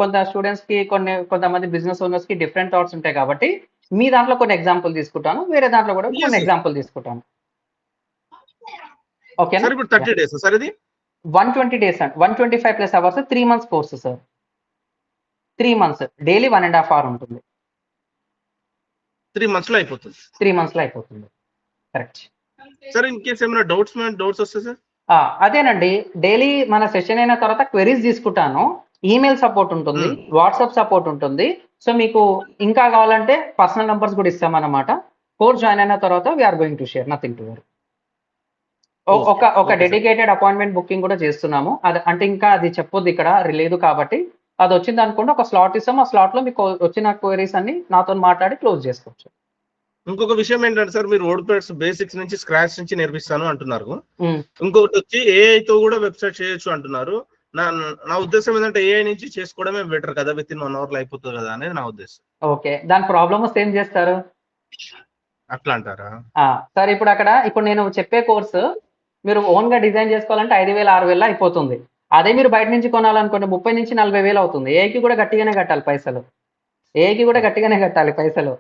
కొంత స్టూడెంట్స్ కి కొంతమంది బిజినెస్ ఓనర్స్ కి డిఫరెంట్ థాట్స్ ఉంటాయి కాబట్టి మీ దాంట్లో కొన్ని ఎగ్జాంపుల్ తీసుకుంటాను, వేరే దాంట్లో కూడా కొన్ని ఎగ్జాంపుల్ తీసుకుంటాను. Okay sir. ఇప్పుడు 30 days సార్, ఇది 120 days అండి. 125+ hours, 3 months course sir. 3 months daily 1.5 hour ఉంటుంది. 3 months లో అయిపోతుంది. 3 months లో అయిపోతుంది. Correct sir. ఇన్ కేస్ ఏమైనా డౌట్స్ వస్తే సార్, అదేనండి, డైలీ మన సెషన్ అయిన తర్వాత క్వెరీస్ తీసుకుంటాను. ఈమెయిల్ సపోర్ట్ ఉంటుంది, వాట్సాప్ సపోర్ట్ ఉంటుంది. సో మీకు ఇంకా కావాలంటే పర్సనల్ నంబర్స్ కూడా ఇస్తామన్నమాట. కోర్స్ జాయిన్ అయిన తర్వాత we are going to share, nothing to worry. ఒక డెడికేటెడ్ అపాయింట్మెంట్ బుకింగ్ కూడా చేస్తున్నాము. అది అంటే ఇంకా అది చెప్పొద్దు ఇక్కడ లేదు కాబట్టి, అది వచ్చింది అనుకోండి, ఒక స్లాట్ ఇస్తాం. ఆ స్లాట్ లో మీకు వచ్చిన క్వెరీస్ అన్ని నాతో మాట్లాడి క్లోజ్ చేసుకోవచ్చు. ఇంకొక విషయం ఏంటంటే సార్, మీరు వర్డ్ప్రెస్ బేసిక్స్ నుంచి స్క్రాచ్ నుంచి నేర్పిస్తాను అంటున్నారు. ఇంకొకటి వచ్చి ఏఐ తో కూడా వెబ్సైట్ చేయొచ్చు అంటున్నారు. నా ఉద్దేశం ఏంటంటే ఏఐ నుంచి చేసుకోవడమే బెటర్ కదా, విత్ ఇన్ 1 hour లో అయిపోతుంది కదా అనేది నా ఉద్దేశం. ఓకే, దాని ప్రాబ్లమ్ వస్తే ఏం చేస్తారు? అట్లా అంటారా సార్? ఇప్పుడు నేను చెప్పే కోర్సు మీరు ఓన్ గా డిజైన్ చేసుకోవాలంటే 5,000 6,000 అయిపోతుంది. అదే మీరు బయట నుంచి కొనాలనుకోండి 30,000 నుంచి 40,000 అవుతుంది. ఏఐకి కూడా గట్టిగానే కట్టాలి పైసలు.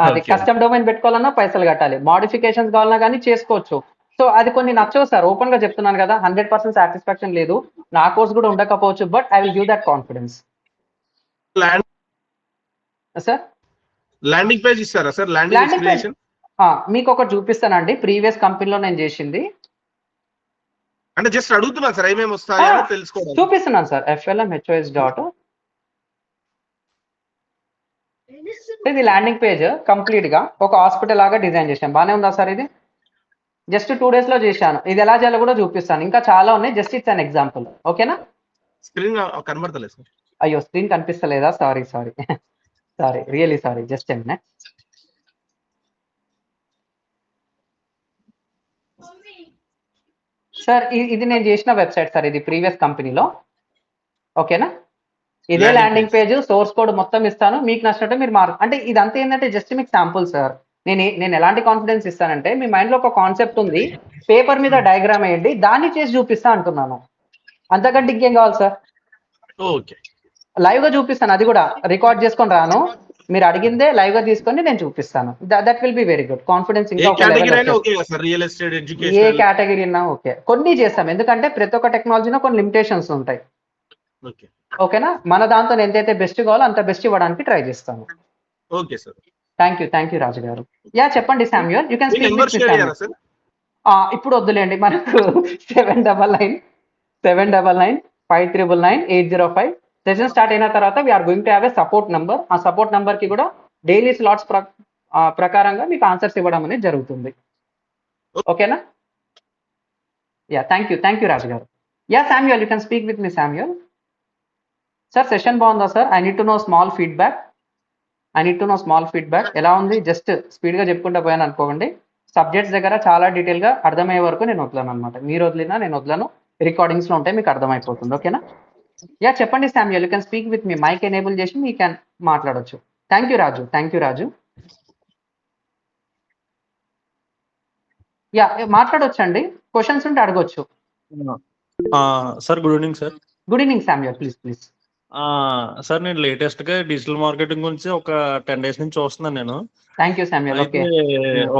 అది కస్టమ్ డొమైన్ పెట్టుకోవాలన్నా పైసలు కట్టాలి, మోడిఫికేషన్స్ కావాలన్నా కానీ చేసుకోవచ్చు. సో అది కొన్ని నచ్చవు సార్, ఓపెన్ గా చెప్తున్నాను కదా. 100% సాటిస్ఫాక్షన్ లేదు, నా కోర్స్ కూడా ఉండకపోవచ్చు, but I will give that confidence. Sir landing page ఇస్తారా సార్? ల్యాండింగ్ పేజ్ మీకు ఒకటి చూపిస్తానండి, ప్రీవియస్ కంపెనీలో నేను చేసింది. అంటే జస్ట్ అడుగుతున్నాను సార్, ఏమేమి వస్తాయో తెలుసుకోవాలి. చూపిస్తున్నాను సార్. FLMHOS డాట్, ఇది ల్యాండింగ్ పేజ్ కంప్లీట్ గా ఒక హాస్పిటల్ లాగా డిజైన్ చేశాను. బానే ఉందా సార్? ఇది జస్ట్ 2 days లో చేశాను. ఇది ఎలా చేయాలో కూడా చూపిస్తాను. ఇంకా చాలా ఉన్నాయి, జస్ట్ ఇట్స్ అన్ ఎగ్జాంపుల్. ఓకేనా? స్క్రీన్ కనబడతలేదు సార్. అయ్యో, స్క్రీన్ కనిపిస్తలేదా? Sorry really sorry. Just a minute. Sir ఇది నేను చేసిన వెబ్సైట్ సార్, ఇది ప్రీవియస్ కంపెనీలో. ఓకేనా? ఇదే ల్యాండింగ్ పేజ్, సోర్స్ కోడ్ మొత్తం ఇస్తాను. మీకు నచ్చినట్టు మీరు అంటే ఇదంతా ఏంటంటే జస్ట్ మీకు శాంపుల్ సార్. నేను ఎలాంటి కాన్ఫిడెన్స్ ఇస్తానంటే, మీ మైండ్ లో ఒక కాన్సెప్ట్ ఉంది, పేపర్ మీద డయాగ్రామ్ వేయండి, దాన్ని చేసి చూపిస్తా అంటున్నాను. అంతకంటే ఇంకేం కావాలి సార్? ఓకే లైవ్ గా చూపిస్తాను, అది కూడా రికార్డ్ చేసుకొని రాను, మీరు అడిగిందే లైవ్ గా తీసుకొని నేను చూపిస్తాను. That will be very good. Confidence ఏ ఇంకా ఒక లెవెల్ కేటగిరీ అయినా వచ్చేస్తుంది. ఓకే కదా సార్, రియల్ ఎస్టేట్, ఏ ఎడ్యుకేషనల్. కేటగిరీ అన్నా ఓకే, కొన్ని చేస్తాం ఎందుకంటే ప్రతి ఒక్క టెక్నాలజీలో కొన్ని లిమిటేషన్స్ ఉంటాయి. ఓకే ఓకేనా, మన దాంతో ఎంతైతే బెస్ట్ కావాలో అంత బెస్ట్ ఇవ్వడానికి ట్రై చేస్తాను. Okay sir. Thank you Raju గారు. యా చెప్పండి Samuel, you can me speak with number me share Samuel. చేయాలా సార్? ఇప్పుడు వద్దులేండి మనకు 799 సెషన్ స్టార్ట్ అయిన తర్వాత we are going to have a support number. ఆ సపోర్ట్ నంబర్ కి కూడా డైలీ స్లాట్స్ ప్రకారంగా మీకు ఆన్సర్స్ ఇవ్వడం అనేది జరుగుతుంది. ఓకేనా? యా థ్యాంక్ యూ రాజు గారు. Yeah Samuel, you can speak with me Samuel. Sir session బాగుందా sir? I need to know small feedback. ఎలా ఉంది? జస్ట్ స్పీడ్ గా చెప్పుకుంటూ పోయాను అనుకోండి. సబ్జెక్ట్స్ దగ్గర చాలా డీటెయిల్ గా అర్థమయ్యే వరకు నేను వదలను అనమాట. మీరు వదిలినా నేను వదలను, రికార్డింగ్స్ లో ఉంటే మీకు అర్థమైపోతుంది. ఓకేనా? యా చెప్పండి Samuel, you can speak with me. Mike enable చేసి మీ క్యాన్ మాట్లాడొచ్చు. Thank you Raju. యా మాట్లాడొచ్చండి, క్వశ్చన్స్ ఉంటే అడగొచ్చు. Sir good evening sir. Good evening Samuel, please. Sir నేను లేటెస్ట్ గా డిజిటల్ మార్కెటింగ్ గురించి ఒక 10 days నుంచి చూస్తున్నాను నేను. Thank you Samuel. అయితే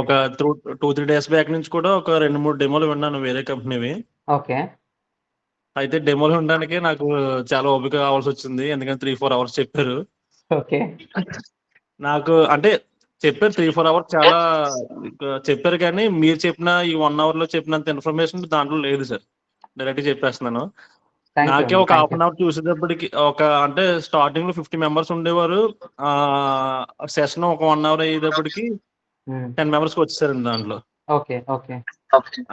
ఓకే ఒక 2-3 days బ్యాక్ నుంచి కూడా ఒక 2-3 డెమోలు విన్నాను వేరే కంపెనీవి. ఓకే అయితే డెమోలు వినడానికి నాకు చాలా ఓపిక కావాల్సి వచ్చింది, ఎందుకంటే 3-4 hours చెప్పారు. ఓకే నాకు అంటే చెప్పారు 3-4 hours చాలా చెప్పారు, కానీ మీరు చెప్పిన ఈ 1 hour లో చెప్పినంత ఇన్ఫర్మేషన్ దాంట్లో లేదు సార్. డైరెక్ట్ చెప్పేస్తున్నాను. నాకే ఒక హాఫ్ అన్ అవర్ చూసేటప్పటికి అంటే స్టార్టింగ్ లో 50 members ఉండేవారు. సెషన్ ఒక 1 hour అయ్యేటప్పటికి 10 members కి వచ్చేసారండి దాంట్లో. ఓకే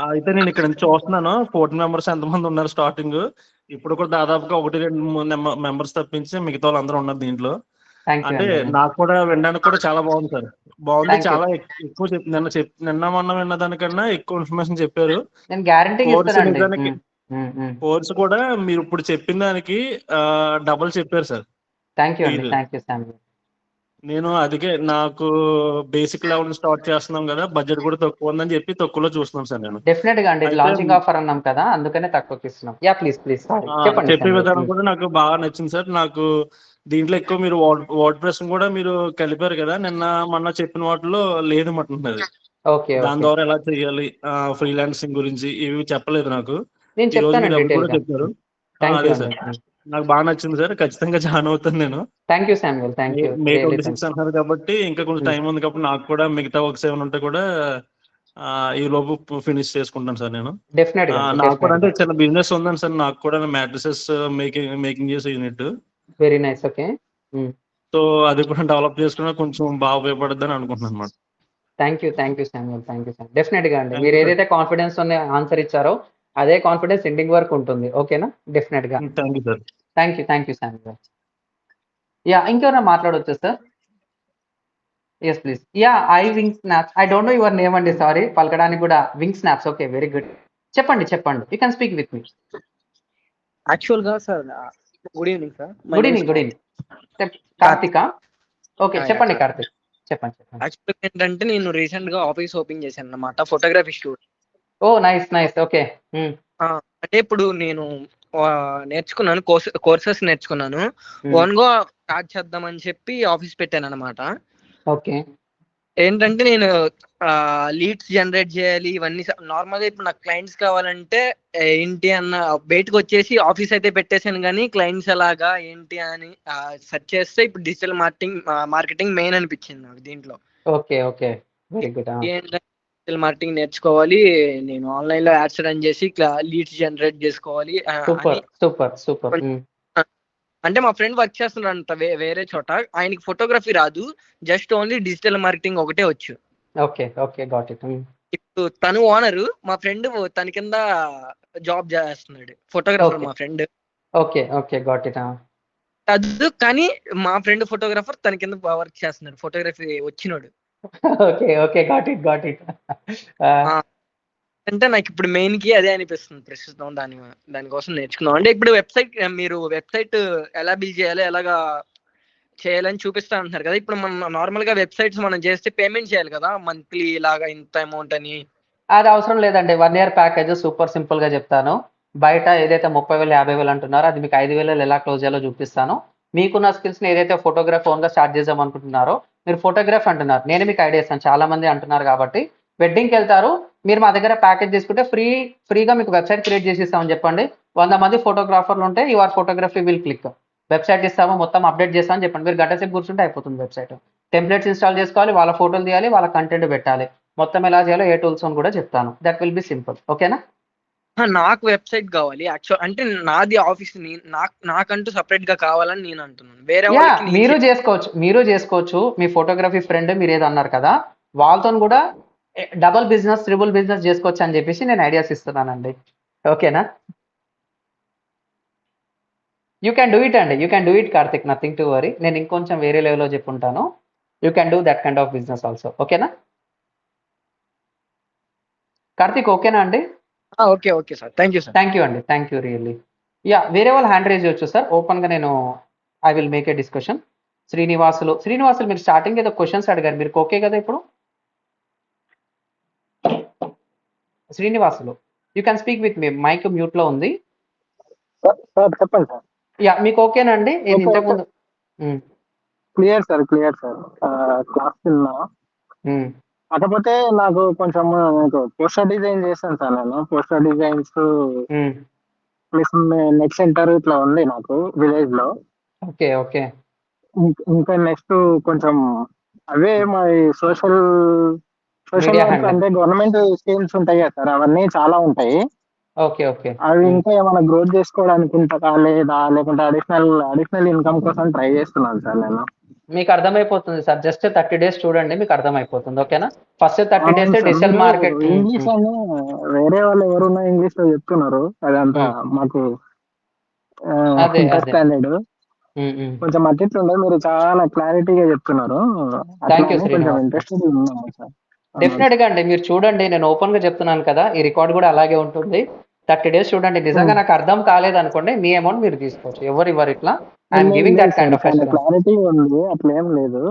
అయితే నేను ఇక్కడ నుంచి చూస్తున్నాను 14 members ఎంతమంది ఉన్నారు స్టార్టింగ్. ఇప్పుడు కూడా దాదాపుగా 1-2 members తప్పించి మిగతా వాళ్ళందరూ ఉన్నారు దీంట్లో. అంటే నాకు కూడా వినడానికి కూడా చాలా బాగుంది సార్. బాగుంది, చాలా ఎక్కువ నిన్న మొన్న విన్న దానికన్నా ఎక్కువ ఇన్ఫర్మేషన్ చెప్పారు. నేను గ్యారంటీ ఇస్తానండి. కోర్స్ కూడా మీరు ఇప్పుడు చెప్పిన దానికి డబుల్ చెప్పారు సార్. Thank you Samuel. నేను అందుకే నాకు బేసిక్ లెవెల్ స్టార్ట్ చేస్తున్నాం కదా, బడ్జెట్ కూడా తక్కువ ఉందని చెప్పి తక్కువలో చూస్తున్నాం సార్. నేను డెఫినెట్ గా అండి, లాంచింగ్ ఆఫర్ అన్నాం కదా, అందుకనే తక్కువకి ఇస్తున్నాం. యా ప్లీజ్ చెప్పండి. చెప్పే విధానం కూడా నాకు బాగా నచ్చింది సార్. నాకు దీంట్లో ఎక్కువ మీరు వర్డ్ ప్రెస్ కూడా మీరు కలిపారు కదా, నిన్న మొన్న చెప్పిన వాటిలో లేదు మట్టున్నది. దాని ద్వారా ఎలా చేయాలి, ఫ్రీలాన్సింగ్ గురించి ఇవి చెప్పలేదు నాకు. నేను ఈ రోజు మీరు అవి కూడా చెప్తాను. చెప్పారు. అదే సార్, నాకు బాగా నచ్చింది సార్. ఖచ్చితంగా జాయిన్ అవుతాను నేను. Thank you Samuel. మే 26 అన్నారు కాబట్టి ఇంకా కొంచెం టైం ఉంది కాబట్టి నాకు కూడా మిగతా వర్క్స్ ఏమైనా ఉంటే కూడా ఈ లోపు ఫినిష్ చేసుకుంటాను సార్ నేను. నాకు కూడా అంటే చిన్న బిజినెస్ ఉందండి సార్, నాకు కూడా మ్యాట్రిసెస్ మేకింగ్ చేసే unit. Very nice. Okay so అది కూడా డెవలప్ చేసుకున్నా కొంచెం బాగా ఉపయోగపడుద్ది అని అనుకుంటున్నాను అన్నమాట. Thank you Samuel. డెఫినెట్ గా అండి, మీరు ఏదైతే కాన్ఫిడెన్స్ ఆన్సర్ ఇచ్చారో అదే కాన్ఫిడెన్స్ ఎండింగ్ వరకు ఉంటుంది. ఓకేనా? డెఫినెట్ గా. Thank you sir. Thank you Samuel. Yeah ఇంకెవరైనా మాట్లాడవచ్చు sir? Yes please. Yeah Wing Snaps, I don't know your name అండి, సారీ పలకడానికి కూడా. Wing Snaps, okay very good. చెప్పండి, you can speak with me. Actual గా sir good evening sir. Good evening. Karthika. Okay చెప్పండి కార్తిక్, చెప్పండి. Actual ఏంటంటే నేను recent గా ఆఫీస్ ఓపెన్ చేశాను అన్నమాట, ఫోటోగ్రఫీ స్టూడియో. ఓ నైస్. ఓకే అంటే ఇప్పుడు నేను నేర్చుకున్నాను, కోర్సెస్ నేర్చుకున్నాను. ఓన్ గా స్టార్ట్ చేద్దామని చెప్పి ఆఫీస్ పెట్టాను అనమాట. ఓకే ఏంటంటే నేను లీడ్స్ జనరేట్ చేయాలి, ఇవన్నీ నార్మల్గా ఇప్పుడు నాకు క్లయింట్స్ కావాలంటే ఏంటి అన్న బయటకు వచ్చేసి ఆఫీస్ అయితే పెట్టేశాను, కానీ క్లయింట్స్ ఎలాగా ఏంటి అని సెర్చ్ చేస్తే ఇప్పుడు డిజిటల్ మార్కెటింగ్ మెయిన్ అనిపించింది నాకు దీంట్లో. Okay very good. Digital marketing నేర్చుకోవాలి, నేను ఆన్లైన్ లో యాడ్స్ రన్ చేసి లీడ్స్ జనరేట్ చేసుకోవాలి. సూపర్. అంటే మా ఫ్రెండ్ వర్క్ చేస్తున్నాడంట వేరే చోట, ఆయనకి ఫోటోగ్రఫీ రాదు, జస్ట్ ఓన్లీ డిజిటల్ మార్కెటింగ్ ఒకటే వచ్చు. Okay got it. ఇప్పుడు తను ఓనరు, మా ఫ్రెండ్ తన కింద జాబ్ చేస్తున్నాడు, ఫోటోగ్రాఫర్ మా ఫ్రెండ్. Okay got it. అది కానీ మా ఫ్రెండ్ ఫోటోగ్రాఫర్ తన కింద వర్క్ చేస్తున్నాడు, ఫోటోగ్రఫీ వచ్చినోడు. Okay got it. అంటే నాకు ఇప్పుడు మెయిన్ కి అదే అనిపిస్తుంది ప్రస్తుతం, దానికోసం నేర్చుకున్నాం. అంటే ఇప్పుడు మీరు వెబ్సైట్ ఎలా బిల్డ్ చేయాలి, ఎలాగా చేయాలని చూపిస్తా అంటున్నారు కదా. ఇప్పుడు మనం నార్మల్ గా వెబ్సైట్స్ మనం చేస్తే పేమెంట్ చేయాలి కదా, మంత్లీ ఇలాగా ఇంత అమౌంట్ అని. అది అవసరం లేదండి, 1 year ప్యాకేజ్ సూపర్ సింపుల్ గా చెప్తాను. బయట ఏదైతే 30,000 50,000 అంటున్నారో అది మీకు 5,000 ఎలా క్లోజ్ చేయాలో చూపిస్తాను. మీకున్న స్కిల్స్ని ఏదైతే ఫోటోగ్రఫీ ఓన్గా స్టార్ట్ చేద్దాం అనుకుంటున్నారో, మీరు ఫోటోగ్రఫీ అంటున్నారు, నేను మీకు ఐడియా ఇస్తాను, చాలా మంది అంటున్నారు కాబట్టి వెడ్డింగ్కి వెళ్తారు, మీరు మా దగ్గర ప్యాకేజ్ తీసుకుంటే ఫ్రీగా మీకు వెబ్సైట్ క్రియేట్ చేసి ఇస్తామని చెప్పండి. 100 మంది ఫోటోగ్రాఫర్లు ఉంటే your photography will click, website ఇస్తాము, మొత్తం అప్డేట్ చేస్తామని చెప్పండి. మీరు గంట సేపు కూర్చుంటే అయిపోతుంది వెబ్సైట్. టెంప్లెట్స్ ఇన్స్టాల్ చేసుకోవాలి, వాళ్ళ ఫోటోలు తీయాలి, వాళ్ళ కంటెంట్ పెట్టాలి, మొత్తం ఎలా చేయాలో ఏ టూల్స్ అని కూడా చెప్తాను. That will be simple. ఓకేనా? నాకు వెబ్సైట్ కావాలి యాక్చువల్, అంటే నాది ఆఫీస్ నాకంటూ సెపరేట్ గా కావాలని నేను అంటున్నాను. వేరే యా, వాళ్ళకి నేను మీరు చేసుకోవచ్చు. మీ ఫోటోగ్రఫీ ఫ్రెండ్ మీరు ఏదో అన్నారు కదా, వాళ్ళతో కూడా డబుల్ బిజినెస్, ట్రిపుల్ బిజినెస్ చేసుకోవచ్చు అని చెప్పేసి నేను ఐడియాస్ ఇస్తున్నానండి. ఓకేనా? యూ క్యాన్ డూ ఇట్ అండి, you can do it Karthik, nothing to worry. నేను ఇంకొంచెం వేరే లెవెల్లో చెప్పుంటాను. You can do that kind of business also. ఓకేనా కార్తిక్? ఓకేనా అండి? Okay sir, thank you sir. Thank you అండి, థ్యాంక్ యూ రియల్లీ. యా, వేరే వాళ్ళు హ్యాండ్ రేజ్ చేయొచ్చు సార్, ఓపెన్గా నేను I will make a discussion. Srinivasulu మీరు స్టార్టింగ్ ఏదో క్వశ్చన్స్ అడిగారు, మీరు ఓకే కదా ఇప్పుడు? Srinivasulu you can speak with me, mike మ్యూట్లో ఉంది. సార్ చెప్పండి సార్. యా, మీకు ఓకేనా అండి? ఓకే, ఇంతకుముందు క్లియర్ సార్ క్లాస్ విన్నా. కాకపోతే నాకు కొంచెం పోస్టర్ డిజైన్ చేస్తాను సార్. నేను poster designs plus net centre ఇట్లా ఉంది నాకు విలేజ్ లో. ఓకే ఓకే ఇంకా నెక్స్ట్ కొంచెం అవే మరి సోషల్ Media handle. అంటే గవర్నమెంట్ స్కీమ్స్ ఉంటాయి కదా సార్, అవన్నీ చాలా ఉంటాయి. ఓకే ఓకే అవి ఇంకా ఏమైనా గ్రోత్ చేసుకోవడానికి ఉంటుందా లేదా, లేకుంటే అడిషనల్ ఇన్కమ్ కోసం ట్రై చేస్తున్నాను సార్ నేను. మీకు అర్థమైపోతుంది సార్, జస్ట్ 30 days చూడండి, మీకు అర్థమైపోతుంది. ఓకేనా? ఫస్ట్ 30 days అవును సార్, డిజిటల్ మీరు మార్కెట్. ఇంగ్లీష్ అని వేరే వాళ్ళు ఎవరున్నా ఇంగ్లీష్ లో చెప్తున్నారు, అదంతా మాకు అదే అండర్స్టాండెడ్. కొంచెం అట్టిట్లుండే, మీరు చాలా క్లారిటీగా చెప్తున్నారు. థ్యాంక్ యూ అట్లా కొంచెం శ్రీనివాస్. ఇంట్రెస్టెడ్ ఉన్నాము సార్. డెఫినెట్ గా అండి, మీరు చూడండి, నేను ఓపెన్ గా చెప్తున్నాను కదా, ఈ రికార్డ్ కూడా అలాగే ఉంటుంది. 30 days చూడండి, నిజంగా నాకు అర్థం కాలేదు అనుకోండి, మీ అమౌంట్ మీరు తీసుకోవచ్చు, ఎవరు ఇట్లా. I'm giving that kind of assurance. Clarity ఉంది, అట్లా ఏం లేదు.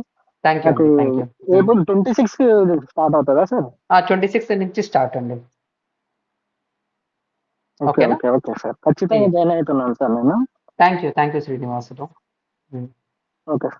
థ్యాంక్ యూ నాకు అండి, థ్యాంక్ యూ. ఏప్రిల్ 26 స్టార్ట్ అవుతుందా సార్? 26 నుంచి స్టార్ట్ అండి. ఓకే ఓకేనా? ఓకే ఓకే సార్, ఖచ్చితంగా జాయిన్ అవుతున్నాను సార్ నేను. Thank you Srinivasulu. ఓకే.